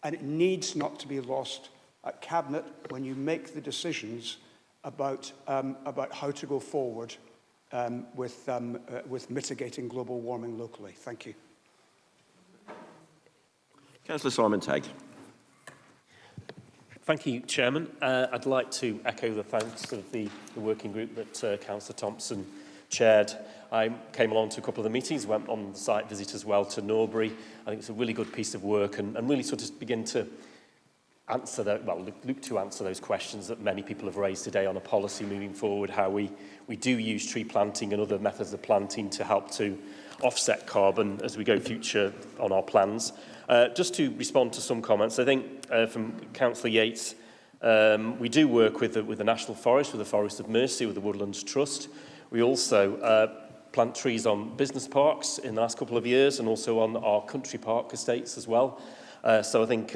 [SPEAKER 16] and it needs not to be lost at Cabinet when you make the decisions about how to go forward with mitigating global warming locally. Thank you.
[SPEAKER 2] Councillor Simon Tagg.
[SPEAKER 17] Thank you, Chairman. I'd like to echo the thanks of the working group that Councillor Thompson chaired. I came along to a couple of the meetings, went on the site visit as well to Norbury. I think it's a really good piece of work and really sort of begin to answer that, well, look to answer those questions that many people have raised today on a policy moving forward, how we do use tree planting and other methods of planting to help to offset carbon as we go future on our plans. Just to respond to some comments, I think from Councillor Yates, we do work with the National Forest, with the Forest of Mercy, with the Woodlands Trust. We also plant trees on business parks in the last couple of years and also on our country park estates as well. So I think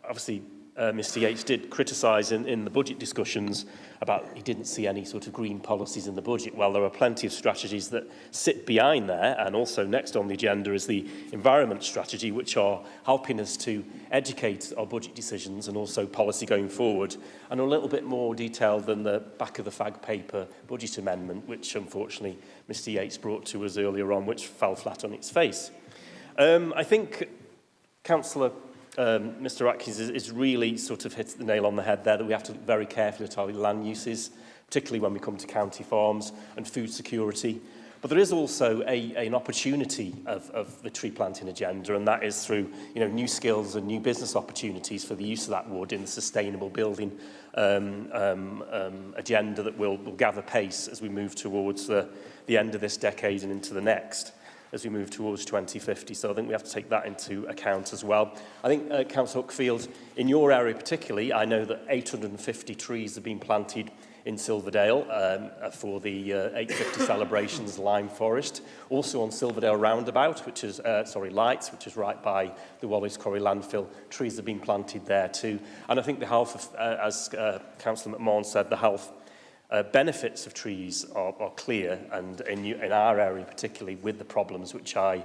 [SPEAKER 17] obviously Mr Yates did criticise in the budget discussions about he didn't see any sort of green policies in the budget. Well, there are plenty of strategies that sit behind there, and also next on the agenda is the environment strategy, which are helping us to educate our budget decisions and also policy going forward, and a little bit more detailed than the back of the fag paper budget amendment, which unfortunately Mr Yates brought to us earlier on, which fell flat on its face. I think Councillor Mr Atkins is really sort of hit the nail on the head there, that we have to look very carefully at our land uses, particularly when we come to county farms and food security. But there is also an opportunity of the tree planting agenda, and that is through new skills and new business opportunities for the use of that wood in the sustainable building agenda that will gather pace as we move towards the end of this decade and into the next, as we move towards 2050. So I think we have to take that into account as well. I think, Councillor Huckfield, in your area particularly, I know that 850 trees have been planted in Silverdale for the 850 celebrations Lime Forest. Also on Silverdale Roundabout, which is, Lights, which is right by the Wallace Quarry landfill, trees have been planted there too. And I think the health, as Councillor McMahon said, the health benefits of trees are clear, and in our area particularly, with the problems which I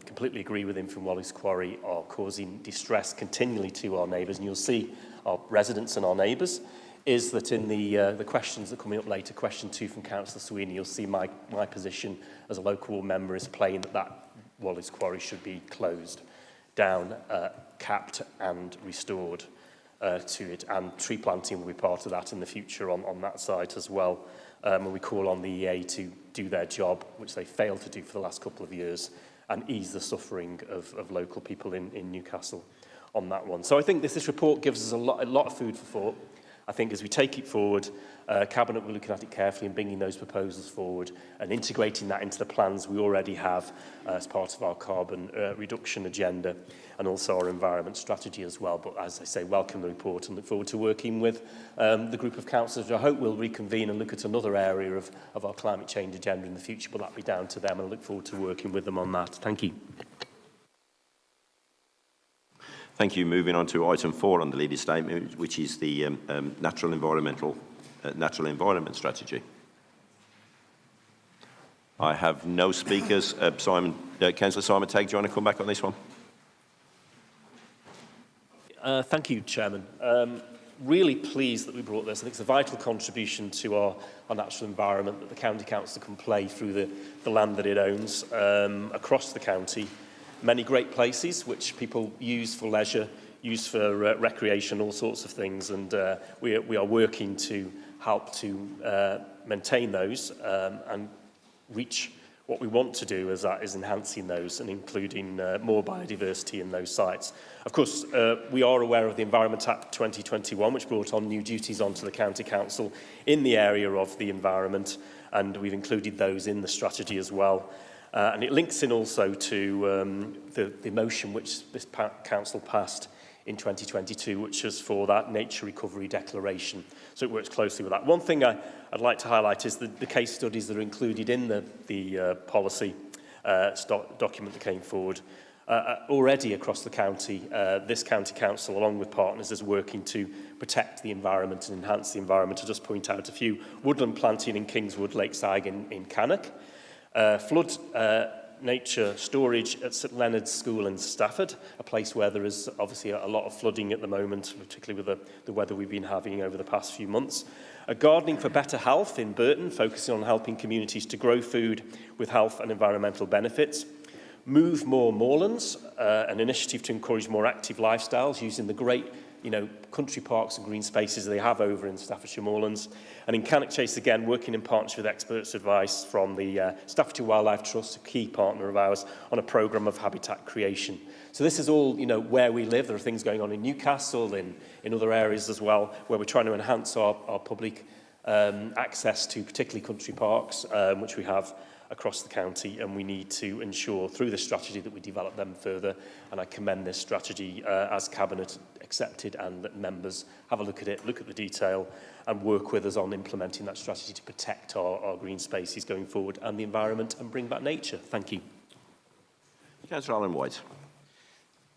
[SPEAKER 17] completely agree with him from Wallace Quarry, are causing distress continually to our neighbours, and you'll see our residents and our neighbours, is that in the questions that are coming up later, question 2 from Councillor Sweeney, you'll see my position as a local member is plain that Wallace Quarry should be closed down, capped and restored to it, and tree planting will be part of that in the future on that site as well. And we call on the EA to do their job, which they failed to do for the last couple of years, and ease the suffering of local people in Newcastle on that one. So I think this report gives us a lot of food for thought. I think as we take it forward, Cabinet will be looking at it carefully and bringing those proposals forward and integrating that into the plans we already have as part of our carbon reduction agenda and also our environment strategy as well. But as I say, welcome the report and look forward to working with the group of councillors, who I hope will reconvene and look at another area of our climate change agenda in the future, but that'll be down to them, and I look forward to working with them on that. Thank you.
[SPEAKER 2] Thank you. Moving on to item 4 on the leader statement, which is the natural environment strategy. I have no speakers. Councillor Simon Tagg, do you want to come back on this one?
[SPEAKER 17] Thank you, Chairman. Really pleased that we brought this. I think it's a vital contribution to our natural environment that the County Council can play through the land that it owns across the county. Many great places which people use for leisure, use for recreation, all sorts of things, and we are working to help to maintain those and reach what we want to do as that is enhancing those and including more biodiversity in those sites. Of course, we are aware of the Environment Act 2021, which brought on new duties onto the County Council in the area of the environment, and we've included those in the strategy as well. And it links in also to the motion which this council passed in 2022, which is for that nature recovery declaration. So it works closely with that. One thing I'd like to highlight is the case studies that are included in the policy document that came forward. Already across the county, this county council, along with partners, is working to protect the environment and enhance the environment. I'll just point out a few: woodland planting in Kingswood, Lakeside in Cannock, flood nature storage at St Leonard's School in Stafford, a place where there is obviously a lot of flooding at the moment, particularly with the weather we've been having over the past few months. Gardening for Better Health in Burton, focusing on helping communities to grow food with health and environmental benefits. Move More Moorlands, an initiative to encourage more active lifestyles using the great country parks and green spaces they have over in Staffordshire Moorlands. And in Cannock Chase, again, working in partnership with experts' advice from the Staffordshire Wildlife Trust, a key partner of ours, on a programme of habitat creation. So this is all, where we live. There are things going on in Newcastle, in other areas as well, where we're trying to enhance our public access to particularly country parks, which we have across the county, and we need to ensure through this strategy that we develop them further. And I commend this strategy as Cabinet accepted, and that members have a look at it, look at the detail, and work with us on implementing that strategy to protect our green spaces going forward and the environment and bring back nature. Thank you.
[SPEAKER 2] Councillor Alan White.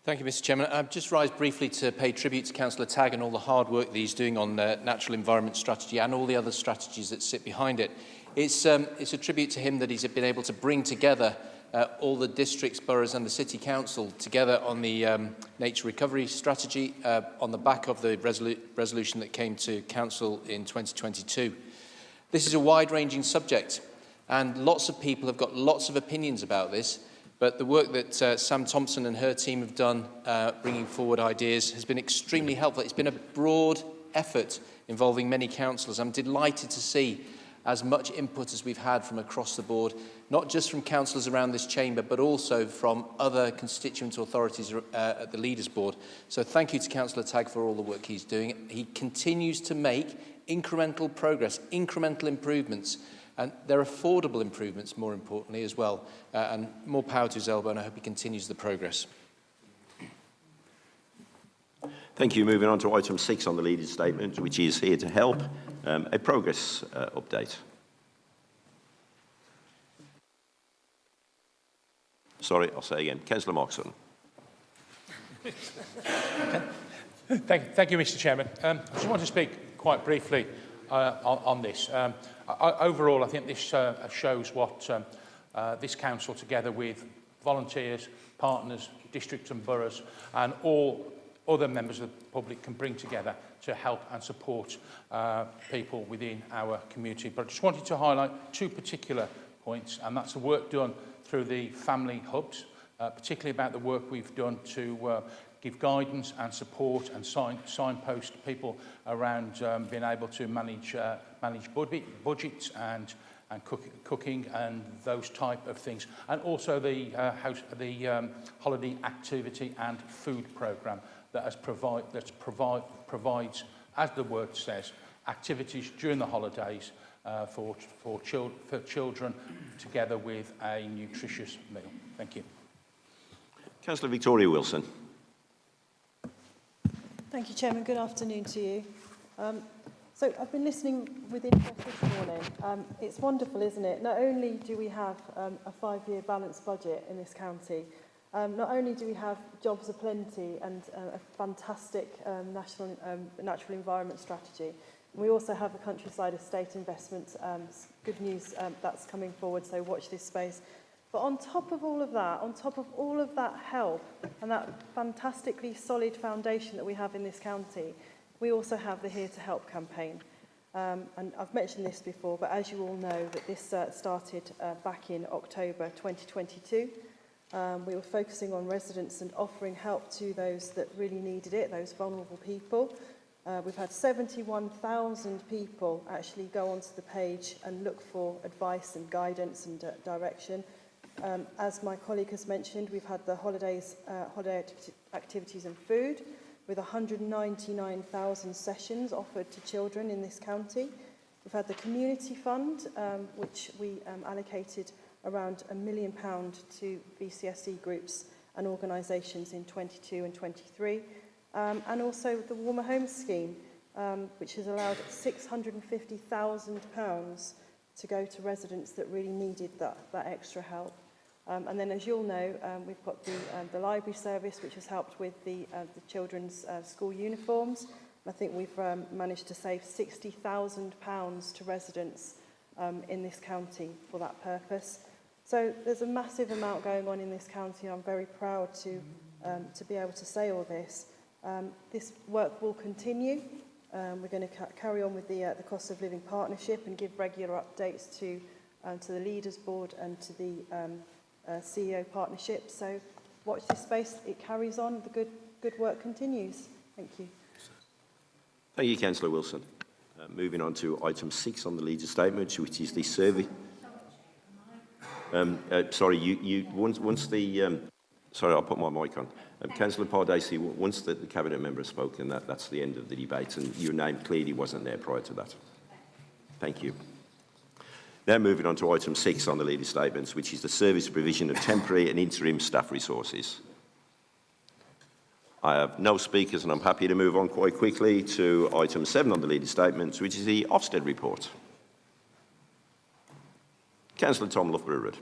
[SPEAKER 7] Thank you, Mr Chairman. I've just rise briefly to pay tribute to Councillor Tagg and all the hard work that he's doing on natural environment strategy and all the other strategies that sit behind it. It's a tribute to him that he's been able to bring together all the districts, boroughs and the City Council together on the nature recovery strategy on the back of the resolution that came to Council in 2022. This is a wide-ranging subject, and lots of people have got lots of opinions about this, but the work that Sam Thompson and her team have done bringing forward ideas has been extremely helpful. It's been a broad effort involving many councillors. I'm delighted to see as much input as we've had from across the board, not just from councillors around this chamber, but also from other constituent authorities at the Leaders Board. So thank you to Councillor Tagg for all the work he's doing. He continues to make incremental progress, incremental improvements, and they're affordable improvements, more importantly, as well. And more power to his elbow, and I hope he continues the progress.
[SPEAKER 2] Thank you. Moving on to item 6 on the leader's statement, which is here to help, a progress update. Sorry, I'll say again. Councillor Moxon.
[SPEAKER 18] Thank you, Mr Chairman. I just want to speak quite briefly on this. Overall, I think this shows what this council, together with volunteers, partners, districts and boroughs, and all other members of the public can bring together to help and support people within our community. But I just wanted to highlight 2 particular points, and that's the work done through the family hubs, particularly about the work we've done to give guidance and support and signpost people around being able to manage budgets and cooking and those type of things, and also the holiday activity and food programme that provides as the word says, activities during the holidays for children, together with a nutritious meal. Thank you.
[SPEAKER 2] Councillor Victoria Wilson.
[SPEAKER 19] Thank you, Chairman. Good afternoon to you. So I've been listening with interest this morning. It's wonderful, isn't it? Not only do we have a 5-year balanced budget in this county, not only do we have jobs aplenty and a fantastic national natural environment strategy, we also have the countryside estate investment. Good news that's coming forward, so watch this space. But on top of all of that help and that fantastically solid foundation that we have in this county, we also have the Here to Help campaign. And I've mentioned this before, but as you all know, that this started back in October 2022. We were focusing on residents and offering help to those that really needed it, those vulnerable people. We've had 71,000 people actually go onto the page and look for advice and guidance and direction. As my colleague has mentioned, we've had the holiday activities and food with 199,000 sessions offered to children in this county. We've had the community fund, which we allocated around £1 million to VCSE groups and organisations in 22 and 23. And also the Warmer Homes Scheme, which has allowed £650,000 to go to residents that really needed that extra help. And then, as you'll know, we've got the library service, which has helped with the children's school uniforms. I think we've managed to save £60,000 to residents in this county for that purpose. So there's a massive amount going on in this county. I'm very proud to be able to say all this. This work will continue. We're going to carry on with the cost of living partnership and give regular updates to the leaders board and to the CEO partnership. So watch this space. It carries on. The good work continues. Thank you.
[SPEAKER 2] Thank you, Councillor Wilson. Moving on to item 6 on the leader statement, which is the survey. Sorry, once the sorry, I'll put my mic on. Councillor Pardesi, once the cabinet member has spoken, that's the end of the debate, and your name clearly wasn't there prior to that. Thank you. Now moving on to item 6 on the leader statements, which is the service provision of temporary and interim staff resources. I have no speakers, and I'm happy to move on quite quickly to item 7 on the leader statements, which is the Ofsted report. Councillor Tom Loughborough-Rudd.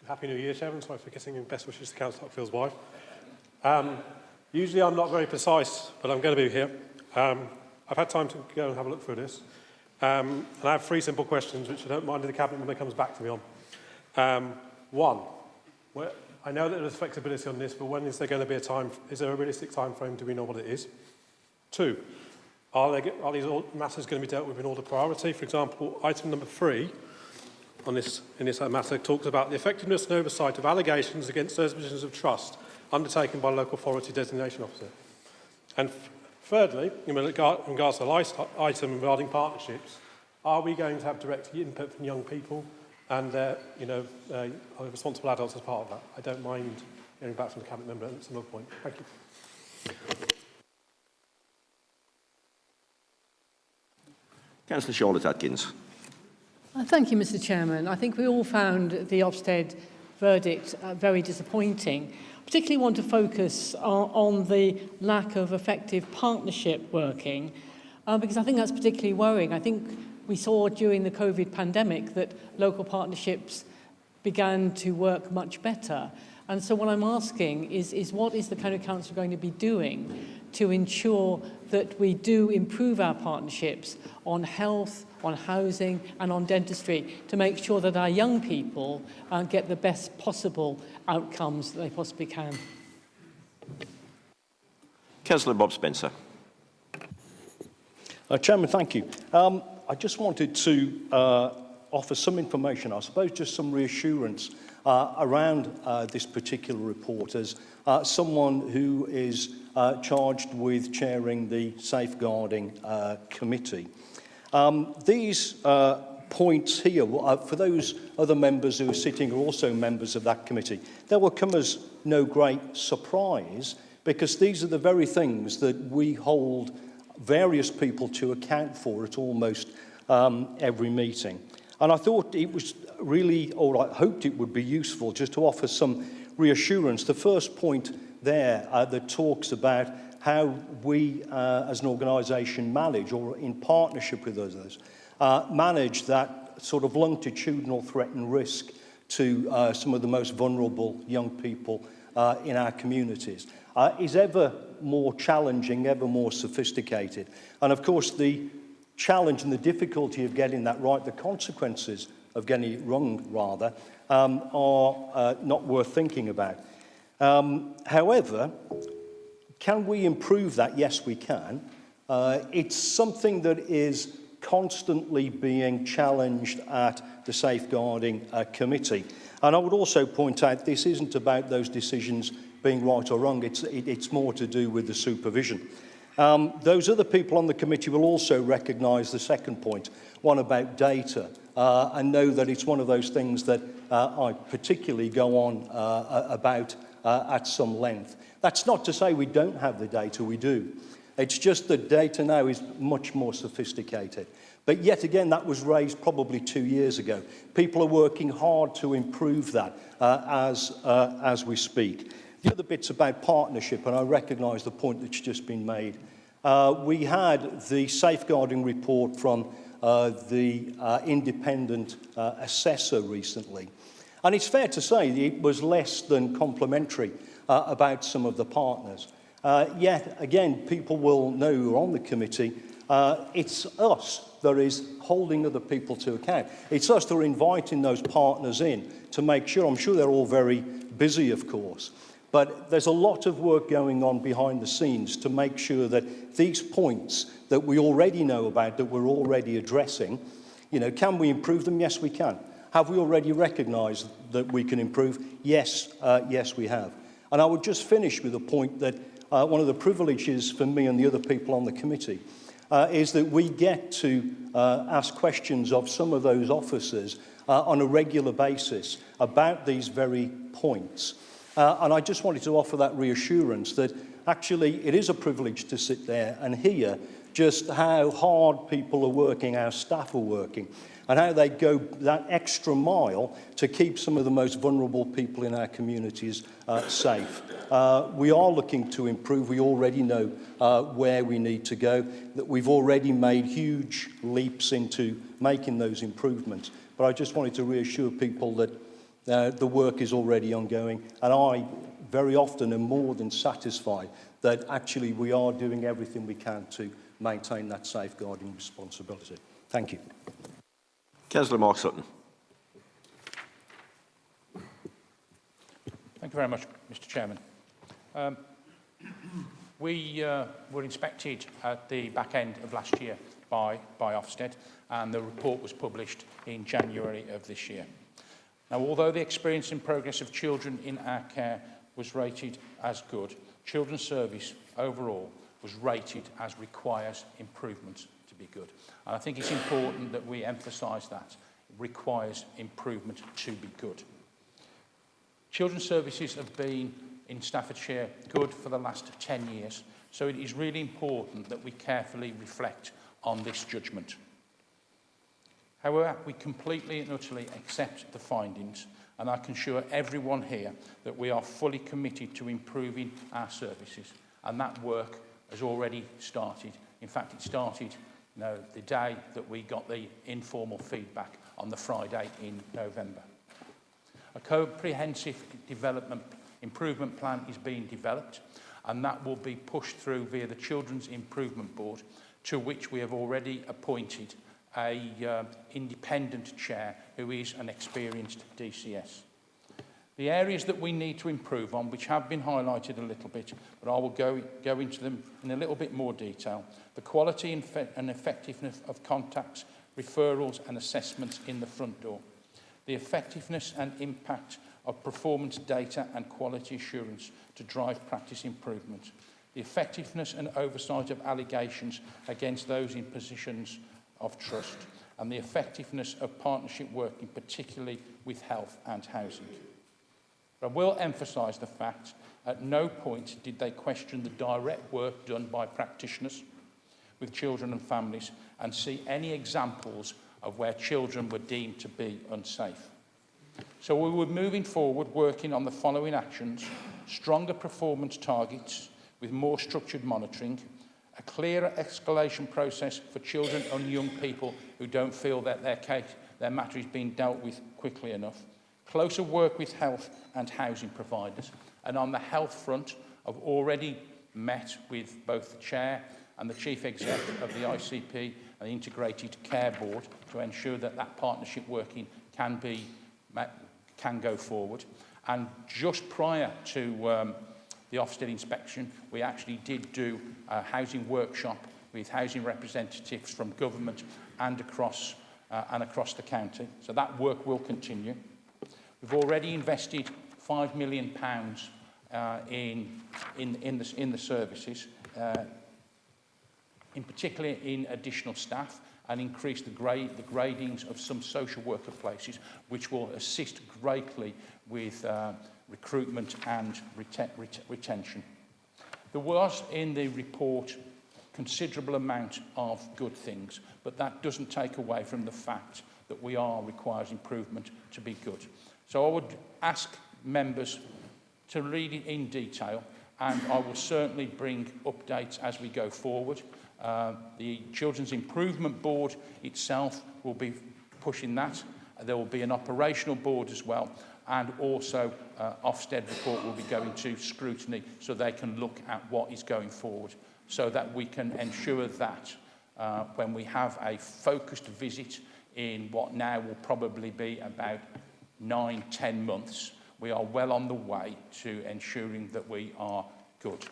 [SPEAKER 20] Happy New Year, Chairman. Sorry for getting best wishes to Councillor Tuckfield's wife. Usually I'm not very precise, but I'm going to be here. I've had time to go and have a look through this. And I have 3 simple questions, which I don't mind if the cabinet member comes back to me on. 1, I know that there's flexibility on this, but when is there going to be a time? Is there a realistic time frame? Do we know what it is? 2, are these matters going to be dealt with in order priority? For example, item number 3 on this matter talks about the effectiveness and oversight of allegations against those positions of trust undertaken by local authority designation officer. And thirdly, in regards to the last item regarding partnerships, are we going to have direct input from young people and responsible adults as part of that? I don't mind hearing back from the cabinet member at some other point. Thank you.
[SPEAKER 2] Councillor Charlotte Atkins.
[SPEAKER 9] Thank you, Mr. Chairman. I think we all found the Ofsted verdict very disappointing. Particularly want to focus on the lack of effective partnership working, because I think that's particularly worrying. I think we saw during the COVID pandemic that local partnerships began to work much better. And so what I'm asking is what is the County Council going to be doing to ensure that we do improve our partnerships on health, on housing and on dentistry to make sure that our young people get the best possible outcomes that they possibly can.
[SPEAKER 2] Councillor Bob Spencer.
[SPEAKER 23] Chairman, thank you. I just wanted to offer some information, I suppose just some reassurance around this particular report as someone who is charged with chairing the Safeguarding Committee. These points here, for those other members who are sitting who are also members of that committee, they will come as no great surprise because these are the very things that we hold various people to account for at almost every meeting. And I thought it was really, or I hoped it would be useful just to offer some reassurance. The first point there that talks about how we as an organisation manage, or in partnership with others, manage that sort of longitudinal threat and risk to some of the most vulnerable young people in our communities is ever more challenging, ever more sophisticated. And of course, the challenge and the difficulty of getting that right, the consequences of getting it wrong, rather, are not worth thinking about. However, can we improve that? Yes, we can. It's something that is constantly being challenged at the Safeguarding Committee. And I would also point out this isn't about those decisions being right or wrong, it's more to do with the supervision. Those other people on the committee will also recognise the second point, one about data, and know that it's one of those things that I particularly go on about at some length. That's not to say we don't have the data, we do. It's just that data now is much more sophisticated. But yet again, that was raised probably 2 years ago. People are working hard to improve that as we speak. The other bit's about partnership, and I recognise the point that's just been made. We had the safeguarding report from the independent assessor recently. And it's fair to say it was less than complimentary about some of the partners. Yet, again, people will know who are on the committee, it's us that is holding other people to account. It's us that are inviting those partners in to make sure, I'm sure they're all very busy, of course, but there's a lot of work going on behind the scenes to make sure that these points that we already know about, that we're already addressing, can we improve them? Yes, we can. Have we already recognised that we can improve? Yes, yes, we have. And I would just finish with a point that one of the privileges for me and the other people on the committee is that we get to ask questions of some of those officers on a regular basis about these very points. And I just wanted to offer that reassurance that actually it is a privilege to sit there and hear just how hard people are working, how staff are working, and how they go that extra mile to keep some of the most vulnerable people in our communities safe. We are looking to improve. We already know where we need to go, that we've already made huge leaps into making those improvements. But I just wanted to reassure people that the work is already ongoing, and I very often am more than satisfied that actually we are doing everything we can to maintain that safeguarding responsibility. Thank you.
[SPEAKER 2] Councillor Mark Sutton.
[SPEAKER 18] Thank you very much, Mr. Chairman. We were inspected at the back end of last year by Ofsted, and the report was published in January of this year. Now, although the experience and progress of children in our care was rated as good, Children's Service overall was rated as requires improvement to be good. And I think it's important that we emphasise that. It requires improvement to be good. Children's Services have been in Staffordshire good for the last 10 years, so it is really important that we carefully reflect on this judgment. However, we completely and utterly accept the findings, and I can assure everyone here that we are fully committed to improving our services, and that work has already started. In fact, it started the day that we got the informal feedback on the Friday in November. A comprehensive improvement plan is being developed, and that will be pushed through via the Children's Improvement Board, to which we have already appointed an independent chair who is an experienced DCS. The areas that we need to improve on, which have been highlighted a little bit, but I will go into them in a little bit more detail: the quality and effectiveness of contacts, referrals and assessments in the front door, the effectiveness and impact of performance data and quality assurance to drive practice improvement, the effectiveness and oversight of allegations against those in positions of trust, and the effectiveness of partnership working, particularly with health and housing. But I will emphasise the fact at no point did they question the direct work done by practitioners, with children and families and see any examples of where children were deemed to be unsafe. So we were moving forward, working on the following actions: stronger performance targets with more structured monitoring, a clearer escalation process for children and young people who don't feel that their matter is being dealt with quickly enough, closer work with health and housing providers. And on the health front, I've already met with both the Chair and the Chief Exec of the ICP and the Integrated Care Board to ensure that that partnership working can go forward. And just prior to the Ofsted inspection, we actually did do a housing workshop with housing representatives from government and across the county. So that work will continue. We've already invested £5 million in the services, in particular in additional staff, and increase the gradings of some social worker places, which will assist greatly with recruitment and retention. There was in the report considerable amount of good things, but that doesn't take away from the fact that requires improvement to be good. So I would ask members to read it in detail, and I will certainly bring updates as we go forward. The Children's Improvement Board itself will be pushing that. There will be an operational board as well, and also Ofsted report will be going to scrutiny so they can look at what is going forward, so that we can ensure that when we have a focused visit in what now will probably be about 9-10 months, we are well on the way to ensuring that we are good.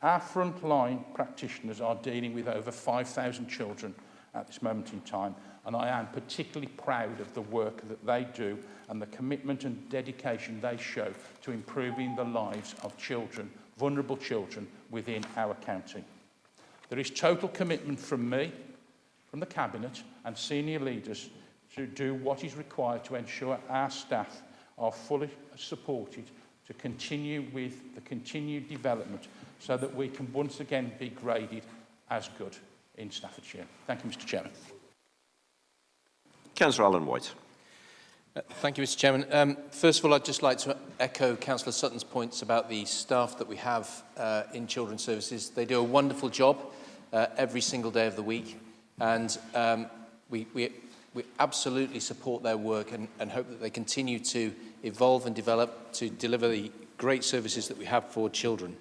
[SPEAKER 18] Our frontline practitioners are dealing with over 5,000 children at this moment in time, and I am particularly proud of the work that they do and the commitment and dedication they show to improving the lives of children, vulnerable children within our county. There is total commitment from me, from the Cabinet and senior leaders to do what is required to ensure our staff are fully supported to continue with the continued development so that we can once again be graded as good in Staffordshire. Thank you, Mr. Chairman.
[SPEAKER 2] Councillor Alan White.
[SPEAKER 7] Thank you, Mr. Chairman. First of all, I'd just like to echo Councillor Sutton's points about the staff that we have in children's services. They do a wonderful job every single day of the week, and we absolutely support their work and hope that they continue to evolve and develop to deliver the great services that we have for children.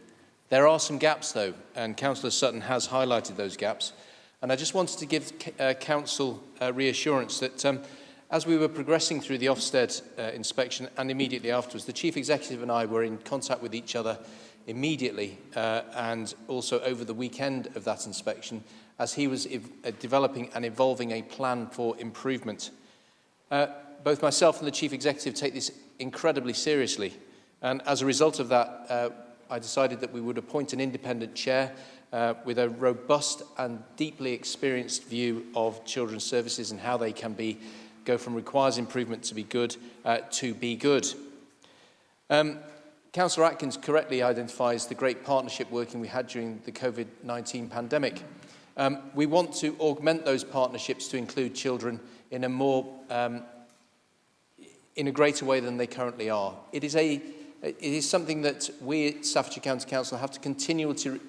[SPEAKER 7] There are some gaps, though, and Councillor Sutton has highlighted those gaps. And I just wanted to give Council reassurance that as we were progressing through the Ofsted inspection and immediately afterwards, the Chief Executive and I were in contact with each other immediately and also over the weekend of that inspection as he was developing and evolving a plan for improvement. Both myself and the Chief Executive take this incredibly seriously, and as a result of that, I decided that we would appoint an independent chair with a robust and deeply experienced view of children's services and how they can go from requires improvement to be good to be good. Councillor Atkins correctly identifies the great partnership working we had during the COVID-19 pandemic. We want to augment those partnerships to include children in a greater way than they currently are. It is something that we at Staffordshire County Council have to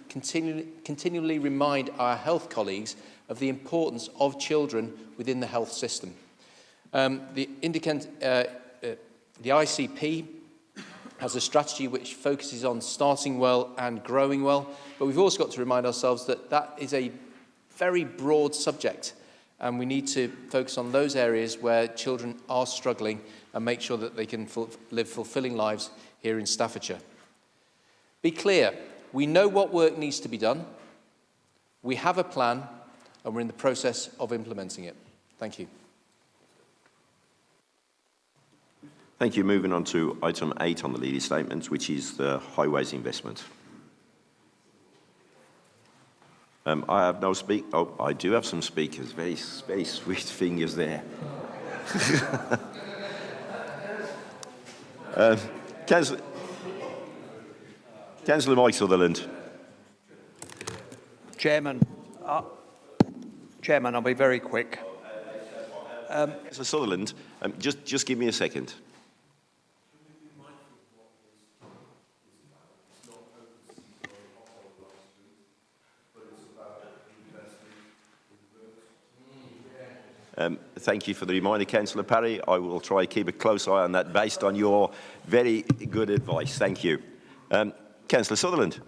[SPEAKER 7] continually remind our health colleagues of the importance of children within the health system. The ICP has a strategy which focuses on starting well and growing well, but we've also got to remind ourselves that that is a very broad subject, and we need to focus on those areas where children are struggling and make sure that they can live fulfilling lives here in Staffordshire. Be clear, we know what work needs to be done, we have a plan, and we're in the process of implementing it. Thank you.
[SPEAKER 2] Thank you. Moving on to item 8 on the leading statement, which is the highways investment. I have no Oh, I do have some speakers. Very, very sweet fingers there. Councillor Mike Sutherland.
[SPEAKER 16] Chairman, Chairman, I'll be very quick.
[SPEAKER 2] Mr. Sutherland, just give me a second. Thank you for the reminder, Councillor Parry. I will try to keep a close eye on that based on your very good advice. Thank you. Councillor Sutherland.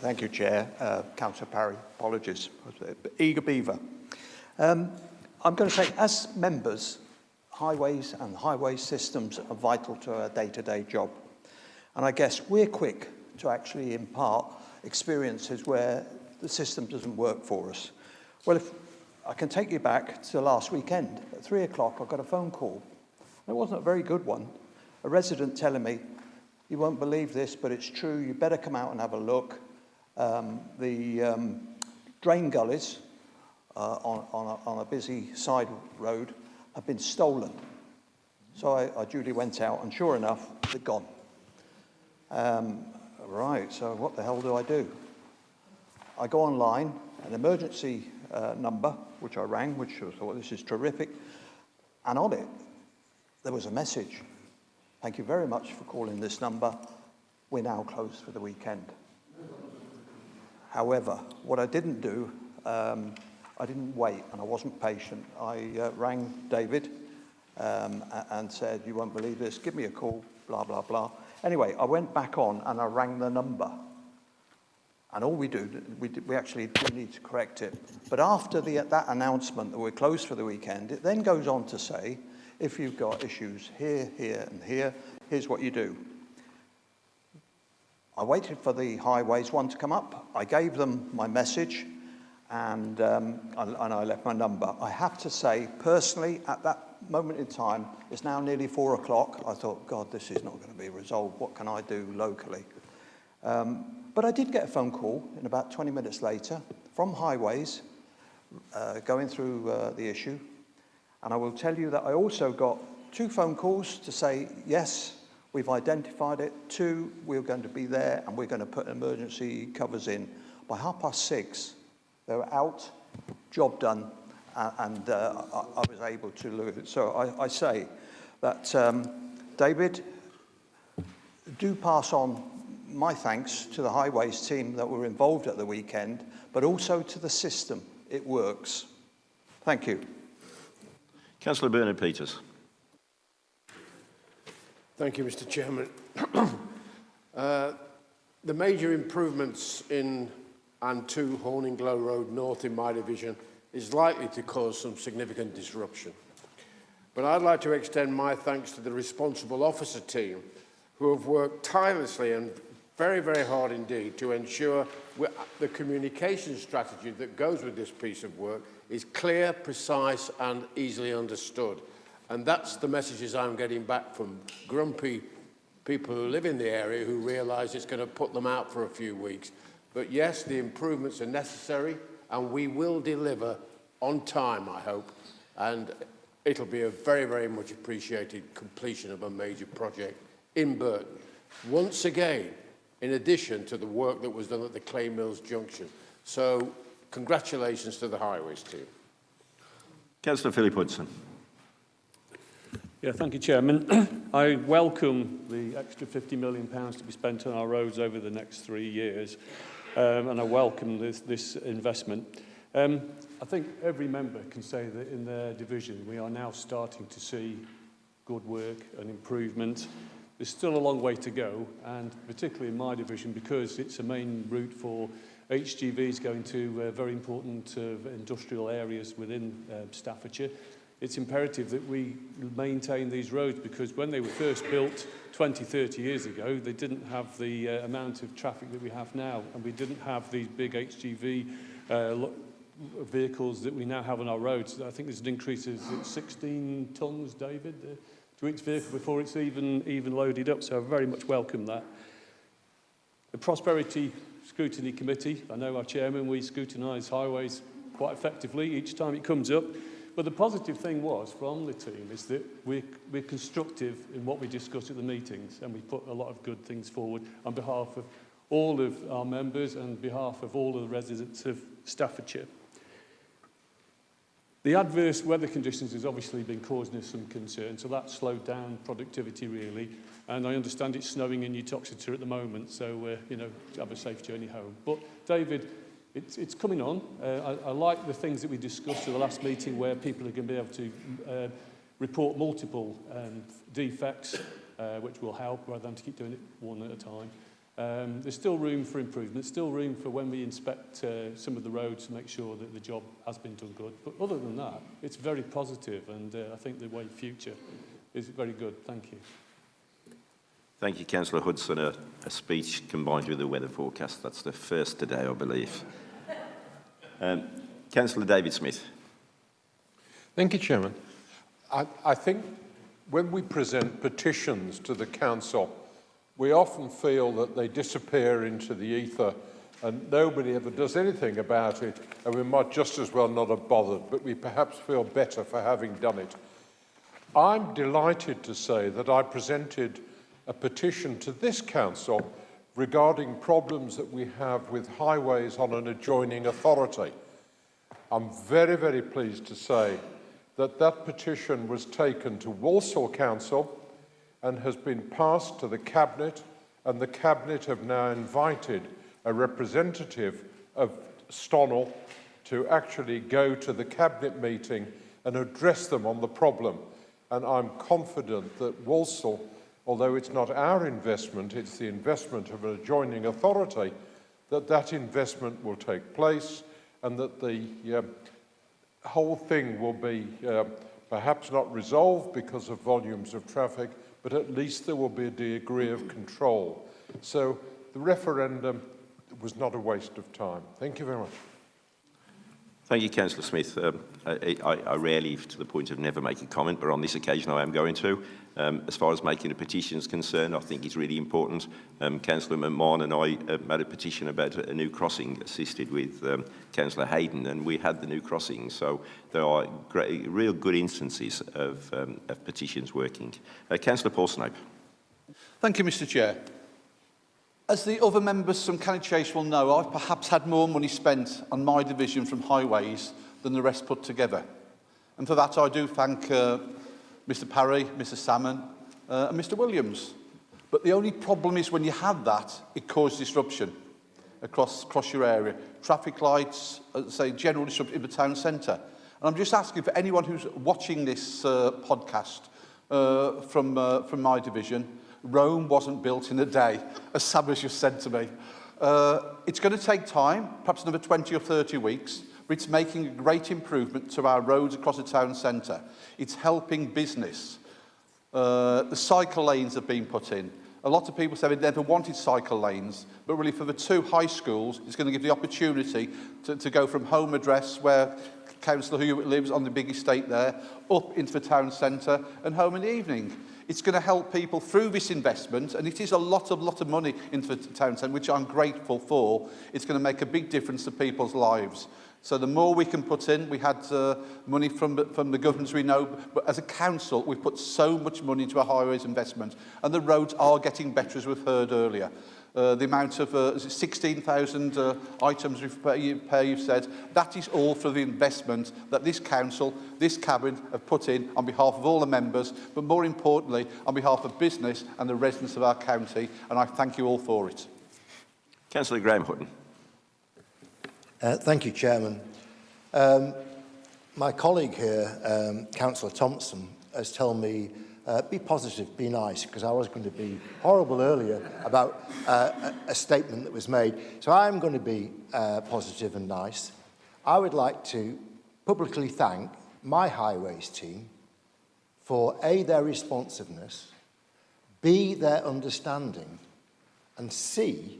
[SPEAKER 16] Thank you, Chair. Councillor Parry, apologies. Eager beaver. I'm going to say, as members, highways and highway systems are vital to our day-to-day job. And I guess we're quick to actually impart experiences where the system doesn't work for us. Well, if I can take you back to last weekend. At 3 o'clock, I got a phone call. It wasn't a very good one. A resident telling me, you won't believe this, but it's true, you better come out and have a look. The drain gullies on a busy side road have been stolen. So I duly went out, and sure enough, they're gone. Right, so what the hell do? I go online, an emergency number, which I rang, which I thought, this is terrific. And on it, there was a message. Thank you very much for calling this number. We're now closed for the weekend. However, what I didn't do, I didn't wait, and I wasn't patient. I rang David and said, you won't believe this, give me a call, blah, blah, blah. Anyway, I went back on and I rang the number. And all we actually do need to correct it. But after that announcement that we're closed for the weekend, it then goes on to say, if you've got issues here, here, and here, here's what you do. I waited for the highways one to come up. I gave them my message, and I left my number. I have to say, personally, at that moment in time, it's now nearly 4 o'clock. I thought, God, this is not going to be resolved. What can I do locally? But I did get a phone call in about 20 minutes later from Highways going through the issue. And I will tell you that I also got 2 phone calls to say, yes, we've identified it. 2, we're going to be there and we're going to put emergency covers in. By 6:30, they were out, job done, and I was able to look at it. So I say that, David, do pass on my thanks to the Highways team that were involved at the weekend, but also to the system. It works. Thank you.
[SPEAKER 2] Councillor Bernard Peters.
[SPEAKER 4] Thank you, Mr. Chairman. The major improvements in and to Horninglow Road North in my division is likely to cause some significant disruption. But I'd like to extend my thanks to the responsible officer team who have worked tirelessly and very, very hard indeed to ensure the communication strategy that goes with this piece of work is clear, precise and easily understood. And that's the messages I'm getting back from grumpy people who live in the area who realise it's going to put them out for a few weeks. But yes, the improvements are necessary and we will deliver on time, I hope. And it'll be a very, very much appreciated completion of a major project in Burton. Once again, in addition to the work that was done at the Clay Mills Junction. So, congratulations to the Highways team.
[SPEAKER 2] Councillor Philip Hudson.
[SPEAKER 20] Yeah, thank you, Chairman. I welcome the extra £50 million to be spent on our roads over the next 3 years, and I welcome this investment. I think every member can say that in their division we are now starting to see good work and improvement. There's still a long way to go, and particularly in my division, because it's a main route for HGVs going to very important industrial areas within Staffordshire. It's imperative that we maintain these roads, because when they were first built 20, 30 years ago, they didn't have the amount of traffic that we have now, and we didn't have these big HGV vehicles that we now have on our roads. I think there's an increase of 16 tonnes, David, to each vehicle before it's even loaded up, so I very much welcome that. The Prosperity Scrutiny Committee, I know our chairman, we scrutinise highways quite effectively each time it comes up, but the positive thing was from the team is that we're constructive in what we discuss at the meetings, and we put a lot of good things forward on behalf of
[SPEAKER 1] all of our members and on behalf of all of the residents of Staffordshire. The adverse weather conditions has obviously been causing us some concern, so that slowed down productivity really. And I understand it's snowing in Uttoxeter at the moment, so, you know, have a safe journey home. But, David, it's coming on. I like the things that we discussed at the last meeting where people are going to be able to report multiple defects, which will help rather than to keep doing it one at a time. There's still room for improvement, still room for when we inspect some of the roads to make sure that the job has been done good. But other than that, it's very positive, and I think the way future is very good. Thank you.
[SPEAKER 2] Thank you, Councillor Hudson. A speech combined with the weather forecast. That's the first today, I believe. Councillor David Smith.
[SPEAKER 3] Thank you, Chairman. I think when we present petitions to the Council, we often feel that they disappear into the ether and nobody ever does anything about it, and we might just as well not have bothered, but we perhaps feel better for having done it. I'm delighted to say that I presented a petition to this Council regarding problems that we have with highways on an adjoining authority. I'm very, very pleased to say that that petition was taken to Walsall Council and has been passed to the Cabinet, and the Cabinet have now invited a representative of Stonell to actually go to the Cabinet meeting and address them on the problem. And I'm confident that Walsall, although it's not our investment, it's the investment of an adjoining authority, that investment will take place and that the whole thing will be perhaps not resolved because of volumes of traffic, but at least there will be a degree of control. So the referendum was not a waste of time. Thank you very much.
[SPEAKER 2] Thank you, Councillor Smith. I rarely, to the point of never make a comment, but on this occasion I am going to. As far as making a petition is concerned, I think it's really important. Councillor McMahon and I made a petition about a new crossing, assisted with Councillor Hayden, and we had the new crossing. So there are real good instances of petitions working. Councillor Paul Snape.
[SPEAKER 8] Thank you, Mr. Chair. As the other members from Cannock Chase will know, I've perhaps had more money spent on my division from highways than the rest put together. And for that I do thank Mr. Parry, Mr. Salmon and Mr. Williams. But the only problem is when you have that, it causes disruption across your area. Traffic lights, say general disruption in the town centre. And I'm just asking for anyone who's watching this podcast from my division, Rome wasn't built in a day, as Sam has just said to me. It's going to take time, perhaps another 20 or 30 weeks, but it's making a great improvement to our roads across the town centre. It's helping business. The cycle lanes have been put in. A lot of people say they never wanted cycle lanes, but really for the two high schools, it's going to give the opportunity to go from home address, where Councillor Hewitt lives on the big estate there, up into the town centre and home in the evening. It's going to help people through this investment, and it is a lot of money into the town centre, which I'm grateful for. It's going to make a big difference to people's lives. So the more we can put in, we had money from the governments we know, but as a council, we've put so much money into a highways investment, and the roads are getting better, as we've heard earlier. The amount of 16,000 items repair, you've said, that is all for the investment that this council, this cabinet have put in on behalf of all the members, but more importantly, on behalf of business and the residents of our county, and I thank you all for it.
[SPEAKER 2] Councillor Graham Hutton.
[SPEAKER 21] Thank you, Chairman. My colleague here, Councillor Thompson, has told me be positive, be nice, because I was going to be horrible earlier about a statement that was made. So I'm going to be positive and nice. I would like to publicly thank my highways team for A, their responsiveness, B, their understanding, and C,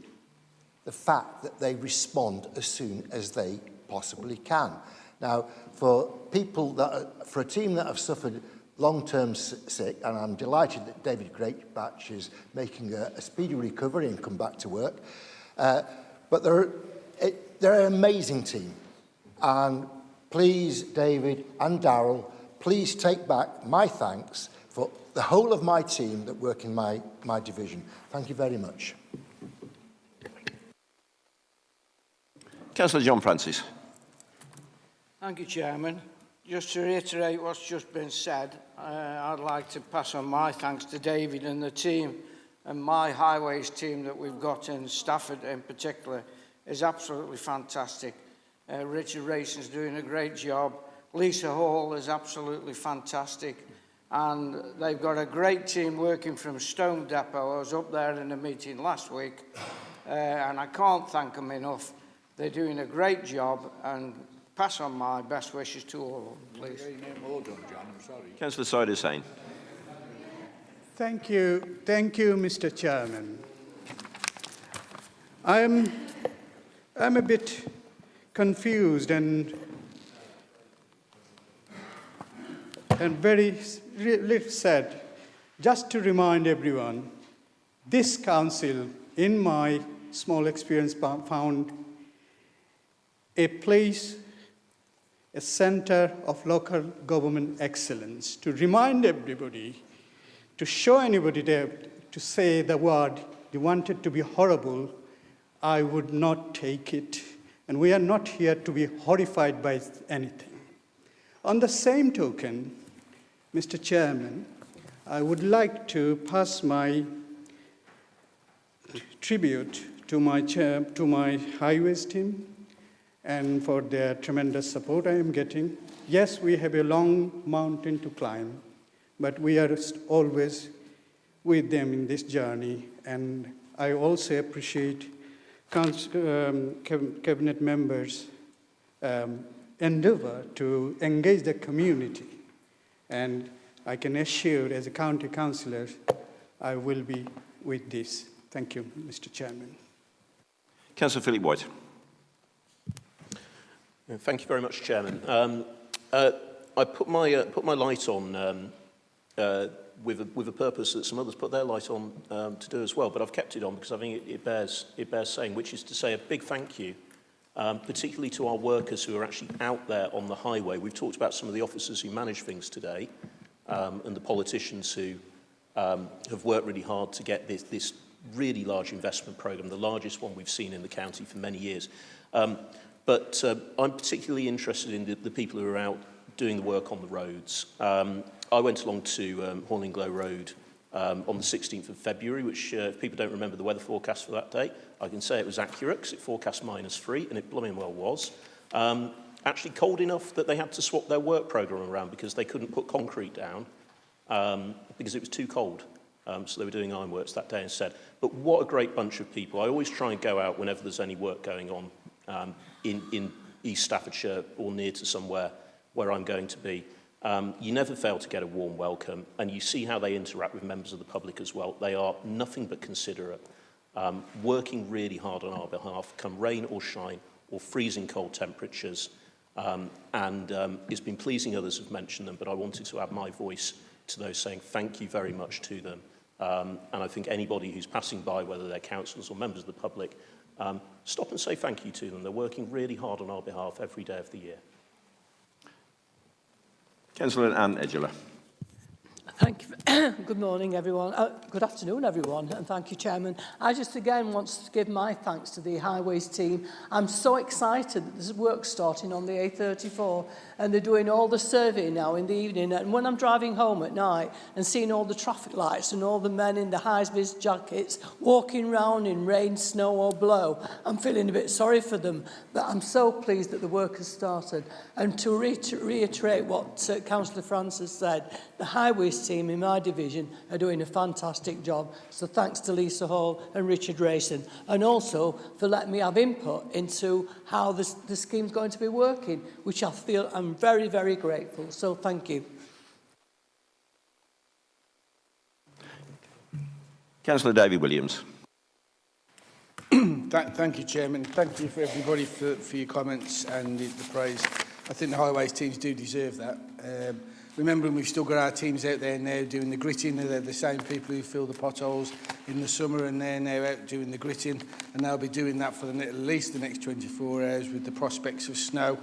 [SPEAKER 21] the fact that they respond as soon as they possibly can. Now, for a team that have suffered long-term sick, and I'm delighted that David Greatbatch is making a speedy recovery and come back to work. But they're an amazing team. And please, David and Darryl, please take back my thanks for the whole of my team that work in my division. Thank you very much.
[SPEAKER 2] Councillor John Francis.
[SPEAKER 10] Thank you, Chairman. Just to reiterate what's just been said, I'd like to pass on my thanks to David and the team, and my highways team that we've got in Stafford in particular is absolutely fantastic. Richard Rayson's doing a great job. Lisa Hall is absolutely fantastic. And they've got a great team working from Stone Depot. I was up there in a meeting last week, and I can't thank them enough. They're doing a great job, and pass on my best wishes to all of them, please.
[SPEAKER 2] Councillor Syed Hussain.
[SPEAKER 5] Thank you, Mr. Chairman. I'm a bit confused and very sad. Just to remind everyone, this council, in my small experience, found a place, a centre of local government excellence, to remind everybody, to show anybody there, to say the word, they wanted to be horrible, I would not take it. And we are not here to be horrified by anything. On the same token, Mr. Chairman, I would like to pass my tribute to my highways team and for their tremendous support I am getting. Yes, we have a long mountain to climb, but we are always with them in this journey. And I also appreciate cabinet members' endeavor to engage the community. And I can assure, as a county councillor, I will be with this. Thank you, Mr. Chairman.
[SPEAKER 2] Councillor Philip White.
[SPEAKER 17] Thank you very much, Chairman. I put my light on with a purpose that some others put their light on to do as well, but I've kept it on because I think it bears saying, which is to say a big thank you, particularly to our workers who are actually out there on the highway. We've talked about some of the officers who manage things today, and the politicians who have worked really hard to get this really large investment programme, the largest one we've seen in the county for many years. But I'm particularly interested in the people who are out doing the work on the roads. I went along to Horninglow Road on the 16th of February, which if people don't remember the weather forecast for that day, I can say it was accurate because it forecast -3, and it blooming well was. Actually cold enough that they had to swap their work programme around because they couldn't put concrete down because it was too cold. So they were doing ironworks that day instead. But what a great bunch of people. I always try and go out whenever there's any work going on in East Staffordshire or near to somewhere where I'm going to be. You never fail to get a warm welcome, and you see how they interact with members of the public as well. They are nothing but considerate, working really hard on our behalf, come rain or shine or freezing cold temperatures. It's been pleasing, others have mentioned them, but I wanted to add my voice to those saying thank you very much to them. And I think anybody who's passing by, whether they're councillors or members of the public, stop and say thank you to them. They're working really hard on our behalf every day of the year.
[SPEAKER 2] Councillor Anne Edgeler.
[SPEAKER 11] Thank you. Good morning, everyone. Good afternoon, everyone, and thank you, Chairman. I just again want to give my thanks to the Highways team. I'm so excited that there's work starting on the A34, and they're doing all the surveying now in the evening. And when I'm driving home at night and seeing all the traffic lights and all the men in the high-vis jackets walking around in rain, snow or blow, I'm feeling a bit sorry for them. But I'm so pleased that the work has started. And to reiterate what Councillor Francis said, the Highways team in my division are doing a fantastic job. So thanks to Lisa Hall and Richard Rayson, and also for letting me have input into how the scheme's going to be working, which I feel I'm very, very grateful. So thank you.
[SPEAKER 2] Councillor David Williams.
[SPEAKER 14] Thank you, Chairman. Thank you for everybody for your comments and the praise. I think the highways teams do deserve that. Remembering we've still got our teams out there now doing the gritting. They're the same people who fill the potholes in the summer, and they're now out doing the gritting, and they'll be doing that for at least the next 24 hours with the prospects of snow.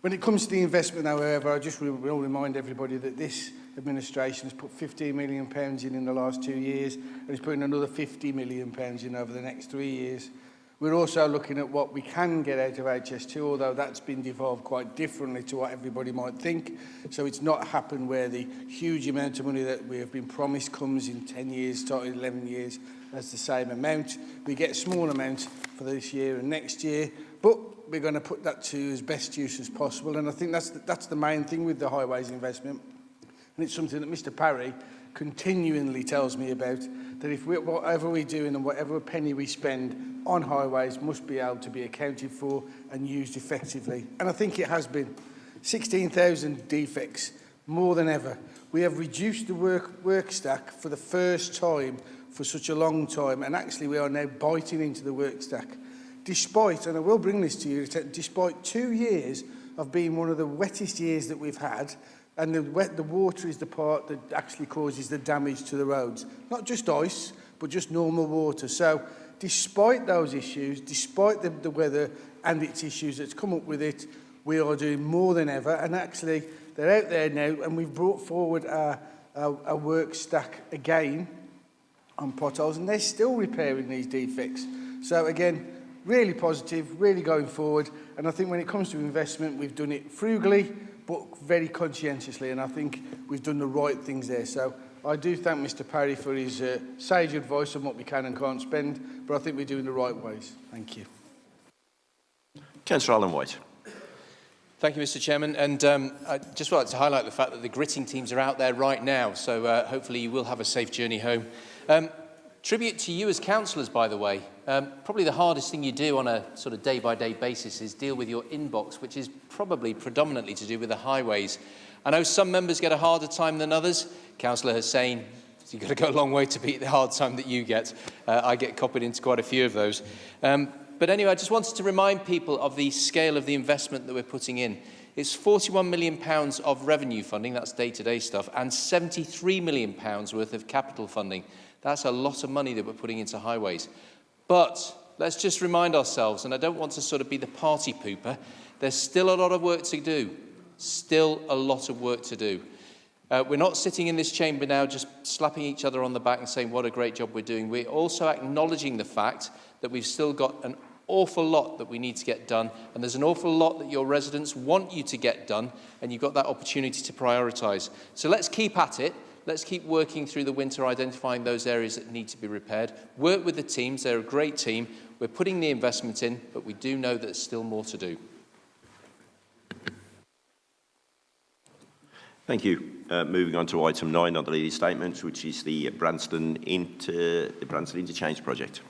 [SPEAKER 14] When it comes to the investment, however, I just will remind everybody that this administration has put £15 million in the last 2 years, and is putting another £50 million in over the next 3 years. We're also looking at what we can get out of HS2, although that's been devolved quite differently to what everybody might think. So it's not happened where the huge amount of money that we have been promised comes in 10 years, starting 11 years, as the same amount. We get a small amount for this year and next year, but we're going to put that to as best use as possible. And I think that's the main thing with the highways investment. And it's something that Mr. Parry continually tells me about, that if whatever we do and whatever penny we spend on highways must be able to be accounted for and used effectively. And I think it has been. 16,000 defects, more than ever. We have reduced the work stack for the first time for such a long time, and actually we are now biting into the work stack. Despite, and I will bring this to you, despite 2 years of being one of the wettest years that we've had, and the water is the part that actually causes the damage to the roads. Not just ice, but just normal water. So despite those issues, despite the weather and its issues that's come up with it, we are doing more than ever. And actually, they're out there now, and we've brought forward a work stack again on potholes, and they're still repairing these defects. So again, really positive, really going forward. And I think when it comes to investment, we've done it frugally, but very conscientiously, and I think we've done the right things there. So I do thank Mr. Parry for his sage advice on what we can and can't spend, but I think we're doing the right ways. Thank you.
[SPEAKER 2] Councillor Alan White.
[SPEAKER 7] Thank you, Mr. Chairman. And I'd just like to highlight the fact that the gritting teams are out there right now, so hopefully you will have a safe journey home. Tribute to you as councillors, by the way. Probably the hardest thing you do on a sort of day-by-day basis is deal with your inbox, which is probably predominantly to do with the highways. I know some members get a harder time than others. Councillor Hussain, you've got to go a long way to beat the hard time that you get. I get copied into quite a few of those. But anyway, I just wanted to remind people of the scale of the investment that we're putting in. It's £41 million of revenue funding, that's day-to-day stuff, and £73 million worth of capital funding. That's a lot of money that we're putting into highways. But let's just remind ourselves, and I don't want to sort of be the party pooper, there's still a lot of work to do. Still a lot of work to do. We're not sitting in this chamber now just slapping each other on the back and saying what a great job we're doing. We're also acknowledging the fact that we've still got an awful lot that we need to get done, and there's an awful lot that your residents want you to get done, and you've got that opportunity to prioritise. So let's keep at it. Let's keep working through the winter, identifying those areas that need to be repaired. Work with the teams. They're a great team. We're putting the investment in, but we do know that there's still more to do.
[SPEAKER 2] Thank you. Moving on to item 9 on the leading statements, which is the Branston Interchange Project.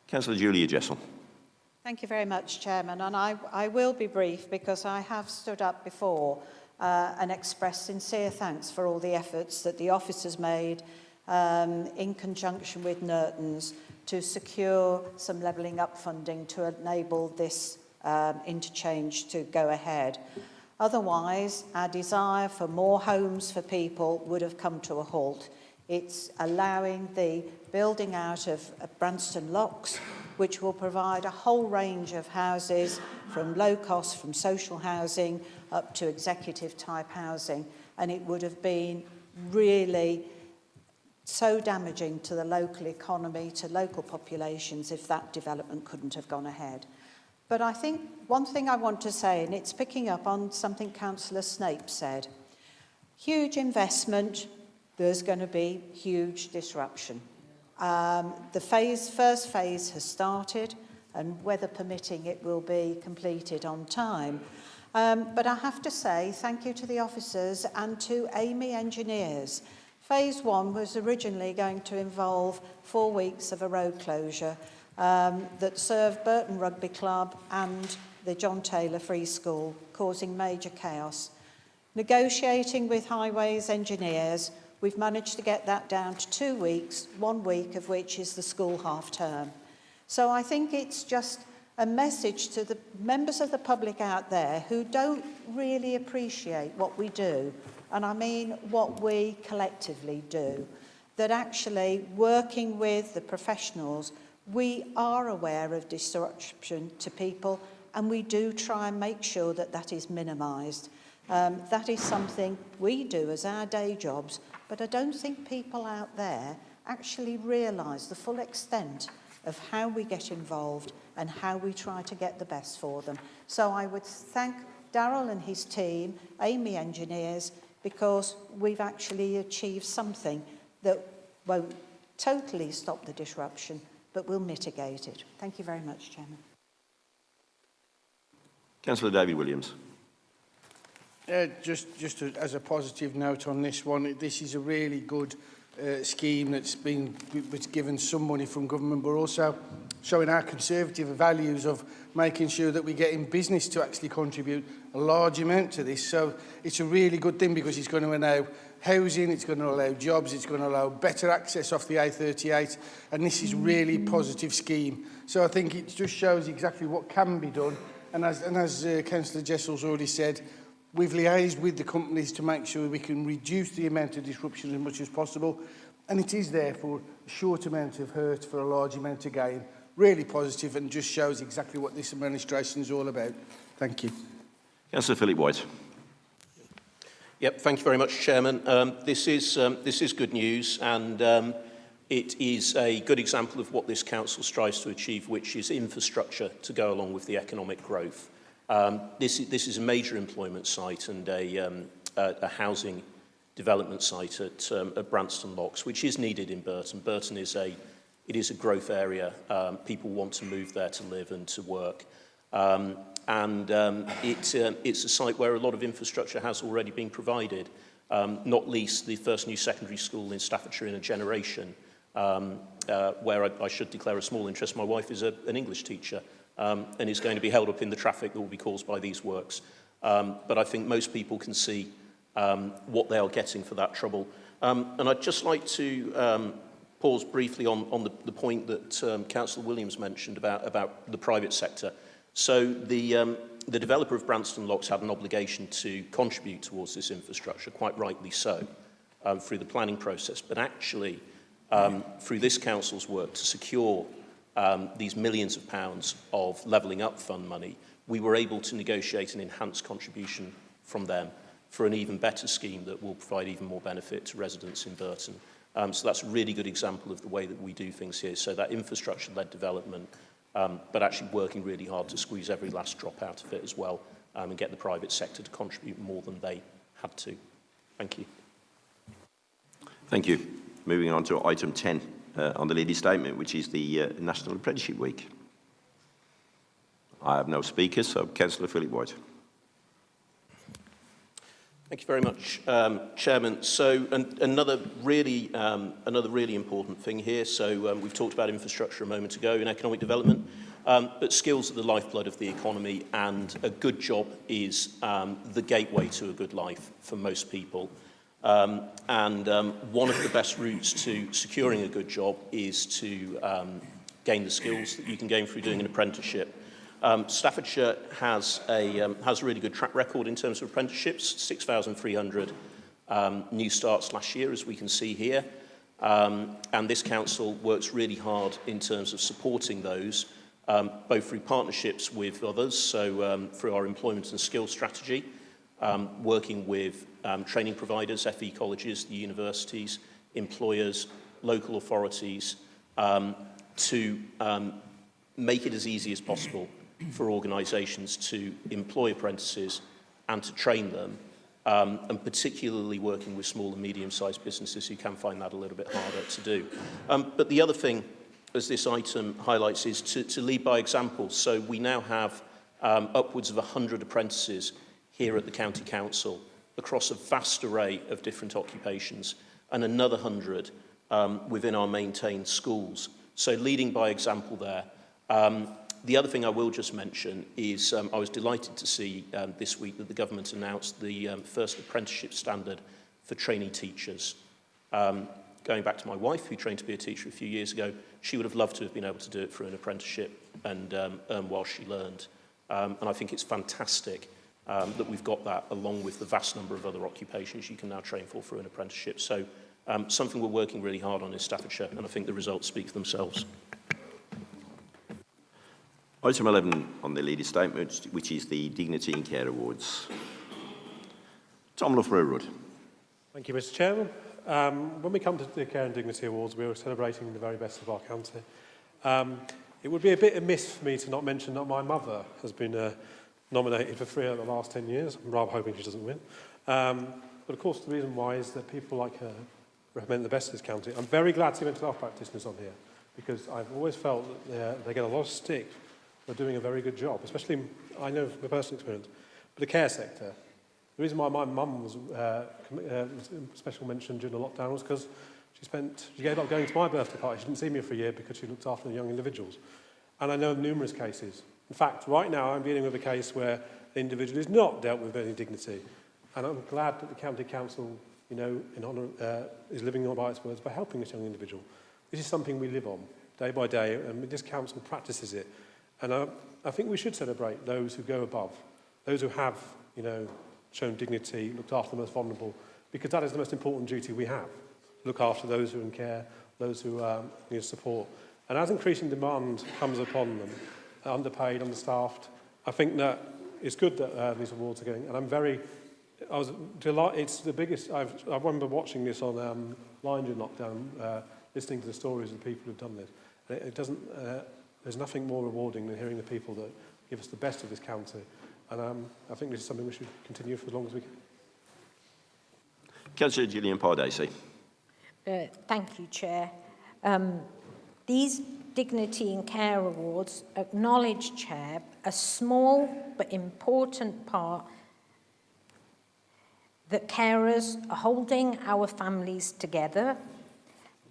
[SPEAKER 2] Councillor Julia Jessel.
[SPEAKER 12] Thank you very much, Chairman. And I will be brief because I have stood up before and expressed sincere thanks for all the efforts that the office has made in conjunction with Nertons to secure some levelling up funding to enable this interchange to go ahead. Otherwise, our desire for more homes for people would have come to a halt. It's allowing the building out of Branston Locks, which will provide a whole range of houses from low cost, from social housing up to executive type housing. And it would have been really so damaging to the local economy, to local populations, if that development couldn't have gone ahead. But I think one thing I want to say, and it's picking up on something Councillor Snape said, huge investment, there's going to be huge disruption. The first phase has started, and weather permitting, it will be completed on time. But I have to say thank you to the officers and to Amy Engineers. Phase 1 was originally going to involve 4 weeks of a road closure that served Burton Rugby Club and the John Taylor Free School, causing major chaos. Negotiating with Highways Engineers, we've managed to get that down to 2 weeks, 1 week of which is the school half term. So I think it's just a message to the members of the public out there who don't really appreciate what we do, and I mean what we collectively do, that actually working with the professionals, we are aware of disruption to people, and we do try and make sure that that is minimised. That is something we do as our day jobs, but I don't think people out there actually realise the full extent of how we get involved and how we try to get the best for them. So I would thank Darryl and his team, Amy Engineers, because we've actually achieved something that won't totally stop the disruption, but will mitigate it. Thank you very much, Chairman.
[SPEAKER 2] Councillor David Williams.
[SPEAKER 14] Just as a positive note on this one, this is a really good scheme that's given some money from government, but also showing our conservative values of making sure that we get in business to actually contribute a large amount to this. So it's a really good thing because it's going to allow housing, it's going to allow jobs, it's going to allow better access off the A38, and this is really positive scheme. So I think it just shows exactly what can be done. And as Councillor Jessel's already said, we've liaised with the companies to make sure we can reduce the amount of disruption as much as possible. And it is therefore a short amount of hurt for a large amount of gain. Really positive and just shows exactly what this administration is all about. Thank you.
[SPEAKER 2] Councillor Philip White.
[SPEAKER 13] Yep, thank you very much, Chairman. This is good news, and it is a good example of what this council strives to achieve, which is infrastructure to go along with the economic growth. This is a major employment site and a housing development site at Branston Locks, which is needed in Burton. Burton is a growth area. People want to move there to live and to work. It's a site where a lot of infrastructure has already been provided, not least the first new secondary school in Staffordshire in a generation, where I should declare a small interest. My wife is an English teacher and is going to be held up in the traffic that will be caused by these works. But I think most people can see what they are getting for that trouble. And I'd just like to pause briefly on the point that Councillor Williams mentioned about the private sector. So the developer of Branston Locks had an obligation to contribute towards this infrastructure, quite rightly so, through the planning process. But actually, through this council's work to secure these millions of pounds of levelling up fund money, we were able to negotiate an enhanced contribution from them for an even better scheme that will provide even more benefit to residents in Burton. So that's a really good example of the way that we do things here. So that infrastructure-led development, but actually working really hard to squeeze every last drop out of it as well, and get the private sector to contribute more than they had to. Thank you.
[SPEAKER 2] Thank you. Moving on to item 10 on the Leader's Statement, which is the National Apprenticeship Week. I have no speakers, so Councillor Philip White.
[SPEAKER 13] Thank you very much, Chairman. So another really important thing here. So we've talked about infrastructure a moment ago in economic development, but skills are the lifeblood of the economy, and a good job is the gateway to a good life for most people. One of the best routes to securing a good job is to gain the skills that you can gain through doing an apprenticeship. Staffordshire has a really good track record in terms of apprenticeships, 6,300 new starts last year, as we can see here. And this council works really hard in terms of supporting those, both through partnerships with others, so through our employment and skills strategy, working with training providers, FE colleges, the universities, employers, local authorities, to make it as easy as possible for organisations to employ apprentices and to train them, and particularly working with small and medium-sized businesses who can find that a little bit harder to do. But the other thing, as this item highlights, is to lead by example. So we now have upwards of 100 apprentices here at the County Council across a vast array of different occupations, and another 100 within our maintained schools. So leading by example there. The other thing I will just mention is I was delighted to see this week that the government announced the first apprenticeship standard for trainee teachers. Going back to my wife, who trained to be a teacher a few years ago, she would have loved to have been able to do it through an apprenticeship and earn while she learned. And I think it's fantastic that we've got that, along with the vast number of other occupations you can now train for through an apprenticeship. So something we're working really hard on in Staffordshire, and I think the results speak for themselves.
[SPEAKER 2] Item 11 on the Leader's Statement, which is the Dignity in Care Awards. Tom Loughborough-Rudd.
[SPEAKER 20] Thank you, Mr. Chairman. when we come to the Care and Dignity Awards, we're celebrating the very best of our county. It would be a bit amiss for me to not mention that my mother has been nominated for 3 out of the last 10 years. I'm rather hoping she doesn't win. But of course, the reason why is that people like her recommend the best of this county. I'm very glad to see mental health practitioners on here, because I've always felt that they get a lot of stick for doing a very good job, especially, I know from my personal experience, but the care sector. The reason why my mum was special mention during the lockdown was because she gave up going to my birthday party. She didn't see me for a year because she looked after the young individuals. And I know of numerous cases. In fact, right now I'm dealing with a case where the individual is not dealt with any dignity. And I'm glad that the County Council, you know, in honour, is living by its words by helping this young individual. This is something we live on day by day, and this council practices it. And I think we should celebrate those who go above, those who have, you know, shown dignity, looked after the most vulnerable, because that is the most important duty we have. Look after those who are in care, those who need support. And as increasing demand comes upon them, underpaid, understaffed, I think that it's good that these awards are going. And I was delighted. It's the biggest. I remember watching this on line during lockdown, listening to the stories of the people who've done this. And it doesn't. There's nothing more rewarding than hearing the people that give us the best of this county. And I think this is something we should continue for as long as we can.
[SPEAKER 2] Councillor Gillian Pardesi.
[SPEAKER 6] Thank you, Chair. These Dignity in Care Awards acknowledge, Chair, a small but important part that carers are holding our families together.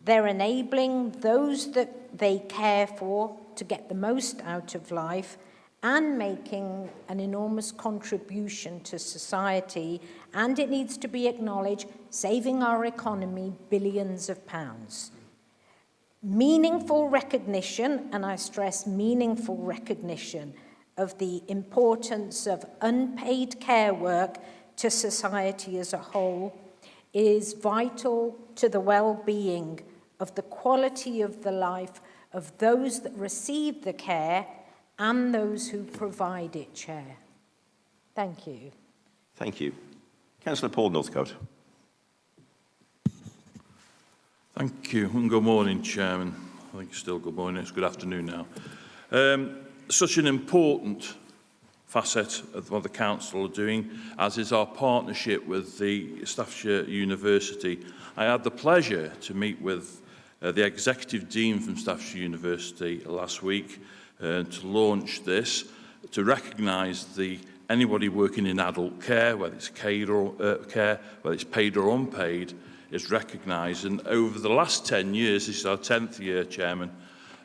[SPEAKER 6] They're enabling those that they care for to get the most out of life and making an enormous contribution to society, and it needs to be acknowledged, saving our economy billions of pounds. Meaningful recognition, and I stress meaningful recognition, of the importance of unpaid care work to society as a whole is vital to the well-being of the quality of the life of those that receive the care and those who provide it, Chair. Thank you.
[SPEAKER 2] Thank you. Councillor Paul Northcote.
[SPEAKER 15] Thank you, and good morning, Chairman. I think it's still good morning, it's good afternoon now. Such an important facet of what the Council are doing, as is our partnership with the Staffordshire University. I had the pleasure to meet with the Executive Dean from Staffordshire University last week to launch this, to recognise anybody working in adult care, whether it's care, whether it's paid or unpaid, is recognised. And over the last 10 years, this is our 10th year, Chairman,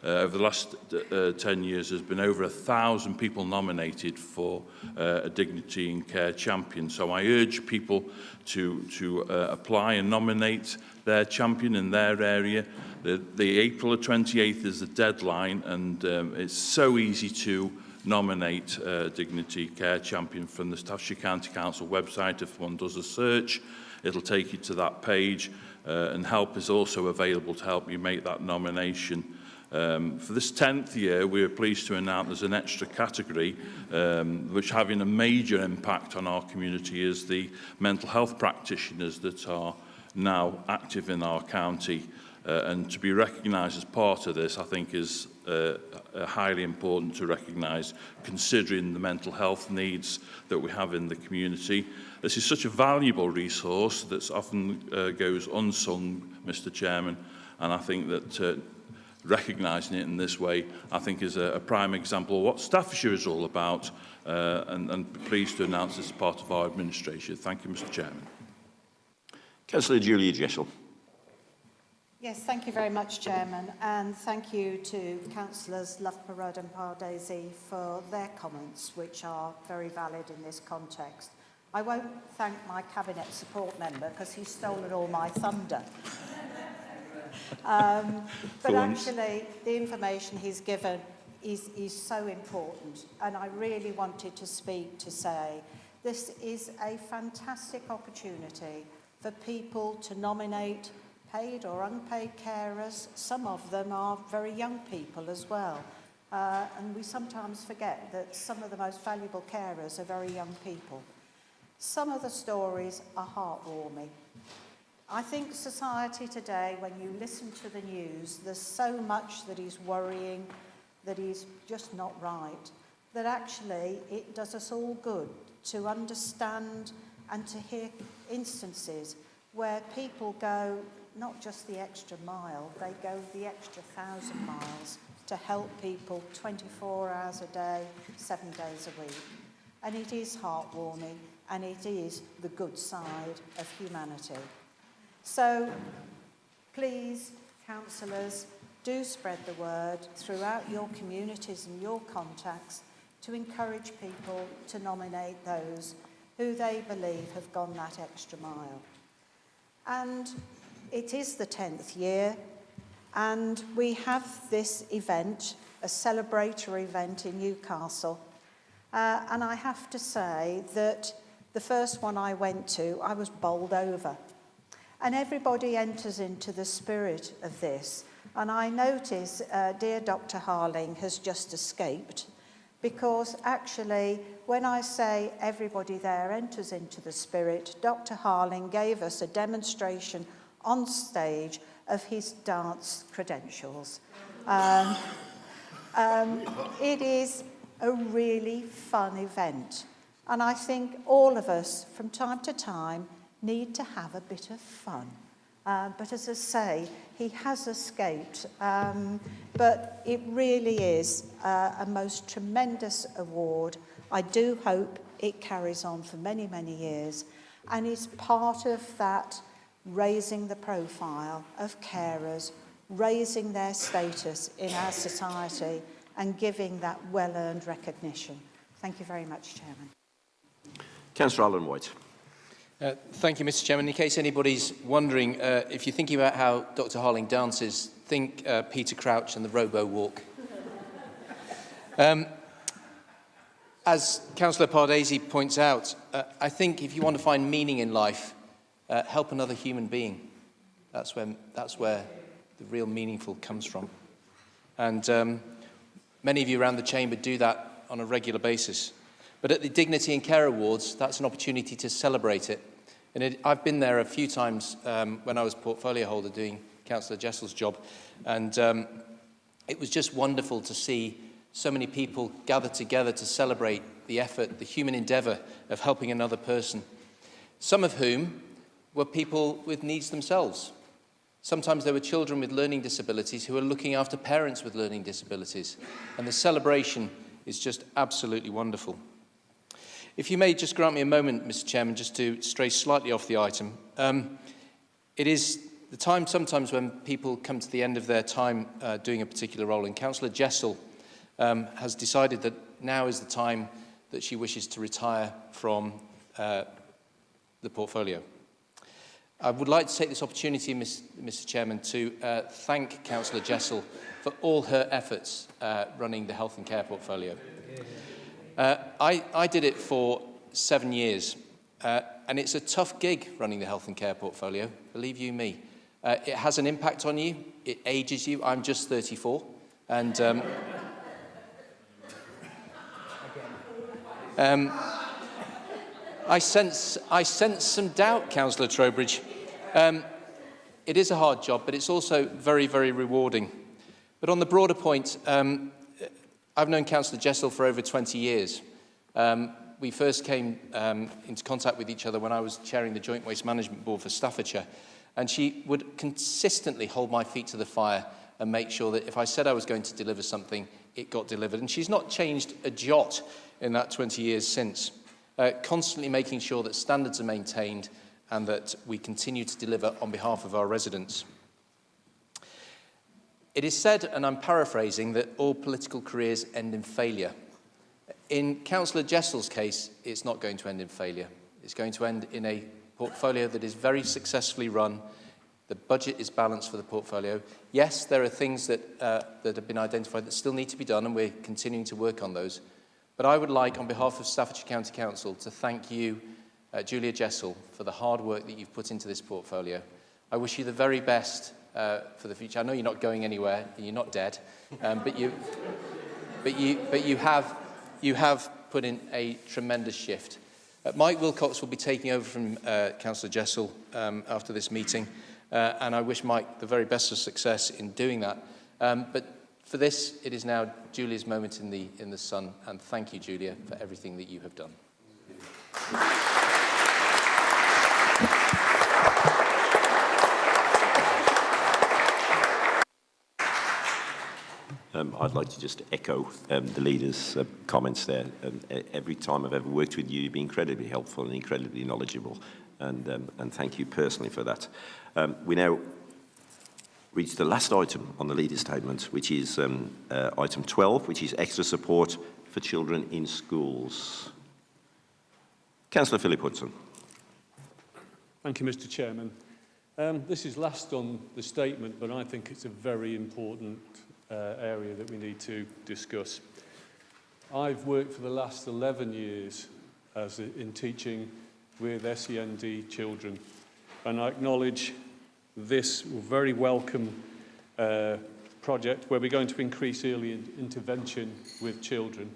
[SPEAKER 15] over the last 10 years, there's been over 1,000 people nominated for a Dignity in Care champion. So I urge people to apply and nominate their champion in their area. The April 28th is the deadline, and it's so easy to nominate a Dignity Care champion from the Staffordshire County Council website. If one does a search, it'll take you to that page, and help is also available to help you make that nomination. For this 10th year, we are pleased to announce there's an extra category which having a major impact on our community is the mental health practitioners that are now active in our county. And to be recognised as part of this, I think, is highly important to recognise, considering the mental health needs that we have in the community. This is such a valuable resource that often goes unsung, Mr Chairman, and I think that recognising it in this way, I think, is a prime example of what Staffordshire is all about, and pleased to announce this as part of our administration. Thank you, Mr Chairman.
[SPEAKER 2] Councillor Julia Jessel.
[SPEAKER 12] Yes, thank you very much, Chairman, and thank you to Councillors Loughborough and Pardesi for their comments, which are very valid in this context. I won't thank my Cabinet support member because he's stolen all my thunder. But actually, the information he's given is so important, and I really wanted to speak to say this is a fantastic opportunity for people to nominate paid or unpaid carers. Some of them are very young people as well. And we sometimes forget that some of the most valuable carers are very young people. Some of the stories are heartwarming. I think society today, when you listen to the news, there's so much that is worrying, that is just not right, that actually it does us all good to understand and to hear instances where people go not just the extra mile, they go the extra 1,000 miles to help people 24 hours a day, 7 days a week. And it is heartwarming, and it is the good side of humanity. So please, councillors, do spread the word throughout your communities and your contacts to encourage people to nominate those who they believe have gone that extra mile. And it is the 10th year, and we have this event, a celebratory event in Newcastle. And I have to say that the first one I went to, I was bowled over. And everybody enters into the spirit of this. And I notice dear Dr. Harling has just escaped, because actually when I say everybody there enters into the spirit, Dr. Harling gave us a demonstration on stage of his dance credentials. It is a really fun event. And I think all of us, from time to time, need to have a bit of fun. But as I say, he has escaped. But it really is a most tremendous award. I do hope it carries on for many, many years, and is part of that raising the profile of carers, raising their status in our society, and giving that well-earned recognition. Thank you very much, Chairman.
[SPEAKER 2] Councillor Alan White.
[SPEAKER 7] Thank you, Mr. Chairman. In case anybody's wondering, if you're thinking about how Dr. Harling dances, think Peter Crouch and the Robo Walk. As Councillor Pardesi points out, I think if you want to find meaning in life, help another human being. That's where the real meaningful comes from. And many of you around the chamber do that on a regular basis. But at the Dignity and Care Awards, that's an opportunity to celebrate it. And I've been there a few times when I was portfolio holder doing Councillor Jessel's job. And it was just wonderful to see so many people gather together to celebrate the effort, the human endeavour of helping another person. Some of whom were people with needs themselves. Sometimes there were children with learning disabilities who were looking after parents with learning disabilities. And the celebration is just absolutely wonderful. If you may just grant me a moment, Mr. Chairman, just to stray slightly off the item. It is the time sometimes when people come to the end of their time doing a particular role, and Councillor Jessel has decided that now is the time that she wishes to retire from the portfolio. I would like to take this opportunity, Mr. Chairman, to thank Councillor Jessel for all her efforts running the health and care portfolio. I did it for 7 years, and it's a tough gig running the health and care portfolio, believe you me. It has an impact on you, it ages you. I'm just 34, and I sense some doubt, Councillor Trowbridge. It is a hard job, but it's also very, very rewarding. But on the broader point, I've known Councillor Jessel for over 20 years. We first came into contact with each other when I was chairing the Joint Waste Management Board for Staffordshire, and she would consistently hold my feet to the fire and make sure that if I said I was going to deliver something, it got delivered. And she's not changed a jot in that 20 years since, constantly making sure that standards are maintained and that we continue to deliver on behalf of our residents. It is said, and I'm paraphrasing, that all political careers end in failure. In Councillor Jessel's case, it's not going to end in failure. It's going to end in a portfolio that is very successfully run. The budget is balanced for the portfolio. Yes, there are things that have been identified that still need to be done, and we're continuing to work on those. But I would like, on behalf of Staffordshire County Council, to thank you, Julia Jessel, for the hard work that you've put into this portfolio. I wish you the very best for the future. I know you're not going anywhere, and you're not dead, but you have put in a tremendous shift. Mike Wilcox will be taking over from Councillor Jessel after this meeting, and I wish Mike the very best of success in doing that. But for this, it is now Julia's moment in the sun, and thank you, Julia, for everything that you have done.
[SPEAKER 2] I'd like to just echo the leader's comments there. Every time I've ever worked with you, you've been incredibly helpful and incredibly knowledgeable, and thank you personally for that. We now reach the last item on the leader's statement, which is item 12, which is extra support for children in schools. Councillor Philip Hudson.
[SPEAKER 1] Thank you, Mr. Chairman. This is last on the statement, but I think it's a very important area that we need to discuss. I've worked for the last 11 years in teaching with SEND children, and I acknowledge this very welcome project where we're going to increase early intervention with children.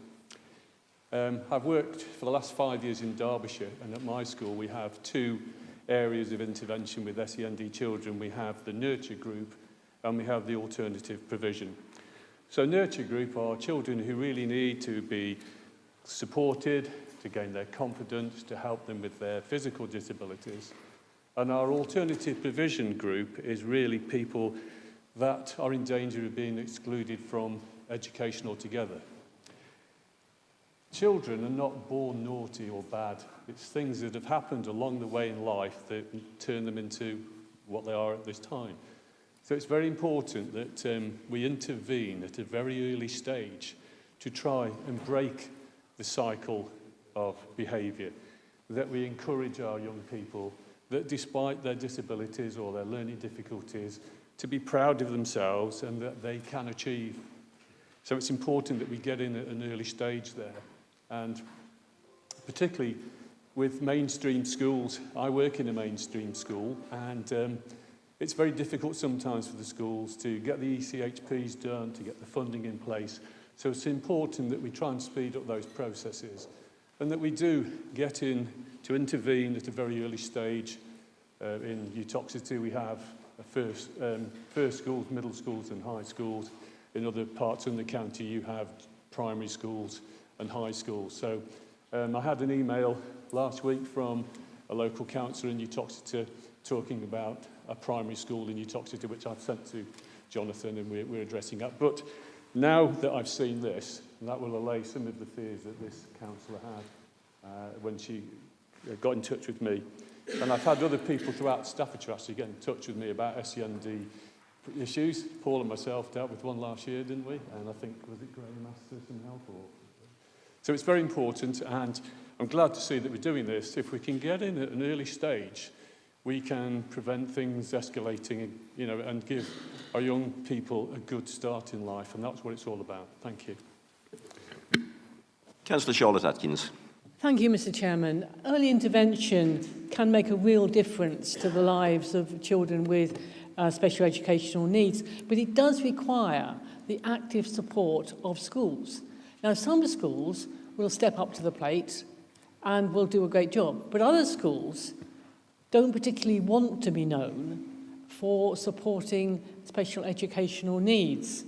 [SPEAKER 1] I've worked for the last 5 years in Derbyshire, and at my school we have 2 areas of intervention with SEND children. We have the nurture group and we have the alternative provision. So nurture group are children who really need to be supported, to gain their confidence, to help them with their physical disabilities. And our alternative provision group is really people that are in danger of being excluded from education altogether. Children are not born naughty or bad. It's things that have happened along the way in life that turn them into what they are at this time. So it's very important that we intervene at a very early stage to try and break the cycle of behaviour, that we encourage our young people that despite their disabilities or their learning difficulties, to be proud of themselves and that they can achieve. So it's important that we get in at an early stage there. And particularly with mainstream schools, I work in a mainstream school, and it's very difficult sometimes for the schools to get the ECHPs done, to get the funding in place. So it's important that we try and speed up those processes and that we do get in to intervene at a very early stage. In Eutoxity we have first schools, middle schools and high schools. In other parts of the county you have primary schools and high schools. So I had an email last week from a local councillor in Eutoxity talking about a primary school in Eutoxity, which I've sent to Jonathan and we're addressing that. But now that I've seen this, and that will allay some of the fears that this councillor had when she got in touch with me. And I've had other people throughout Staffordshire actually get in touch with me about SEND issues. Paul and myself dealt with one last year, didn't we? And I think, was it Graham asked for some help? So it's very important, and I'm glad to see that we're doing this. If we can get in at an early stage, we can prevent things escalating, you know, and give our young people a good start in life, and that's what it's all about. Thank you.
[SPEAKER 2] Councillor Charlotte Atkins.
[SPEAKER 11] Thank you, Mr. Chairman. Early intervention can make a real difference to the lives of children with special educational needs, but it does require the active support of schools. Now, some schools will step up to the plate and will do a great job, but other schools don't particularly want to be known for supporting special educational needs.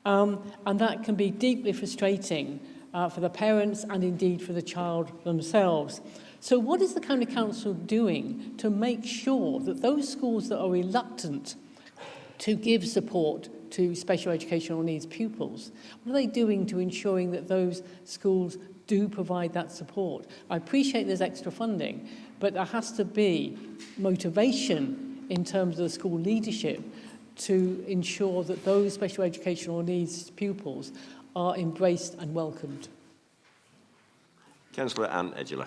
[SPEAKER 11] And that can be deeply frustrating for the parents and indeed for the child themselves. So what is the County Council doing to make sure that those schools that are reluctant to give support to special educational needs pupils, what are they doing to ensuring that those schools do provide that support? I appreciate there's extra funding, but there has to be motivation in terms of the school leadership to ensure that those special educational needs pupils are embraced and welcomed.
[SPEAKER 2] Councillor Anne Edgler.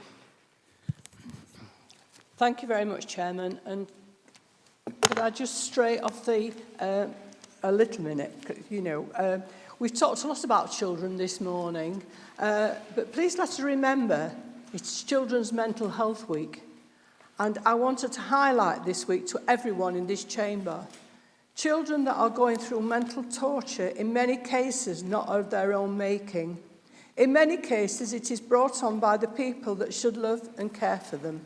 [SPEAKER 11] Thank you very much, Chairman. And could I just stray off the a little minute? You know, we've talked a lot about children this morning, but please let's remember it's Children's Mental Health Week. And I wanted to highlight this week to everyone in this chamber, children that are going through mental torture, in many cases not of their own making. In many cases, it is brought on by the people that should love and care for them.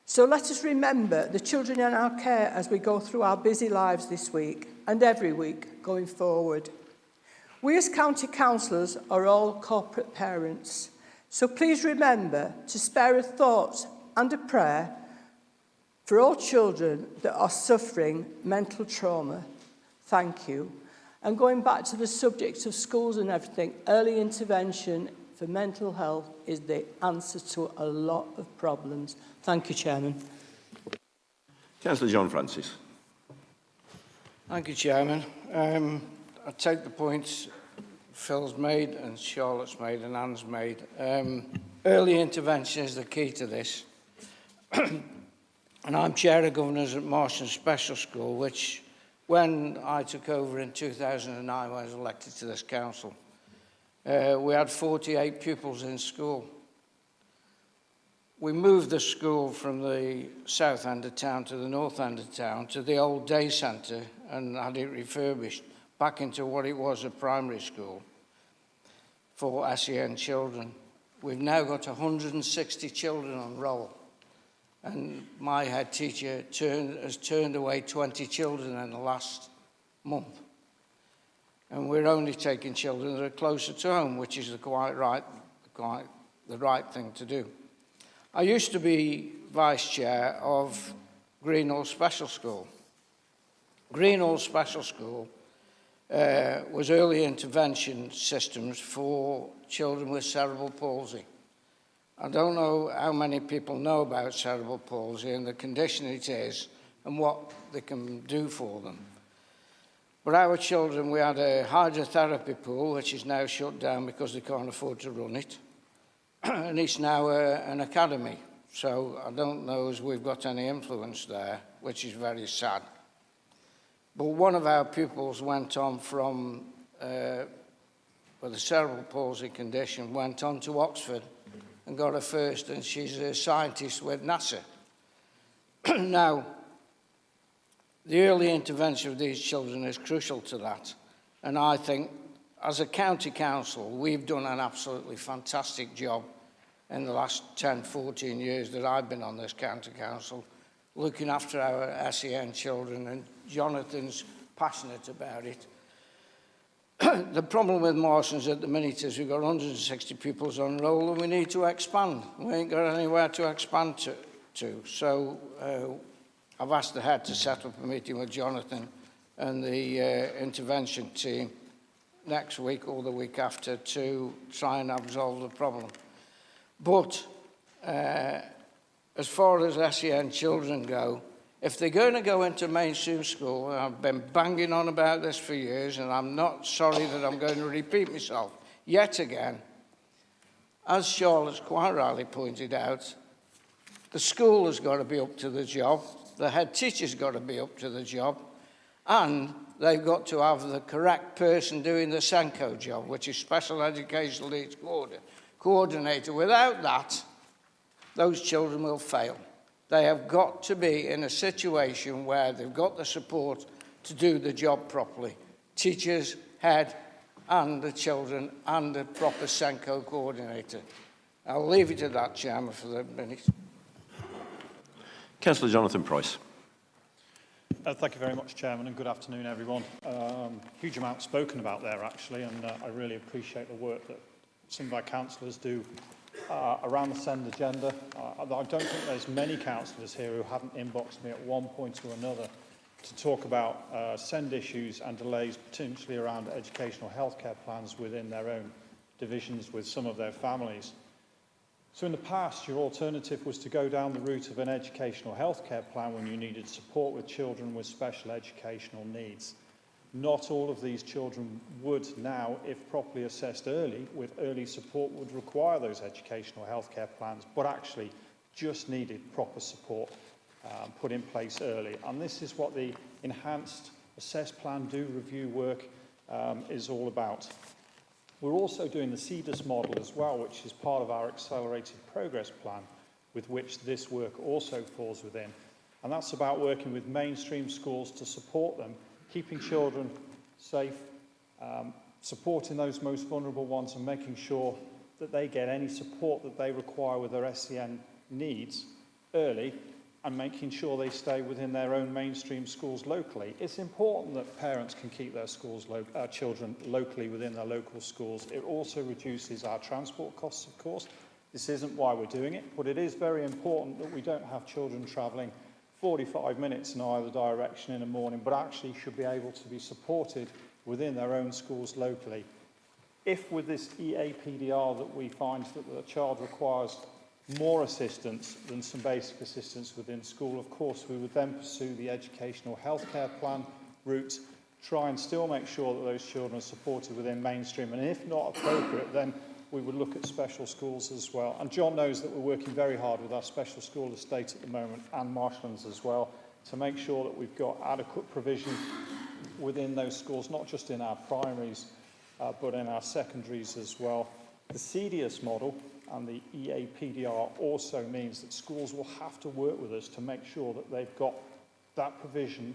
[SPEAKER 11] So let us remember the children in our care as we go through our busy lives this week and every week going forward. We as county councillors are all corporate parents, so please remember to spare a thought and a prayer for all children that are suffering mental trauma. Thank you. And going back to the subject of schools and everything, early intervention for mental health is the answer to a lot of problems. Thank you, Chairman.
[SPEAKER 2] Councillor John Francis.
[SPEAKER 10] Thank you, Chairman. I take the points Phil's made and Charlotte's made and Anne's made. Early intervention is the key to this. And I'm Chair of Governors at Marston Special School, which, when I took over in 2009, when I was elected to this council, we had 48 pupils in school. We moved the school from the south end of town to the north end of town to the old day centre and had it refurbished back into what it was, a primary school for SEN children. We've now got 160 children on roll, and my head teacher has turned away 20 children in the last month. And we're only taking children that are closer to home, which is quite the right thing to do. I used to be Vice Chair of Greenhall Special School. Greenhall Special School was early intervention systems for children with cerebral palsy. I don't know how many people know about cerebral palsy and the condition it is and what they can do for them. But our children, we had a hydrotherapy pool, which is now shut down because they can't afford to run it. And it's now an academy. So I don't know as we've got any influence there, which is very sad. But one of our pupils went on from, with a cerebral palsy condition, went on to Oxford and got her first, and she's a scientist with NASA. Now, the early intervention of these children is crucial to that. And I think, as a county council, we've done an absolutely fantastic job in the last 10, 14 years that I've been on this county council, looking after our SEN children, and Jonathan's passionate about it. The problem with Marston's at the minute is we've got 160 pupils on roll and we need to expand. We ain't got anywhere to expand to. So I've asked the head to set up a meeting with Jonathan and the intervention team next week or the week after to try and absolve the problem. But as far as SEN children go, if they're going to go into mainstream school, and I've been banging on about this for years, and I'm not sorry that I'm going to repeat myself yet again, as Charlotte's quite rightly pointed out, the school has got to be up to the job, the head teacher's got to be up to the job, and they've got to have the correct person doing the SENCO job, which is Special Educational Needs Coordinator. Without that, those children will fail. They have got to be in a situation where they've got the support to do the job properly. Teachers, head, and the children, and the proper SENCO coordinator. I'll leave it at that, Chairman, for the minute.
[SPEAKER 2] Councillor Jonathan Price.
[SPEAKER 9] Thank you very much, Chairman, and good afternoon, everyone. Huge amount spoken about there, actually, and I really appreciate the work that some of our councillors do around the SEND agenda. I don't think there's many councillors here who haven't inboxed me at one point or another to talk about SEND issues and delays potentially around educational healthcare plans within their own divisions with some of their families. So in the past, your alternative was to go down the route of an educational healthcare plan when you needed support with children with special educational needs. Not all of these children would now, if properly assessed early, with early support, would require those educational healthcare plans, but actually just needed proper support put in place early. And this is what the enhanced assess plan, do review work is all about. We're also doing the CEDAS model as well, which is part of our accelerated progress plan, with which this work also falls within. And that's about working with mainstream schools to support them, keeping children safe, supporting those most vulnerable ones and making sure that they get any support that they require with their SEN needs early, and making sure they stay within their own mainstream schools locally. It's important that parents can keep their children locally within their local schools. It also reduces our transport costs, of course. This isn't why we're doing it, but it is very important that we don't have children travelling 45 minutes in either direction in the morning, but actually should be able to be supported within their own schools locally. If with this EAPDR that we find that the child requires more assistance than some basic assistance within school, of course we would then pursue the educational healthcare plan route, try and still make sure that those children are supported within mainstream, and if not appropriate, then we would look at special schools as well. And John knows that we're working very hard with our special school estate at the moment, and Marshlands as well, to make sure that we've got adequate provision within those schools, not just in our primaries, but in our secondaries as well. The CDS model and the EAPDR also means that schools will have to work with us to make sure that they've got that provision,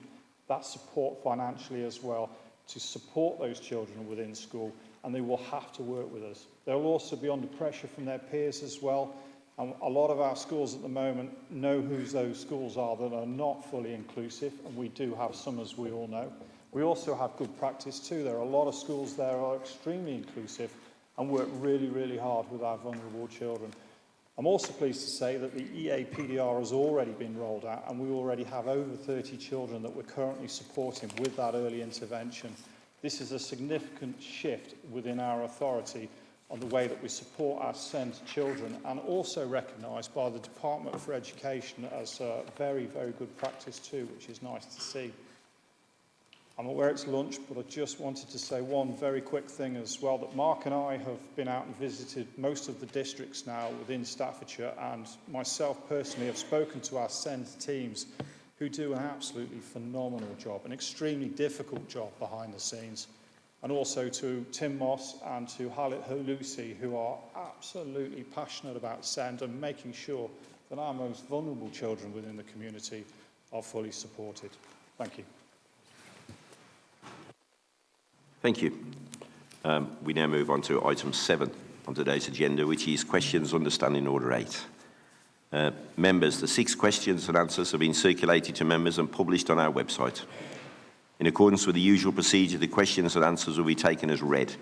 [SPEAKER 9] that support financially as well, to support those children within school, and they will have to work with us. They'll also be under pressure from their peers as well, and a lot of our schools at the moment know who those schools are that are not fully inclusive, and we do have some, as we all know. We also have good practice too. There are a lot of schools there are extremely inclusive and work really, really hard with our vulnerable children. I'm also pleased to say that the EAPDR has already been rolled out, and we already have over 30 children that we're currently supporting with that early intervention. This is a significant shift within our authority on the way that we support our SEND children, and also recognised by the Department for Education as a very, very good practice too, which is nice to see. I'm aware it's lunch, but I just wanted to say one very quick thing as well, that Mark and I have been out and visited most of the districts now within Staffordshire, and myself personally have spoken to our SEND teams who do an absolutely phenomenal job, an extremely difficult job behind the scenes, and also to Tim Moss and to Halit Halusi, who are absolutely passionate about SEND and making sure that our most vulnerable children within the community are fully supported. Thank you.
[SPEAKER 2] Thank you. We now move on to item 7 on today's agenda, which is questions under Standing Order 8. Members, the 6 questions and answers have been circulated to members and published on our website. In accordance with the usual procedure, the questions and answers will be taken as read.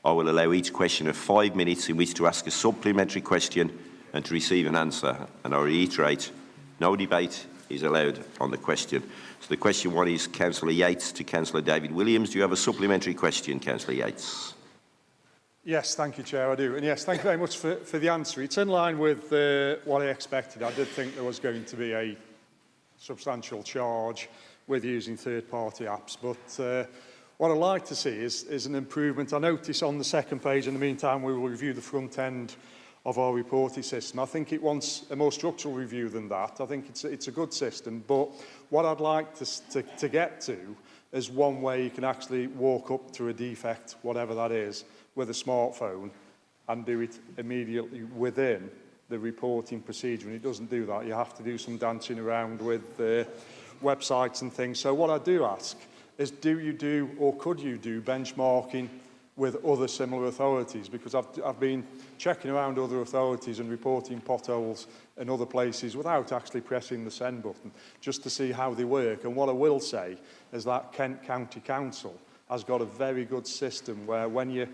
[SPEAKER 2] I will allow each question 5 minutes in which to ask a supplementary question and to receive an answer. And I reiterate, no debate is allowed on the question. So the question 1 is Councillor Yates to Councillor David Williams. Do you have a supplementary question, Councillor Yates?
[SPEAKER 19] Yes, thank you, Chair, I do. And yes, thank you very much for the answer. It's in line with what I expected. I did think there was going to be a substantial charge with using third-party apps, but what I'd like to see is an improvement. I notice on the second page, in the meantime, we will review the front end of our reporting system. I think it wants a more structural review than that. I think it's a good system, but what I'd like to get to is one way you can actually walk up to a defect, whatever that is, with a smartphone and do it immediately within the reporting procedure. And it doesn't do that. You have to do some dancing around with websites and things. So what I do ask is, do you do or could you do benchmarking with other similar authorities? Because I've been checking around other authorities and reporting potholes in other places without actually pressing the send button, just to see how they work. And what I will say is that Kent County Council has got a very good system where when you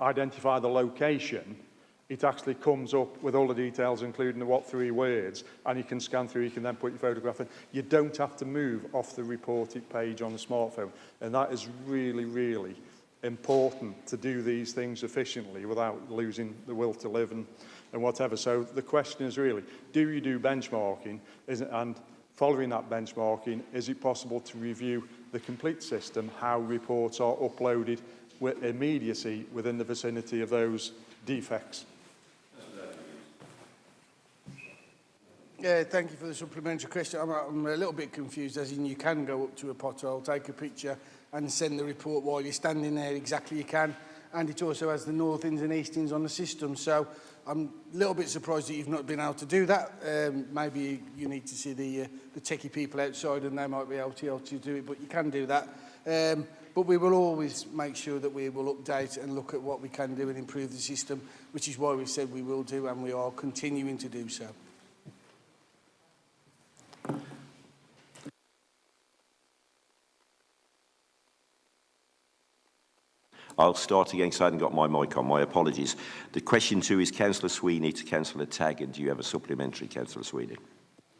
[SPEAKER 19] identify the location, it actually comes up with all the details, including the what 3 words, and you can scan through, you can then put your photograph in. You don't have to move off the reported page on the smartphone. And that is really, really important to do these things efficiently without losing the will to live and whatever. So the question is really, do you do benchmarking? And following that benchmarking, is it possible to review the complete system, how reports are uploaded with immediacy within the vicinity of those defects?
[SPEAKER 14] Yeah, thank you for the supplementary question. I'm a little bit confused, as in you can go up to a pothole, take a picture and send the report while you're standing there, exactly you can. And it also has the north-ins and east-ins on the system. So I'm a little bit surprised that you've not been able to do that. Maybe you need to see the techie people outside and they might be able to do it, but you can do that. but we will always make sure that we will update and look at what we can do and improve the system, which is why we said we will do, and we are continuing to do so.
[SPEAKER 2] I'll start again because I hadn't got my mic on. My apologies. The question 2 is Councillor Sweeney to Councillor Tagg. And do you have a supplementary, Councillor Sweeney?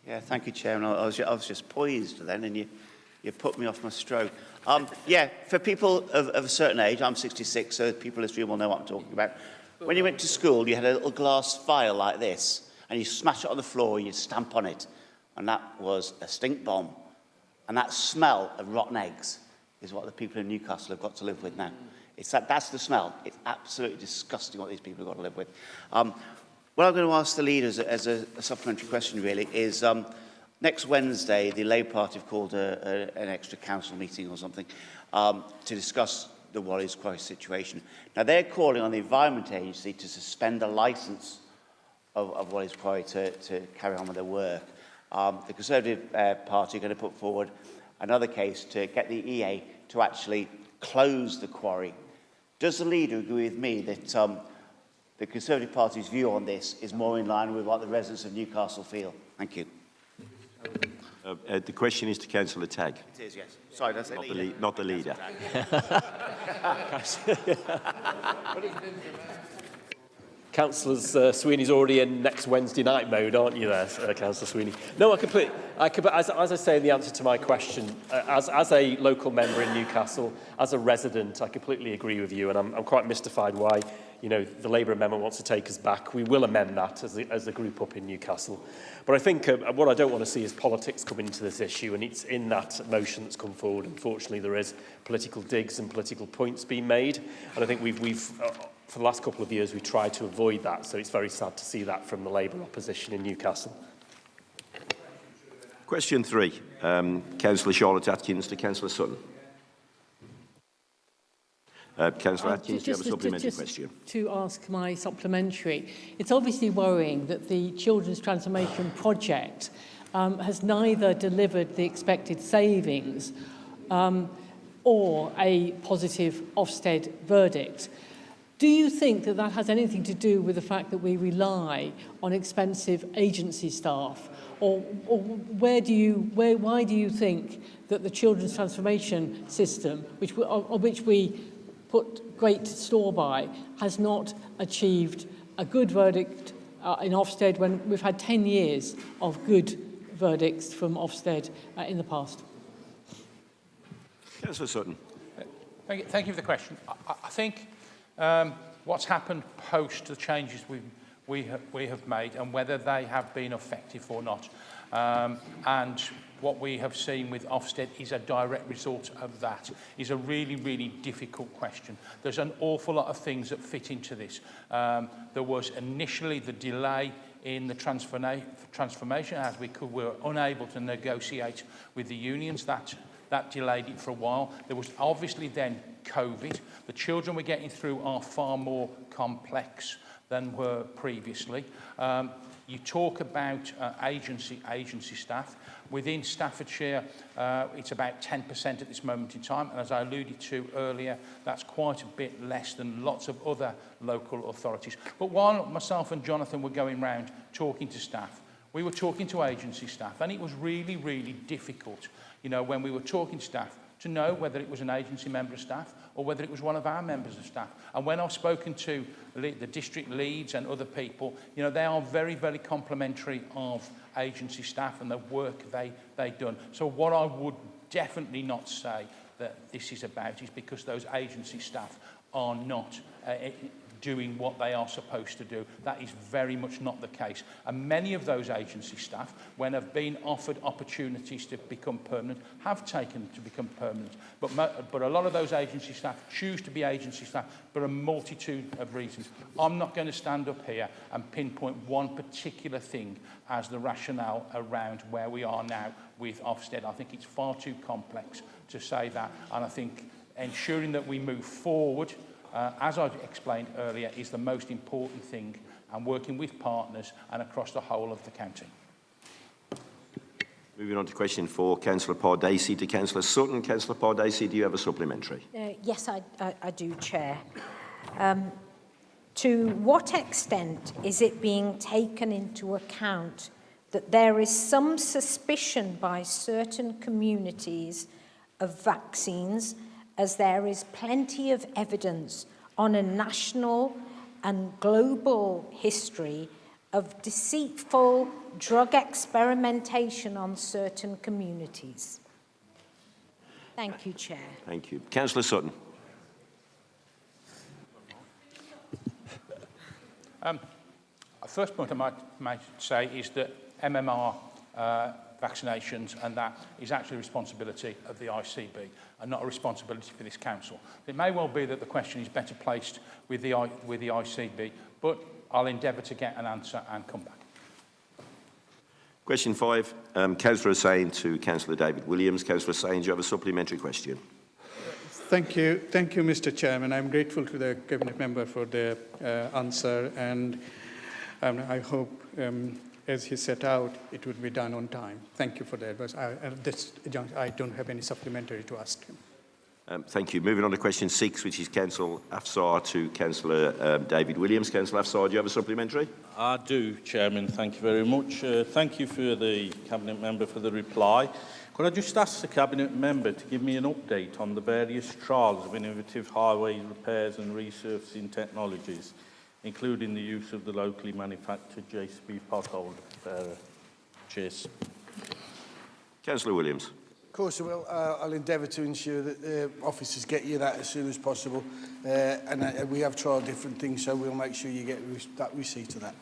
[SPEAKER 18] Yeah, thank you, Chairman. I was just poised then, and you put me off my stroke. Yeah, for people of a certain age, I'm 66, so people in this room will know what I'm talking about. When you went to school, you had a little glass vial like this, and you smash it on the floor, you stamp on it, and that was a stink bomb. And that smell of rotten eggs is what the people in Newcastle have got to live with now. That's the smell. It's absolutely disgusting what these people have got to live with. What I'm going to ask the leaders as a supplementary question, really, is next Wednesday, the Labour Party have called an extra council meeting or something to discuss the Wally's Quarry situation. Now, they're calling on the Environment Agency to suspend the licence of Wally's Quarry to carry on with their work. The Conservative Party are going to put forward another case to get the EA to actually close the quarry. Does the leader agree with me that the Conservative Party's view on this is more in line with what the residents of Newcastle feel? Thank you.
[SPEAKER 2] The question is to Councillor Tagg.
[SPEAKER 18] It is, yes. Sorry, did I say leader?
[SPEAKER 2] Not the leader.
[SPEAKER 17] Councillor Sweeney's already in next Wednesday night mode, aren't you there, Councillor Sweeney? No, as I say in the answer to my question, as a local member in Newcastle, as a resident, I completely agree with you, and I'm quite mystified why, you know, the Labour amendment wants to take us back. We will amend that as a group up in Newcastle. But I think what I don't want to see is politics come into this issue, and it's in that motion that's come forward. Unfortunately, there is political digs and political points being made, and I think we've for the last couple of years, we've tried to avoid that, so it's very sad to see that from the Labour opposition in Newcastle.
[SPEAKER 2] Question 3, Councillor Charlotte Atkins to Councillor Sutton. Councillor Atkins, do you have a supplementary question?
[SPEAKER 11] To ask my supplementary. It's obviously worrying that the Children's Transformation Project has neither delivered the expected savings or a positive Ofsted verdict. Do you think that that has anything to do with the fact that we rely on expensive agency staff? Or why do you think that the Children's Transformation System, which we put great store by, has not achieved a good verdict in Ofsted when we've had 10 years of good verdicts from Ofsted in the past?
[SPEAKER 2] Councillor Sutton.
[SPEAKER 22] Thank you for the question. I think what's happened post the changes we have made and whether they have been effective or not, and what we have seen with Ofsted is a direct result of that, is a really, really difficult question. There's an awful lot of things that fit into this. There was initially the delay in the transformation as we were unable to negotiate with the unions. That delayed it for a while. There was obviously then COVID. The children we're getting through are far more complex than were previously. You talk about agency staff. Within Staffordshire, it's about 10% at this moment in time, and as I alluded to earlier, that's quite a bit less than lots of other local authorities. But while myself and Jonathan were going round talking to staff, we were talking to agency staff, and it was really, really difficult, you know, when we were talking to staff, to know whether it was an agency member of staff or whether it was one of our members of staff. And when I've spoken to the district leads and other people, you know, they are very, very complimentary of agency staff and the work they've done. So what I would definitely not say that this is about is because those agency staff are not doing what they are supposed to do. That is very much not the case. And many of those agency staff, when have been offered opportunities to become permanent, have taken to become permanent. But a lot of those agency staff choose to be agency staff for a multitude of reasons. I'm not going to stand up here and pinpoint one particular thing as the rationale around where we are now with Ofsted. I think it's far too complex to say that. And I think ensuring that we move forward, as I explained earlier, is the most important thing, and working with partners and across the whole of the county.
[SPEAKER 2] Moving on to question 4, Councillor Pardacey to Councillor Sutton. Councillor Pardacey, do you have a supplementary?
[SPEAKER 6] Yes, I do, Chair. To what extent is it being taken into account that there is some suspicion by certain communities of vaccines, as there is plenty of evidence on a national and global history of deceitful drug experimentation on certain communities? Thank you, Chair.
[SPEAKER 2] Thank you. Councillor Sutton.
[SPEAKER 22] First point I might say is that MMR vaccinations and that is actually a responsibility of the ICB and not a responsibility for this council. It may well be that the question is better placed with the ICB, but I'll endeavour to get an answer and come back.
[SPEAKER 2] Question 5, Councillor Hussain to Councillor David Williams. Councillor Hussain, do you have a supplementary question?
[SPEAKER 5] Thank you, Mr. Chairman. I'm grateful to the Cabinet member for the answer, and I hope, as he set out, it would be done on time. Thank you for that. But I don't have any supplementary to ask him.
[SPEAKER 2] Thank you. Moving on to question 6, which is Councillor Afsar to Councillor David Williams. Councillor Afsar, do you have a supplementary?
[SPEAKER 4] I do, Chairman. Thank you very much. Thank you for the Cabinet member for the reply. Could I just ask the Cabinet member to give me an update on the various trials of innovative highway repairs and resurfacing technologies, including the use of the locally manufactured JCB pothole repairer? Cheers.
[SPEAKER 2] Councillor Williams.
[SPEAKER 14] Of course, I'll endeavour to ensure that officers get you that as soon as possible. And we have tried different things, so we'll make sure you get that receipt of that.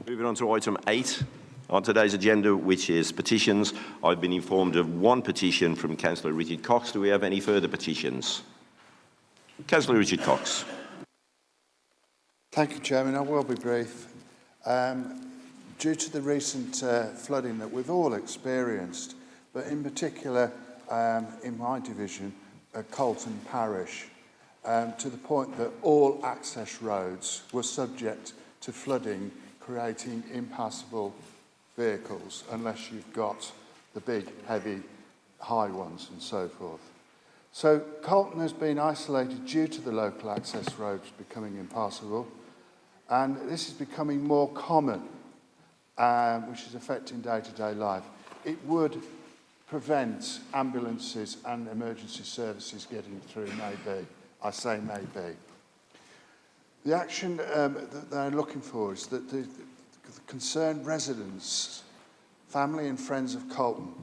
[SPEAKER 2] Moving on to item 8 on today's agenda, which is petitions. I've been informed of one petition from Councillor Richard Cox. Do we have any further petitions? Councillor Richard Cox.
[SPEAKER 16] Thank you, Chairman. I will be brief. Due to the recent flooding that we've all experienced, but in particular in my division, Colton Parish, to the point that all access roads were subject to flooding, creating impassable vehicles unless you've got the big, heavy, high ones and so forth. So Colton has been isolated due to the local access roads becoming impassable, and this is becoming more common, which is affecting day-to-day life. It would prevent ambulances and emergency services getting through, maybe. I say maybe. The action that they're looking for is that the concerned residents, family and friends of Colton,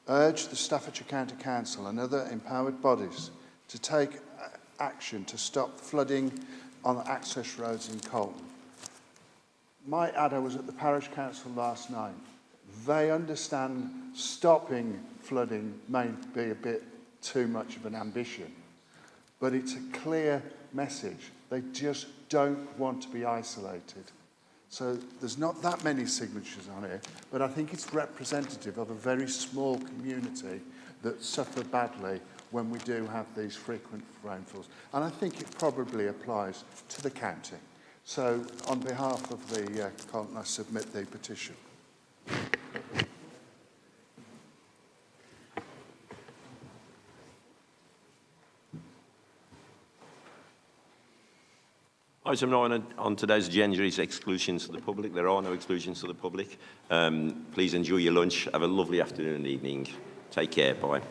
[SPEAKER 16] urge the Staffordshire County Council and other empowered bodies to take action to stop flooding on access roads in Colton. My adder was at the Parish Council last night. They understand stopping flooding may be a bit too much of an ambition, but it's a clear message. They just don't want to be isolated. So there's not that many signatures on it, but I think it's representative of a very small community that suffer badly when we do have these frequent rainfalls. And I think it probably applies to the county. So on behalf of the Colton, I submit the petition.
[SPEAKER 2] Item 9 on today's agenda is exclusions to the public. There are no exclusions to the public. Please enjoy your lunch. Have a lovely afternoon and evening. Take care. Bye.